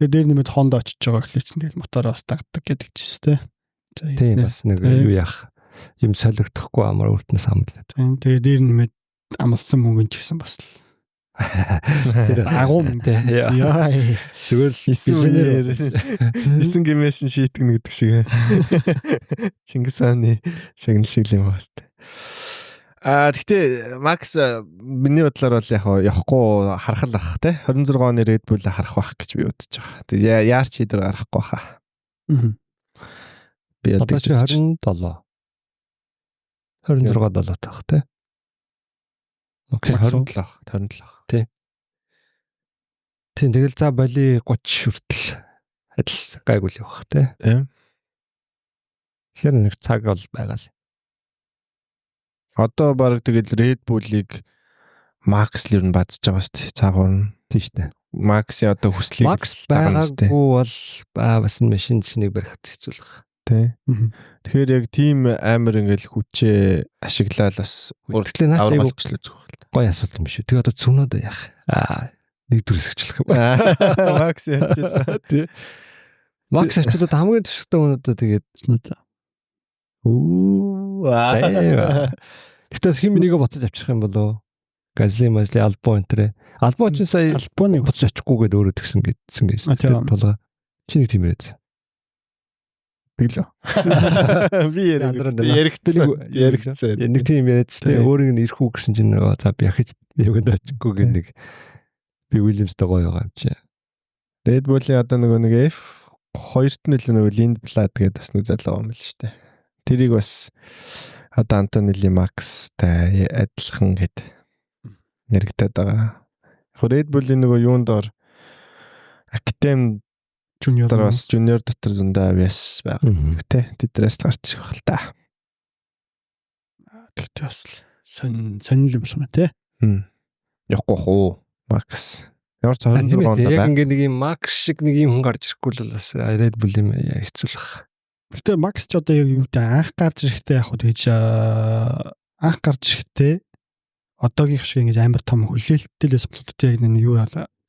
S2: Тэгээ дээр нэмээд Honda очиж байгаа гэхлээр чинь тэгэл мотороос тагдаг гэдэг чийс тээ.
S3: Тийм бас нэг юу яах юм солигдохгүй амар өртнөөс амлаад.
S2: Тэгээ дээр нэмээд амлсан мөнгө ч гэсэн бас агуу мөнгө. Яа.
S3: Зүгээр л
S1: 9 гимээс шийтгэн гэдэг шиг. Чингис хааны шагнал шиг юм байна. Гэхдээ Макс миний бодлоор бол яг явахгүй харах л ах те 26 оны Red Bull харах байх гэж би бодож байгаа. Тэгээ яарч хийдэр гарахгүй хаа. Би
S3: одоо 27 26 таах те. Окей 27. Тий. Тэгэл за боли 30 хүртэл адил гайгүй л явах те. Тэгэхээр нэг цаг бол байгаа л.
S1: Одоо баг тэгэл Red Bull-ыг Max л ер нь бадж байгаа шүү дээ. Цаагуур нь
S3: тийм шүү дээ.
S1: Max-ийн одоо хүслийг
S3: Max байгаагүй бол бас машин чинийг барихд хэцүүлэх.
S1: Тий. Тэгэхээр яг тийм амар ингээл хүчээ ашиглаад бас
S3: урагтлын наач айгу гоё асуулт юм шүү. Тэгээ одоо цүнүүд яах? Нэг дүрс өгчлөх юм.
S1: Max явчихлаа.
S3: Тий. Max авчлаад хамгийн төшөлтөө өнөдөө тэгээд Тэгтээс хин минийгээ буцаж авчих юм болоо. Газли Масли Албон энэ. Албон ч сая
S2: Албоныг
S3: буцаж очихгүйгээд өөрөө тэгсэн гэсэн тулга. Чи нэг тийм яриад.
S1: Тэглөө. Би яригцээ.
S3: Нэг тийм яриад тэгээ өөрийг нь ирэхүү гэсэн чинь за би яхаж яваад очихгүй гэх нэг би Уильямстай гоё байгаа юм чи.
S1: Red Bull-ийн одоо нэг F2-т нь л нэг Lindblad гэдэг бас нэг залуу юм л шүү дээ. Тэрийг бас одоо Антонели Макстай адилхан гэд яригдаад байгаа. Яг Red Bull-ийн нөгөө юунд дор Academy Junior бас Junior дотор зөндөө авьяас байгаа. Тэ тэдрээс л гарч ирэх хэл та.
S2: Тэгтээ бас сонирхол юм шиг байна те.
S1: Явахгүй хуу Макс. Ямар ч 26 онд
S3: яг ингэ нэг юм Макс шиг нэг юм хүн гарч ирэхгүй л бас Red Bull юм хэцүүлэх.
S2: Гэтэ Макс ч одоо яг юу гэдэг анх гарч ирэхдээ яг хөө тэгж анх гарч ирэхдээ одоогийн шиг ингэж амар том хүлээлттэй спорттой яг нэг юу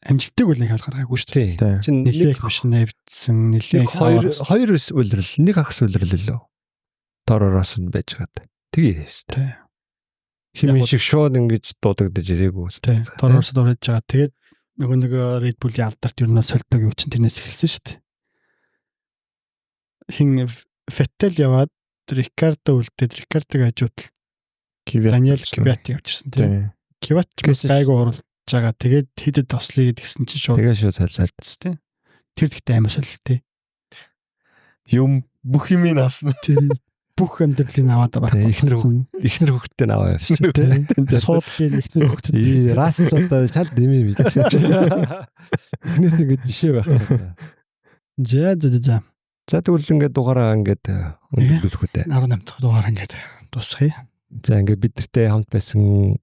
S2: амжилтыг бол нэг хаалт гаргаагүй шүү дээ. Чин нэлээх машин навдсан нэлээх
S3: хоёр үлрэл нэг хагас үлрэл лөө. Торороос нь байж гад. Тэгээ шүү дээ. Химийн шиг шууд ингэж дуудагдаж ирээгүй.
S2: Торороос дуудаж байгаа. Тэгээд нөгөө Red Bull-ийн алдарт юу нэ солидог юм чин тэрнээс эхэлсэн шүү дээ. Хин Vettel яваад Ricardo үлдээд Ricardo-г хажуудал Daniel Kvyat явчихсан тийм. Kvyat бас гайгүй оруулж байгаа. Тэгээд хэдэд тослоо гэдгсэн чинь шууд
S3: тэгээ шууд сальсалдс тийм.
S2: Тэр ихтэй амар солилттэй.
S1: Юм бүх юм ин авсан.
S2: Тийм. Бүх амьдралыг аваад байгаа.
S3: Ихнэр хөвгтөө аваа явчих.
S2: Суудлын ихнэр хөвгтөд.
S3: Раст одоо шал дэмий бий. Эхнээс ингэж жишээ байх гэдэг.
S2: За.
S3: За тэгвэл ингээд дугаараа ингээд өндөрлөх үү.
S2: 18 дахь дугаар ингээд дуусгая.
S3: За ингээд бид нартэй хамт байсан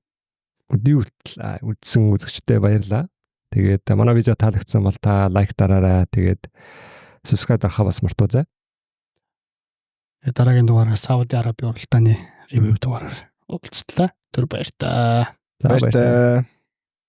S3: үзсэн үзэгчтэй баярлалаа. Тэгээд манай видео таалагдсан бол та лайк дараарай. Тэгээд subscribe дарахаа бас мартаоцай.
S2: Дараагийн дугаараа Сауди Араби уралдааны ревю дугаараар уулзлаа. Түр баяр та.
S1: Баяр та.